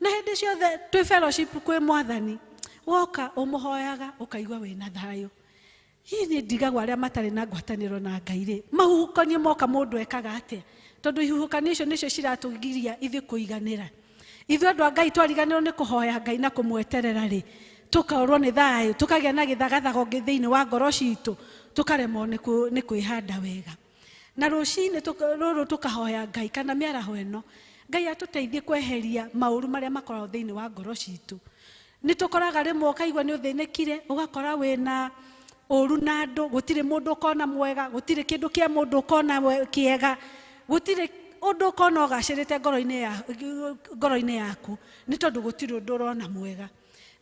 na hindi ciothe twi fellowship kwi Mwathani, woka umuhoyaga ukaigwa wina thayo. Hii ni ndigagwo aria matari na ngwataniro na Ngai ri mahuhukanio moka mundu ekaga atia? Tondu ihuhukanio icio nicio ciratugiria ithi kuiganira. Ithuĩ andu a Ngai twariganirwo ni kuhoya Ngai na kumweterera ri tukaurwo ni thayo, tukagia na githagathago thiini wa ngoro citu, tukaremwo ni kwihanda wega. Na rucini ruru tukahoya Ngai kana miaraho eno, Ngai atuteithie kweheria mauru maria makoragwo thiini wa ngoro citu. Ni tukoraga rimwe ukaigwa ni uthinikire, ugakora wina uru na andu, gutire mundu ukona mwega, gutire kindu kia mundu ukona kiega, gutire undu ukona ugacirite ngoro-ini yaku, ni tondu gutire undu urona mwega.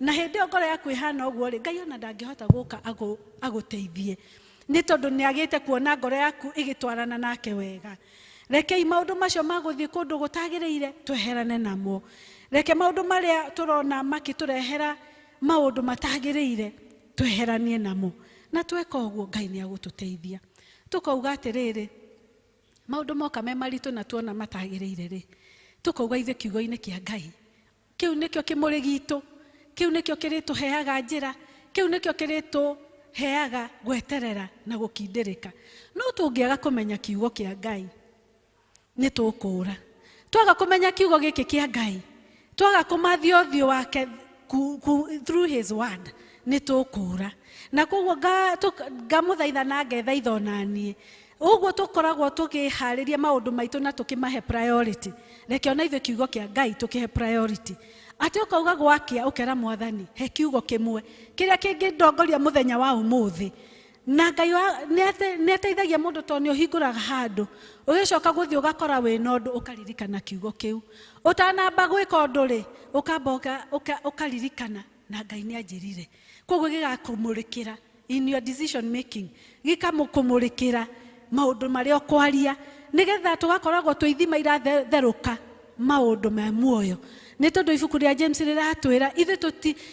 Na hindi ngoro yaku ihana uguo ri, Ngai ona ndangihota guka aguteithie, ni tondu ni agite kuona ngoro yaku igitwarana nake wega. Reke maundu macio maguthii kundu gutagiriire tweherane namo. Reke maundu maria turona makiturehera maundu matagiriire tweheranie namo, na tweka uguo Ngai ni agututeithia. Tukauga atiriri maundu moka me maritu na tuona matagiriire ri, tukauga ithe kiugo-ini kia Ngai kiu nikio kimuri gitu, kiu nikio kirituheaga njira, kiu nikio kirituheaga gweterera na gukindirika. No tungiaga kumenya kiugo kia Ngai ni tukura. Twaga kumenya kiugo giki kia Ngai, twaga kumathia uthio wake through his word, ni tukura. Na koguo ngamuthaitha na ngethaitha onanie uguo tukoragwo tukihariria maundu maitu na tukimahe priority. Reke ona ithuĩ kiugo kia Ngai tukihe priority. Ati ukauga gwakia ukera Mwathani he kiugo kimwe kiria kingindongoria muthenya wa umuthi. Na Ngai ni ateithagia mundu to ni uhinguraga handu ugicoka guthii ugakora wina undu ukaririkana kiugo kiu, utanamba gwika undu ri ukamba ukaririkana na Ngai ni anjirire. Koguo gigakumurikira in your decision making, gikamukumurikira maundu maria ukwaria, nigetha tugakoragwo twithima iratheruka maundu ma muoyo. Ni tondu ibuku ria James riratwira ithe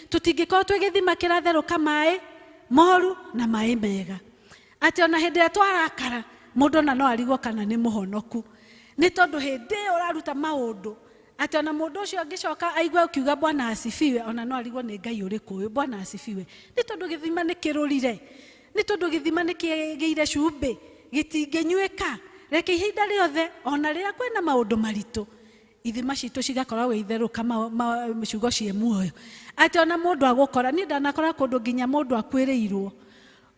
tutingikorwo twigithima kiratheruka mai moru na mai mega, ati ona hindi twarakara mundu na no arigwo kana ni muhonoku. Ni tondu hindi uraruta maundu ati ona mundu ucio angicoka aigwa ukiuga Bwana asifiwe, ona no arigwo ni Ngai uriku uyu Bwana asifiwe. Ni tondu githima ni kirurire, ni tondu githima ni kigeire cumbi gitinginywika. Reke ihinda riothe ona riria kwina maundu maritu ithima citũ cigakoragwo itherũka ciugo cie muoyo atĩ ona mũndũ agũkora niĩ ndanakora kũndũ nginya mũndũ akwĩrĩirwo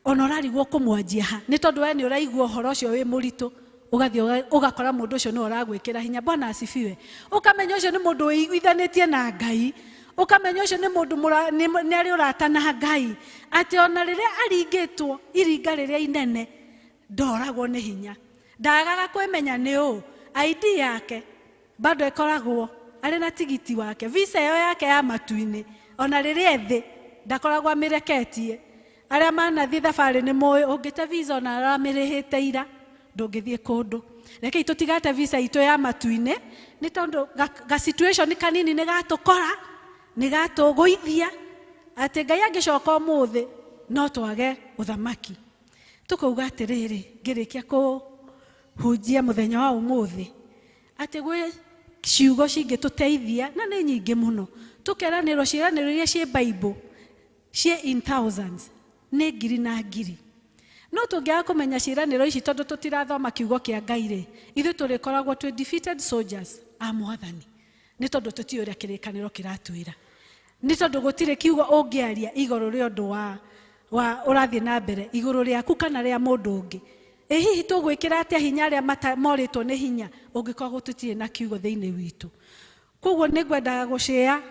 ona ũrarigwo kũmwanjia ha nĩ tondũ we nĩ ũraigua ũhoro ũcio wĩ mũritũ ũgathiĩ ũgakora mũndũ ũcio nĩ ũragwĩkĩra hinya. Bwana asifiwe. Ũkamenya ũcio nĩ mũndũ wĩiguithanĩtie na Ngai, ũkamenya ũcio nĩ mũndũ nĩ arĩ ũrata na Ngai, atĩ ona rĩrĩa aringĩtwo iringa rĩrĩa inene ndoragwo nĩ hinya. Ndagaga kwĩmenya nĩ ũũ ID yake bado ĩkoragwo arĩ na tigiti wake, visa ĩyo yake ya matu-inĩ ona rĩrĩa thĩ ndakoragwo amĩreketie. Arĩa manathiĩ thabarĩ nĩ mũĩ ũngĩte visa ona aramĩrĩhĩte ira ndũngĩthiĩ kũndũ. Rekei tũtigate visa itũ ya matu-inĩ nĩ tondũ ga situation kanini nĩ gatũkora nĩ gatũgũithia atĩ Ngai angĩcoka ũmũthĩ no twage ũthamaki. Tũkauga atĩrĩrĩ ngĩrĩkia kũhunjia mũthenya wa ũmũthĩ atĩ gwĩ ciugo cingĩtũteithia na nĩ nyingĩ mũno. Tũkeranĩrwo ciĩranĩro iria ciĩ Bible ciĩ in thousands nĩ ngiri na ngiri. No tũngĩaga kũmenya ciĩranĩro ici tondũ tũtirathoma kiugo kĩa Ngai rĩ, ithuĩ tũrĩkoragwo twĩ defeated soldiers a Mwathani nĩ tondũ tũtiũĩ ũrĩa kĩrĩkanĩro kĩratwĩra, nĩ tondũ gũtirĩ kiugo ũngĩaria igũrũ rĩa ũndũ wa ũrathiĩ na mbere igũrũ rĩaku kana rĩa mũndũ ũngĩ. Ĩ hihi tũgwĩkĩra atĩa hinya arĩa morĩtwo nĩ hinya ũngĩkorwo tũtirĩ na kiugo thĩinĩ witũ. Koguo nĩ ngwendaga gũcĩa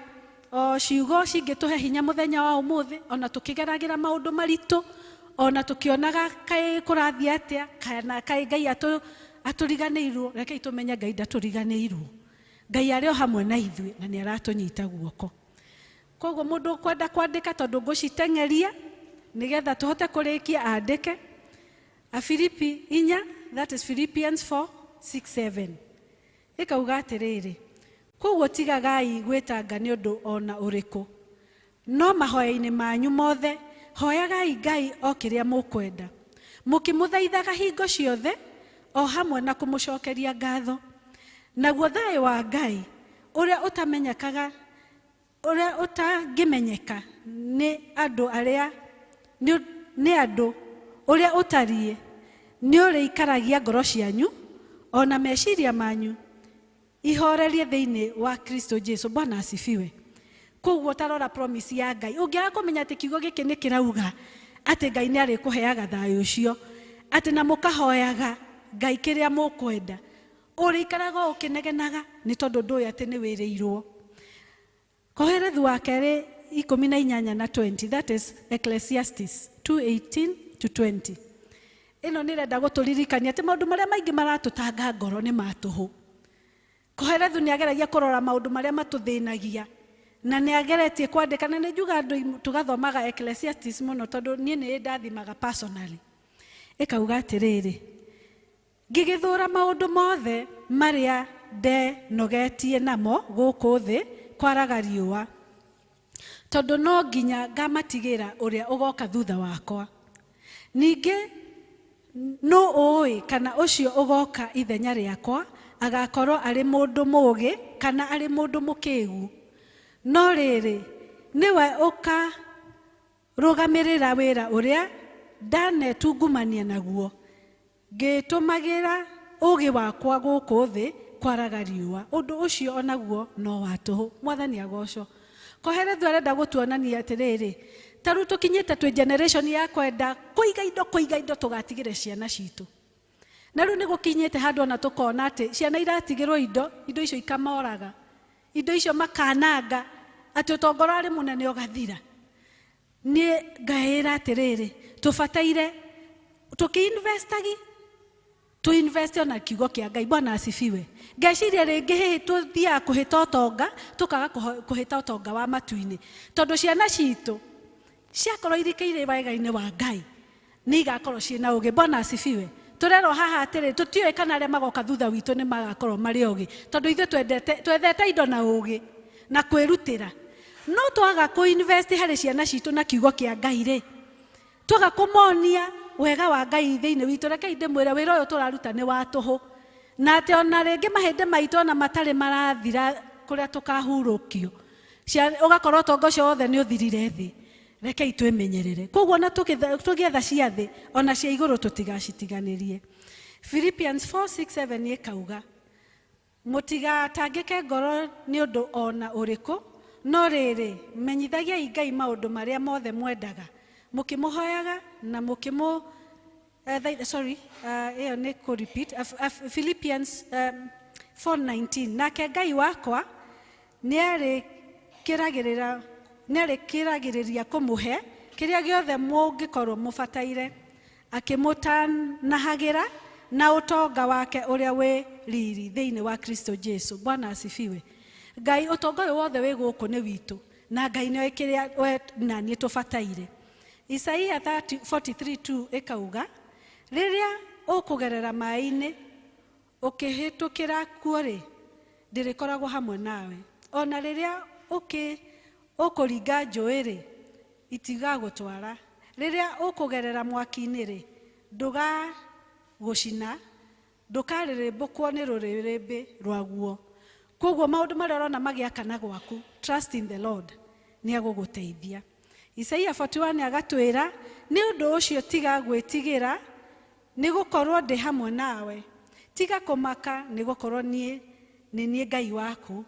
ciugo cingĩtũhe hinya mũthenya wa ũmũthĩ ona tũkĩgeragĩra maũndũ maritũ ona tũkĩonaga kaĩ kũrathiĩ atĩa kana kaĩ Ngai atũriganĩirwo. Rekei tũmenye Ngai ndatũriganĩirwo. Ngai arĩ o hamwe na ithuĩ na nĩ aratũnyita guoko. Koguo mũndũ kwenda kwandĩka tondũ ngũciteng'eria nĩgetha tũhote kũrĩkia andĩke. Afilipi 4, that is Philippians 4:6-7. Ĩkauga atĩrĩrĩ, koguo tigagai gwĩtanga nĩ ũndũ ona ũrĩkũ, no mahoya-inĩ manyu mothe hoyagai Ngai o kĩrĩa mũkwenda, mũkĩmũthaithaga hingo ciothe o hamwe na kũmũcokeria ngatho. Naguo thayũ wa Ngai ũrĩa ũtangĩmenyeka nĩ andũ ũrĩa ũtariĩ nĩ ũrĩikaragia ngoro cianyu ona meciria manyu ihorerie thĩinĩ wa Kristo Jesu. Bwana asifiwe. Koguo tarora promise ya Ngai ũngĩaga kũmenya atĩ kiugo gĩkĩ nĩ kĩrauga atĩ Ngai nĩ arĩkũheaga thayũ ũcio atĩ na mũkahoyaga Ngai kĩrĩa mũkwenda ũrĩikaraga ũkĩnegenaga nĩ tondũ ndũĩ atĩ nĩ wĩrĩirwo. Koherethu wa kerĩ 18-20, that is Ecclesiastes 2:18-20. Ĩno nĩ renda gũtũririkania atĩ maũndũ marĩa maingĩ maratũtanga ngoro nĩ matũhũ. Koherethu nĩ ageragia kũrora maũndũ marĩa matũthĩnagia na nĩ ageretie kwandĩka, na nĩ njuga andũ tũgathomaga Ecclesiastes mũno tondũ niĩ nĩ ndathimaga personally. Ĩkauga atĩrĩrĩ, ngĩgĩthũra maũndũ mothe marĩa ndenogetie namo gũkũ thĩ kwaraga riũa, tondũ no nginya ngamatigĩra ũrĩa ũgoka thutha wakwa. Ningĩ no ũĩ kana ũcio ũgoka ithenya rĩakwa agakorwo arĩ mũndũ mũũgĩ kana arĩ mũndũ mũkĩĩgu. No rĩrĩ nĩwe ũkarũgamĩrĩra wĩra ũrĩa ndanetungumania naguo, ngĩtũmagĩra ũũgĩ wakwa gũkũ thĩ kwaraga riũa. Ũndũ ũcio onaguo no wa tũhũ. Mwathani agocwo. Koherethu arenda gũtuonania atĩrĩrĩ, tarĩu tũkinyĩte twĩ generation ya kwenda kũiga indo tũgatigĩre ciana citũ. Na rĩu nĩ gũkinyĩte handũ ona tũkona atĩ ciana iratigĩrwo indo icio ikamoraga, indo icio makananga atĩ ũtongoro arĩ mũnene ũgathira. Niĩ ngaĩra atĩrĩrĩ, tũbataire tũkĩinvestagi tuinvest ona kiugo kĩa Ngai. Bwana asifiwe. Ngeciria rĩngĩ hihi tũthiaga kũhĩta ũtonga tũkaga kũhĩta ũtonga wa matu-inĩ tondũ ciana citũ ciakorwo irikĩire wega-inĩ wa Ngai nĩ igakorwo ciĩna ũũgĩ. Bwana asifiwe. Tũrerwo haha atĩrĩ tũtiũĩ kana arĩa magoka thutha witũ nĩ magakorwo marĩ ũũgĩ tondũ ithuĩ twethete indo na ũũgĩ na kwĩrutĩra. No twaga kũinvest harĩ ciana citũ na kiugo kĩa Ngai rĩ, twaga kũmonia wega wa Ngai thĩinĩ witũ, rekei ndĩmwĩre wĩra ũyũ tũraruta nĩ wa tũhũ, na atĩ ona rĩngĩ mahĩndĩ maitũ ona matarĩ marathira kũrĩa tũkahurũkio ũgakorwo ũtonga ũcio wothe nĩ ũthirire thĩ. Rekei twĩmenyerere. Koguo ona tũgĩetha cia thĩ ona cia igũrũ tũtigacitiganĩrie. Philippians 4:6-7 ĩkauga, Mũtigatangĩke ngoro nĩ ũndũ ona ũrĩkũ, no rĩrĩ menyithagiai Ngai maũndũ marĩa mothe mwendaga, mũkĩmũhoyaga na mũkĩmũ ĩyo nĩ repeat Philippians 4:19. Nake Ngai wakwa nĩarĩkĩragĩrĩria kũmũhe kĩrĩa gĩothe mũngĩkorwo mũbataire, akĩmũtanahagĩra na ũtonga wake ũrĩa wĩ riri thĩinĩ wa Kristo Jesu. Bwana asifiwe. Ngai ũtonga ũyũ wothe wĩ gũkũ nĩ witũ, na Ngai nĩoĩ kĩrĩa we na niĩ tũbataire. Isaia 43:2 ĩkauga, rĩrĩa ũkũgerera maĩ-inĩ ũkĩhĩtũkĩra kuo-rĩ, ndĩrĩkoragwo hamwe nawe. Ona rĩrĩa ũkũringa njũĩ-rĩ, itigagũtwara. Rĩrĩa ũkũgerera mwaki-inĩ-rĩ, ndũgagũcina, ndũkarĩrĩmbũkwo nĩ rũrĩrĩmbĩ rwaguo. Koguo maũndũ marĩa ũrona magĩakana gwaku, trust in the Lord, nĩ agũgũteithia. Isaia 41 agatwĩra, nĩ ũndũ ũcio tiga gwĩtigĩra, nĩ gũkorwo ndĩ hamwe nawe. Tiga kũmaka, nĩ gũkorwo nĩ niĩ Ngai waku.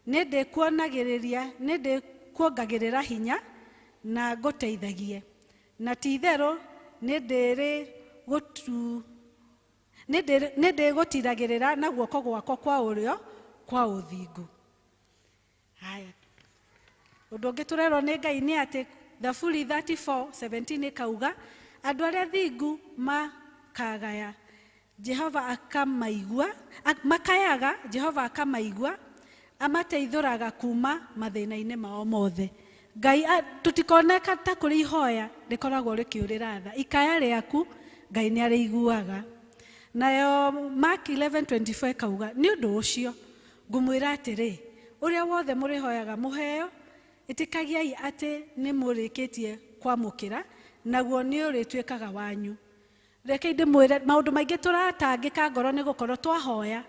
Nĩ ndĩkuongagĩrĩra hinya na ngũteithagie. Na ti-itherũ nĩ ndĩgũtiragĩrĩra na guoko gwakwa kwa ũrĩo kwa ũthingu. Haya. Ũndũ ũngĩ tũrerwo nĩ Ngai nĩ atĩ Thaburi 34:17 ĩkauga, andũ arĩa thingu makagaya, Jehova akamaigua, amateithũraga kuma mathĩna-inĩ mao mothe. Ngai tũtikoneka ta kũrĩ ihoya rĩkoragwo rĩkĩũrĩra tha. Ikaya rĩaku Ngai nĩ arĩiguaga. Nayo Mark 11:24 ĩkauga, nĩ ũndũ ũcio ngũmwĩra atĩrĩ, ũrĩa wothe mũrĩhoyaga mũheo, ĩtĩkagiai atĩ nĩ mũrĩkĩtie kwamũkĩra, naguo nĩ ũrĩtuĩkaga wanyu. Reke ndĩmwĩre maũndũ maingĩ tũratangĩka ngoro nĩ gũkorwo twahoya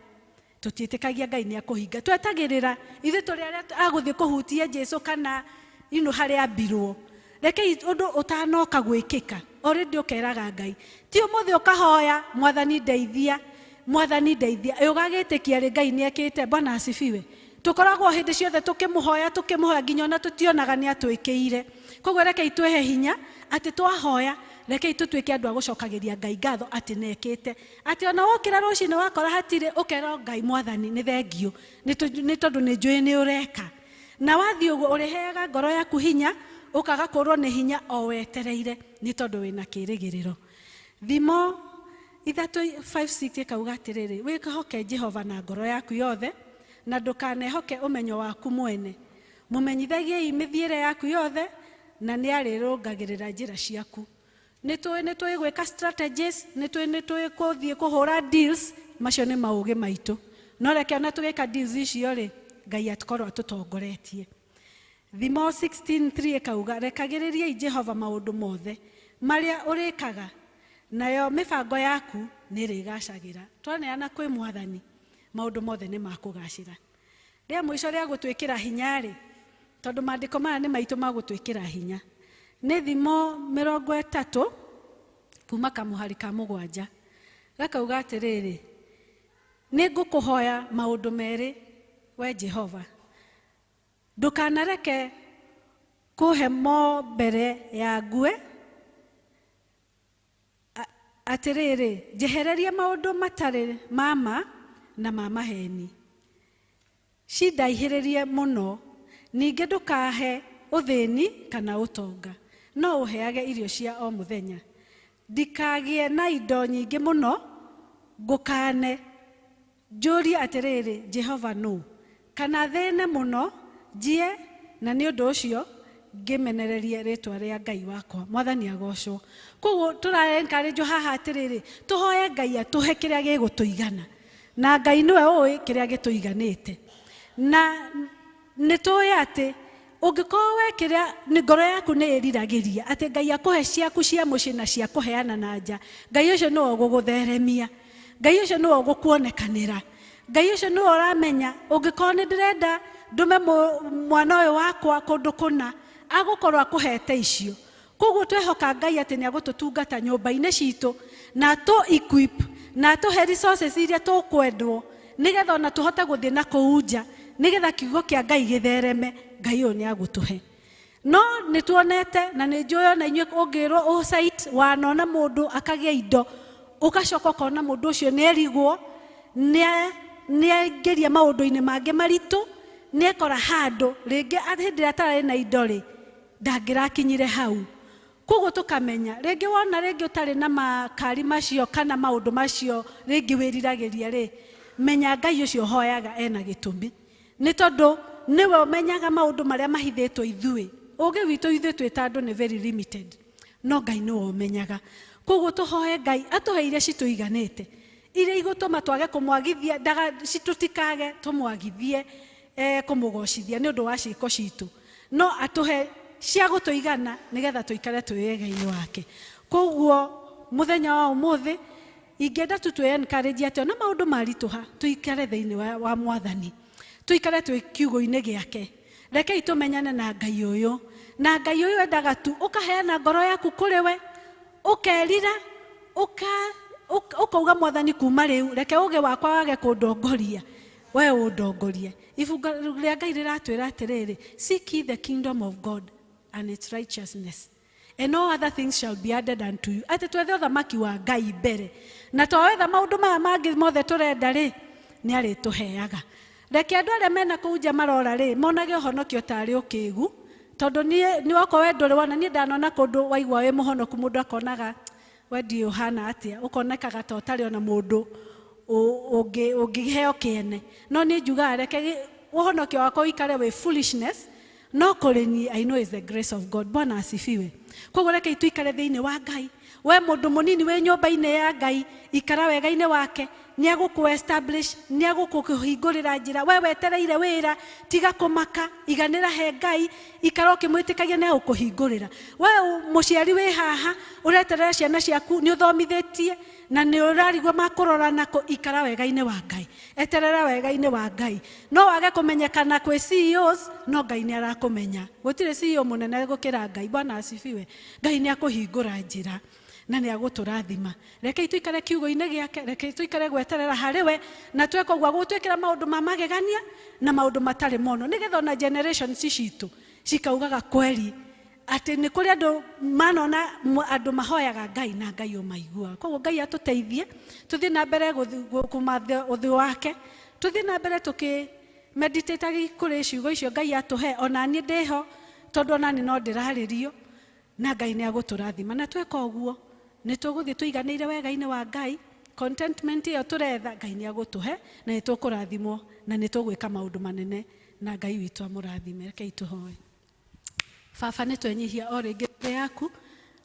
tũtiĩtĩkagia Ngai nĩ akũhinga. Twetagĩrĩra ithuĩ tũrĩ arĩa agũthiĩ kũhutia Jesũ kana harĩa ambirwo. Reke ũndũ ũtanoka gwĩkĩka, already ũkeraga Ngai. Ti ũmũthĩ ũkahoya Mwathani ndeithia, Mwathani ndeithia, ũgagĩtĩkia rĩ Ngai nĩ ekĩte. Bwana asifiwe. Tukoragwo hĩndĩ ciothe tũkĩmũhoya nginya ona tũtionaga nĩ atwĩkĩire. Koguo reke itwehe hinya atĩ twahoya, reke tũtuĩke andũ a gũcokagĩria Ngai ngatho atĩ nĩekĩte. Atĩ ona wokĩra rũcinĩ wakora hatirĩ, ũkera Ngai Mwathani nĩ thengio, nĩ tondũ nĩ njũĩ nĩ ũreka. Na wathiĩ ũguo ũrĩheaga ngoro yaku hinya, ũkagakorwo nĩ hinya o wetereire nĩ tondũ wĩna kĩĩrĩgĩrĩro. Thimo 3:5-6 ĩkauga atĩrĩrĩ, wĩhoke Jehova na ngoro yaku yothe, na ndũkanehoke ũmenyo waku mwene. Mũmenyithagiei mĩthiĩre yaku yothe, na nĩ arĩrũngagĩrĩra njĩra ciaku. Nĩ tũĩ gwĩka strategies, nĩ tũĩ gũthiĩ kũhũra deals, macio nĩ maũgĩ maitũ. No reke ona tũgĩka deals icio-rĩ, Ngai atikorwo atũtongoretie. Thimo 16:3 ĩkauga, rekagĩrĩriai Jehova maũndũ mothe marĩa ũrĩkaga, nayo mĩbango yaku nĩ ĩrĩgacagĩra. Twaneana kwĩ Mwathani, maũndũ mothe nĩ makũgacĩra. Rĩa mũico rĩa gũtwĩkĩra hinya-rĩ, tondũ maandĩko maya nĩ maitũ magũtwĩkĩra hinya, nĩ Thimo 30 kuma kamũhari ka 7 gakauga atĩrĩrĩ, nĩ ngũkũhoya maũndũ merĩ we Jehova, ndũkanareke kũhe mo mbere ya ngue. Atĩrĩrĩ, njehereria maũndũ matarĩ mama na ma maheni, cindaihĩrĩrie mũno, ningĩ ndũkahe ũthĩni kana ũtonga, no ũheage irio cia o mũthenya. Ndikagie na indo nyingĩ mũno, ngũkane njũrie atĩrĩrĩ, Jehova nũ, kana thĩne mũno njie, na nĩ ũndũ ũcio ngĩmenererie rĩtwa rĩa Ngai wakwa. Mwathani agocwo. Koguo tũra-encourage haha atĩrĩrĩ, tũhoye Ngai atũhe kĩrĩa gĩgũtũigana, na Ngai nĩwe ũĩ kĩrĩa gĩtũiganĩte. Na nĩ tũĩ atĩ ũngĩkorwo we kĩrĩa ngoro yaku nĩ ĩriragĩria atĩ Ngai akũhe ciaku cia mũciĩ na cia kũheana na nja, Ngai ũcio nĩwe ũgũgũtheremia, Ngai ũcio nĩwe ũgũkuonekanĩra, Ngai ũcio nĩwe ũramenya ũngĩkorwo nĩ ndĩrenda ndume mwana ũyũ wakwa kũndũ kũna, agũkorwo akũhete icio. Koguo twehoka Ngai atĩ nĩ agũtũtungata nyũmba-inĩ citũ, na atũ equip, na atũhe resources iria tũkwendwo nigetha ona tuhote guthie na kuunja nigetha kiugo kia Ngai githereme. Ngai uyu ni agutuhe. No nituonete na ninjuyo na inywe ungirwo o site wanona mundu akagia indo ugacoka kona mundu ucio ni erigwo ni ageria maundu-ini mange maritu ni ekora handu ringi hindi atari na indo ri ndangirakinyire hau. Koguo tukamenya ringi wona ringi utari na makari macio kana maundu macio ringi wiriragiria ri menya Ngai ucio hoyaga ena gitumi ni tondu niwe umenyaga maundu maria mahithitwo ithui. Uge witu ithui twitandu ni very limited no Ngai niwe umenyaga. Koguo tuhoe Ngai atuheire cituiganite iria igutuma twage kumwagithia ndaga citutikage tumwagithie kumugocithia ni undu wa ciiko citu no atuhe cia gutuigana nigetha tuikare twiyega-ini wake. Koguo muthenya wa umuthi ingenda tutwe encourage ati ona maundu marituha tuikare thiini wa Mwathani, tuikare twi kiugo-ini giake. Reke itumenyane na Ngai uyu, na Ngai uyu endaga tu ukaheana ngoro yaku kuri we, ukerira ukauga Mwathani kuma riu reke uge wakwa wage kundongoria we undongorie. Ibuku ria Ngai riratwira atiriri, seek ye the kingdom of God and its righteousness and all other things shall be added unto you. Ati twethe uthamaki wa Ngai mbere na twetha maundu maya mangi mothe turenda ri ni arituheaga. Reke andu aria mena kuunja marora ri monage uhonokio tari ukigu tondu ni wako we nduri wona ni ndanona kundu waigwa we muhonoku mundu akonaga we ndio hana atia ukonekaga ta utari ona mundu ungiheo kiene. No ni njuga reke uhonokio wako ikare we foolishness no kuri ni I know is the grace of God. Bwana asifiwe. Koguo reke tuikare thiini wa Ngai. We mundu munini we nyumba-ini ya Ngai ikara wega-ini wake ni aguku establish ni agukuhingurira njira. We wetereire wira tiga kumaka iganira he Ngai ikara ukimwitikagia ni agukuhingurira. We muciari we haha ureterera ciana ciaku ni uthomithitie na ni urarigwo makurora nako ikara wega-ini wa Ngai. Eterera wega-ini wa Ngai. No wage kumenyekana kwi CEOs no Ngai ni arakumenya. Gutire CEO munene gukira Ngai. Bwana asifiwe. Ngai ni akuhingura njira na ni aguturathima. Reke tuikare kiugo-ini giake, reke tuikare gweterera hariwe na tweko gwa gutwikira maundu mamagegania na maundu matari mono nigetha na generation citu cikaugaga kweli ati ni kuri andu manona andu mahoyaga Ngai na Ngai umaigua. Koguo Ngai atuteithie tuthie na mbere kumathe uthi wake, tuthie na mbere tuki meditate kuri ciugo icio Ngai atuhe. Ona ni ndiho tondu ona ni no ndiraririo na Ngai ni aguturathima na tweka uguo ni tuguthie tuiganire wega-ini wa Ngai. Contentment iyo turetha Ngai ni agutuhe na ni tukurathimwo na ni tugwika maundu manene na Ngai witu amurathime. Reke ituhoe. Baba ni twenyihia o ringi mbere yaku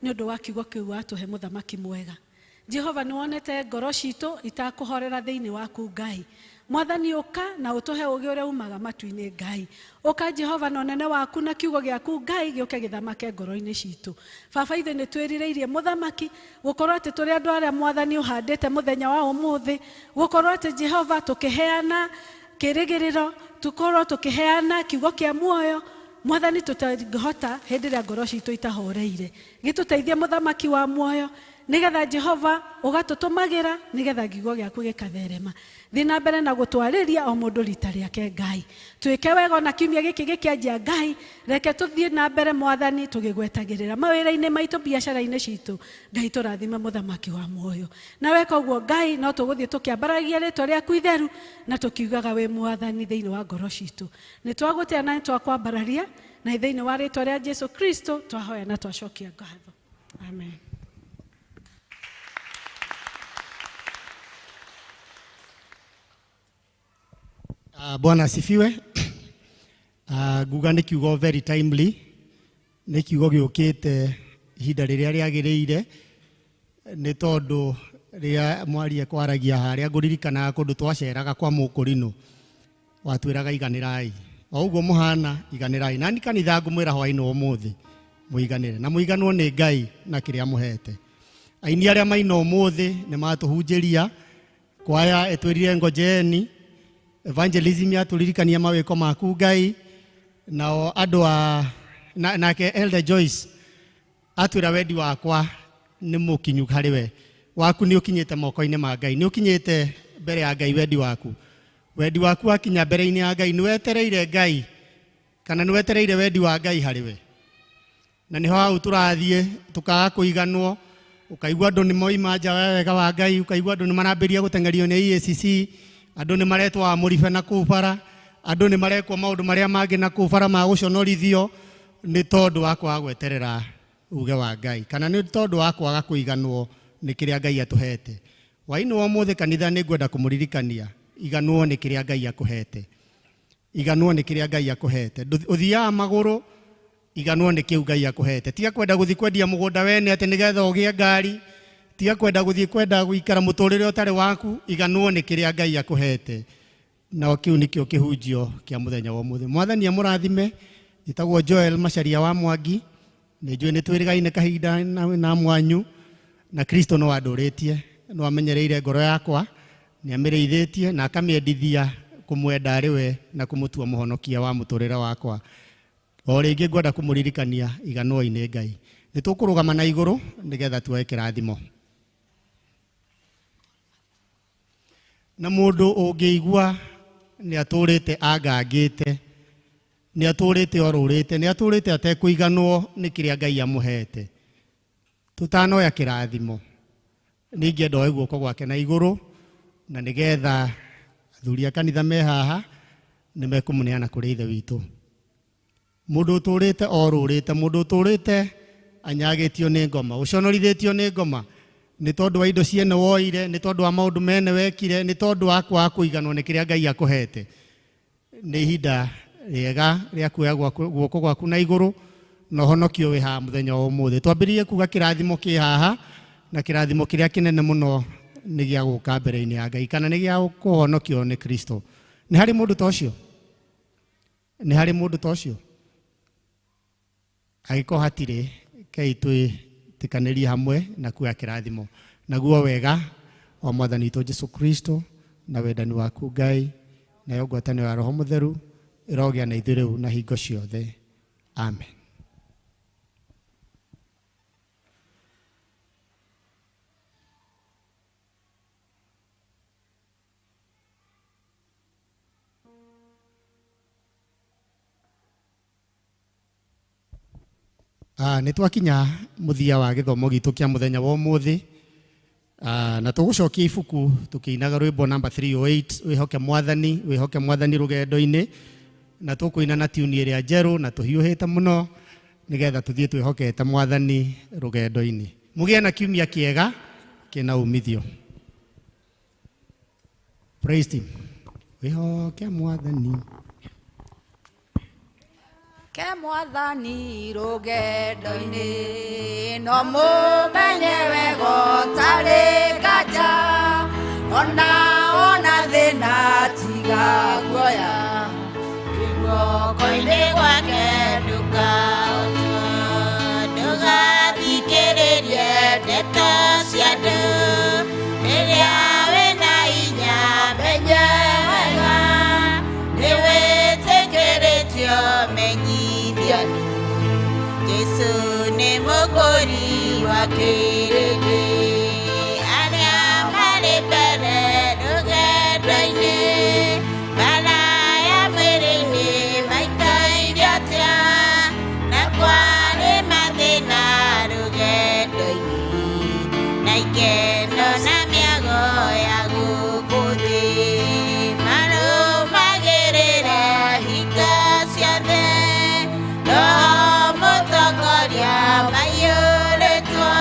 ni undu wa kiugo kiu watuhe muthamaki mwega. Jehova ni wonete ngoro citu itakuhorera thiini waku Ngai. Mwathani uka na utuhe ugi uria umaga matu-ini Ngai. Uka Jehova na unene waku na kiugo giaku Ngai giuke githamake ngoro-ini citu. Baba ithe ni twirireirie muthamaki gukorwo ati turi andu aria Mwathani uhandite muthenya wa umuthi gukorwo ati Jehova tukiheana kirigiriro tukorwo tukiheana kiugo kia muoyo. Mwathani tutangihota hindi ria ngoro citu itahoreire. Gituteithie muthamaki wa muoyo nigetha Jehova ugatutumagira nigetha kiugo giaku gikatherema. Thina mbere na gutwariria o mundu rita riake Ngai. Twike wega na kiumia giki gikianjia Ngai. Reke tuthie na mbere Mwathani tugigwetagirira mawira-ini maitu biacara-ini citu. Ngai turathime muthamaki wa muoyo. Na weka uguo Ngai no tuguthie tukiambaragia ritwa riaku itheru na tukiugaga we Mwathani thiini wa ngoro citu. Ni twagutia na twakwambararia na thiini wa ritwa ria Jesu Kristo twahoya na twacokia ngatho. Amen. Bwana asifiwe. Guga ni kiugo very timely. Ni kiugo giukite ihinda riria riagiriire ni tondu ria mwarie kwaragia haria nguririkana kundu twaceraga kwa mukurino watwiraga iganirai o uguo muhana iganirai nani kanitha ngumwira hwaini umuthi muiganire na muiganwo ni Ngai na kiria muhete. Aini aria maina umuthi ni matuhunjiria kwaya etwirire ngojeni evangelism ya turirikania mawiko maku Ngai nao andu a nake Elder Joyce atwira wendi wakwa ni mukinyu hariwe waku ni ukinyete moko-ini ma Ngai ni ukinyete mbere ya Ngai wendi waku wendi waku wakinya mbere-inĩ ya Ngai nĩwetereire Ngai kana nĩwetereire wendi wa Ngai harĩ we. Na nĩho hau tũrathiĩ tũkaga kũiganwo, ũkaigua andũ nĩmoima nja wega wa Ngai, ũkaigua andũ nĩmarambĩrĩria gũteng'erio nĩ EACC, andũ nĩmaretwo amũribe na kũu bara, andũ nĩmarekwo maũndũ marĩa mangĩ na kũu bara ma gũconorithio nĩ tondũ wa kwaga gweterera uge wa Ngai, kana nĩ tondũ wa kwaga kũiganwo nĩ kĩrĩa Ngai atũhete. Hwaĩ-inĩ wa ũmũthĩ kanitha nĩngwenda kũmũririkania iganwo nĩ kĩrĩa Ngai akũhete. Iganwo nĩ kĩrĩa Ngai akũhete. Ũthiaga magũrũ, iganwo nĩ kĩu Ngai akũhete. Tiga kwenda gũthiĩ kwendia mũgũnda wene atĩ nĩgetha ũgĩe ngari, tiga kwenda gũikara mũtũrĩre ũtarĩ waku, iganwo nĩ kĩrĩa Ngai akũhete. Na kĩu nĩkĩo kĩhunjio kĩa mũthenya wa ũmũthĩ. Mwathani amũrathime. Njĩtagwo Joel Macharia wa Mwangi. Nĩnjũĩ nĩtwĩrĩgaine kahinda na mwanyu, na Kristo no andũrĩtie, no amenyereire ngoro yakwa, nĩamĩrĩithĩtie na akamĩendithia kũmwenda arĩ we na kũmũtua mũhonokia wa mũtũrĩre wakwa. O rĩngĩ ngwenda kũmũririkania iganwo-inĩ Ngai. Nĩtũkũrũgama na igũrũ nĩgetha tuoe kĩrathimo. Na mũndũ ũngĩigua nĩatũrĩte angangĩte, nĩatũrĩte orũrĩte, nĩatũrĩte atekũiganwo nĩ kĩrĩa Ngai amũhete, tũtanoya kĩrathimo, nĩingĩenda oe guoko gwake na igũrũ, na nĩgetha athuri a kanitha me haha nĩmekũmũneana kũrĩ ithe witũ. Mũndũ ũtũrĩte orũrĩte, mũndũ ũtũrĩte anyagĩtio nĩ ngoma, ũconorithĩtio nĩ ngoma, nĩ tondũ wa indo ciene woire, nĩ tondũ wa maũndũ mene wekire, nĩ tondũ wa kwaga kũiganwo nĩ kĩrĩa Ngai akũhete. Nĩ ihinda rĩega rĩa kuoya guoko gwaku na igũrũ na ũhonokio wĩ haha mũthenya wa ũmũthĩ. Twambĩrĩrie kuga kĩrathimo kĩ haha, na kĩrathimo kĩrĩa kĩnene mũno nĩ gĩa gũka mbere-inĩ ya Ngai, kana nĩ gĩa kũhonokio nĩ Kristo. Nĩ harĩ mũndũ ta ũcio? Nĩ harĩ mũndũ ta ũcio? Angĩkorwo hatirĩ, kei twĩtĩkanĩrie hamwe na kuoya kĩrathimo. Naguo wega wa Mwathani witũ Jesũ Kristo na wendani waku Ngai nayo ngwatanĩro ya Roho Mũtheru ĩrogĩa na ithuĩ rĩu na hingo ciothe. Amen. Nĩtwakinya mũthia wa gĩthomo gitũ kĩa mũthenya wa ũmũthĩ, na tũgũcokia ibuku tũkĩinaga rwĩmbo namba 308 wĩhoke Mwathani, wĩhoke Mwathani rũgendo-inĩ, na tũkũina na tuni ĩrĩa njerũ na tũhiũhĩte mũno nĩgetha tũthiĩ twĩhokete Mwathani rũgendo-inĩ. Mũgĩe na kiumia kĩega kĩna umithio. Praise team. Wĩhoke Mwathani. Ke Mwathani rũgendo-inĩ, no mũmenye wega ũtarĩ nganja, ona thĩna tiga guoya, guoko-inĩ gwake ndũkaũtua, ndũgathikĩrĩrie ndeto cia andũ, rĩrĩa wĩna hinya menye wega, nĩwĩtĩkĩrĩtio menyithio nĩ Jesũ nĩ mũkũri wa kĩrĩndĩ, arĩa marĩ mbere rũgendo-inĩ, mbara ya mwĩrĩ-inĩ maikaire atĩa, na kwarĩ mathĩna rũgendo-inĩ, na ikeno na mĩago ya gũkũ thĩ, marũmagĩrĩre hingo ciothe, Roho Mũtongoria maiyũrĩtwo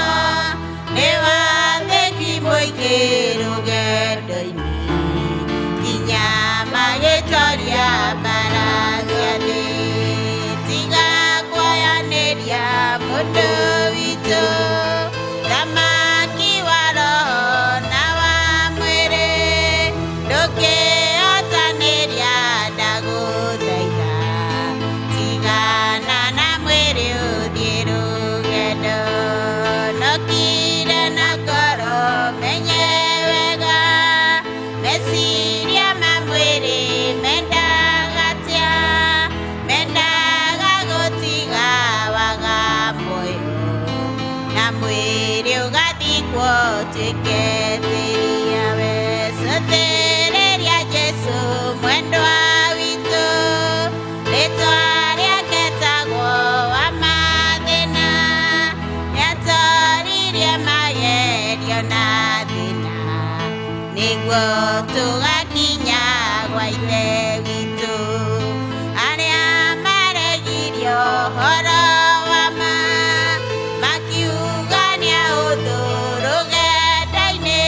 nĩ wathĩki mũingĩ rũgendo-inĩ, nginya magĩtoria mbara cia thĩ. Tiga kuoyanĩria mũndũ witũ, thamaki wa roho na wa mwĩrĩ, ndũkĩhotanĩria ndagũthaitha, tigana na mwĩrĩ ũthiĩ rũgendo, nokire na ngoro menye wega, meciria ma mwĩrĩ mendaga atĩa, mendaga gũtiga waga muoyo, na mwĩrĩ ũgathikwo ũtuĩke tĩri, we cothĩrĩria Jesũ nĩguo tũgakinya gwa ithe witũ. Arĩa maregirio ũhoro wa ma makiuga nĩ ahũthũ rũgendo-inĩ,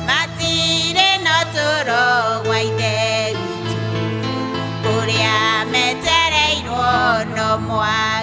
matirĩ na ũtũũro gwa ithe witũ, kũrĩa metereirwo no mwaga.